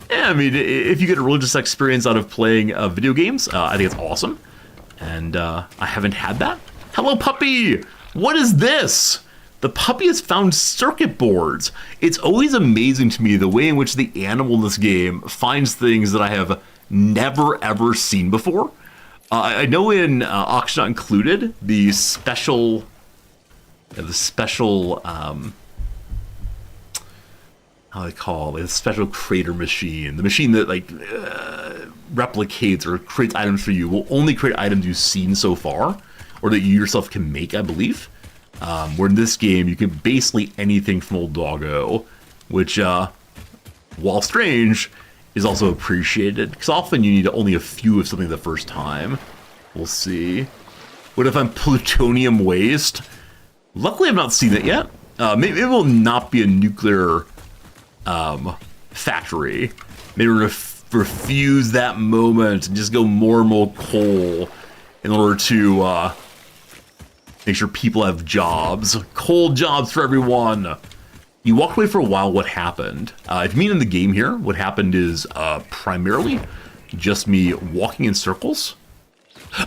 Yeah, I mean, if you get a religious experience out of playing video games, I think it's awesome. And I haven't had that. Hello, puppy! What is this? The puppy has found circuit boards. It's always amazing to me the way in which the animal in this game finds things that I have never, ever seen before. I know in Auction Not Included, the special, how do they call it? The special creator machine. The machine that replicates or creates items for you will only create items you've seen so far, or that you yourself can make, I believe. Where in this game, you can basically anything from Old Doggo, which, while strange, is also appreciated. Because often you need only a few of something the first time. We'll see. What if I'm plutonium waste? Luckily, I've not seen it yet. Maybe it will not be a nuclear factory. Maybe refuse that moment and just go more and more coal in order to make sure people have jobs. Coal jobs for everyone. You walked away for a while. What happened? If you mean in the game here, what happened is primarily just me walking in circles.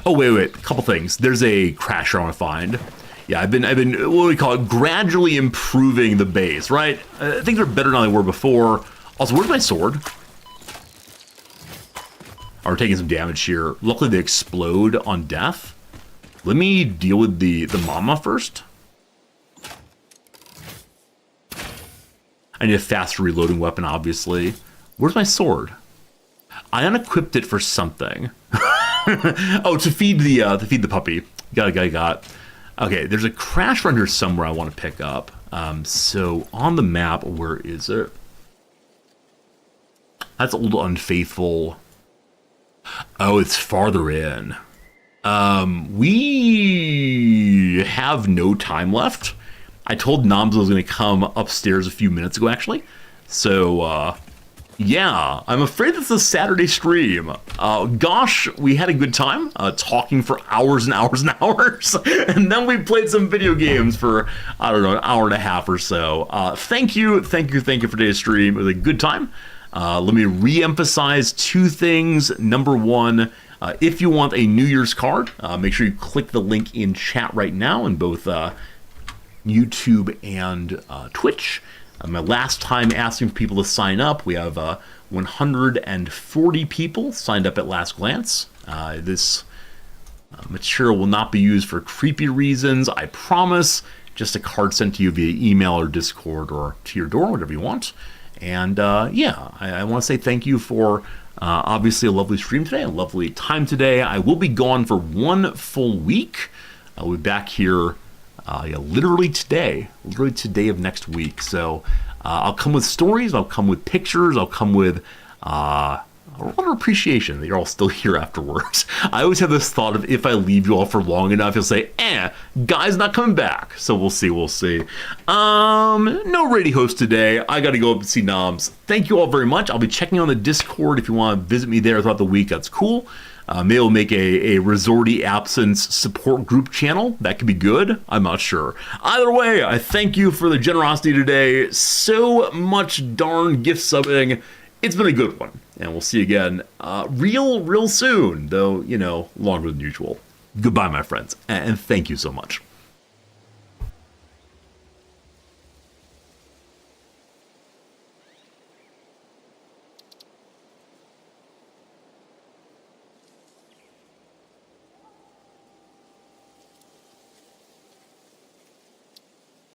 Oh, wait. A couple things. There's a crasher I want to find. Yeah, I've been, what do we call it, gradually improving the base, right? Things are better now than they were before. Also, where's my sword? Oh, we're taking some damage here. Luckily, they explode on death. Let me deal with the mama first. I need a faster reloading weapon, obviously. Where's my sword? I unequipped it for something. Oh, to feed the puppy. Got. Okay, there's a crash run here somewhere I want to pick up. So on the map, where is it? That's Old Unfaithful. Oh, it's farther in. We have no time left. I told Namzo I was going to come upstairs a few minutes ago, actually. So, yeah, I'm afraid this is a Saturday stream. Gosh, we had a good time talking for hours and hours and hours. And then we played some video games for, I don't know, an hour and a half or so. Thank you for today's stream. It was a good time. Let me re-emphasize two things. Number one, if you want a New Year's card, make sure you click the link in chat right now in both YouTube and Twitch. My last time asking for people to sign up, we have 140 people signed up at last glance. This material will not be used for creepy reasons, I promise. just a card sent to you via email or Discord or to your door, whatever you want. And I want to say thank you for obviously a lovely stream today, a lovely time today. I will be gone for 1 full week. I'll be back here literally today of next week. So I'll come with stories, I'll come with pictures, I'll come with a lot of appreciation that you're all still here afterwards. I always have this thought of if I leave you all for long enough, you'll say, guy's not coming back. So we'll see. No radio host today. I got to go up and see Noms. Thank you all very much. I'll be checking on the Discord if you want to visit me there throughout the week. That's cool. Maybe we'll make a Resorty Absence support group channel. That could be good. I'm not sure. Either way, I thank you for the generosity today. So much darn gift subbing. It's been a good one. And we'll see you again real soon, though, longer than usual. Goodbye, my friends, and thank you so much.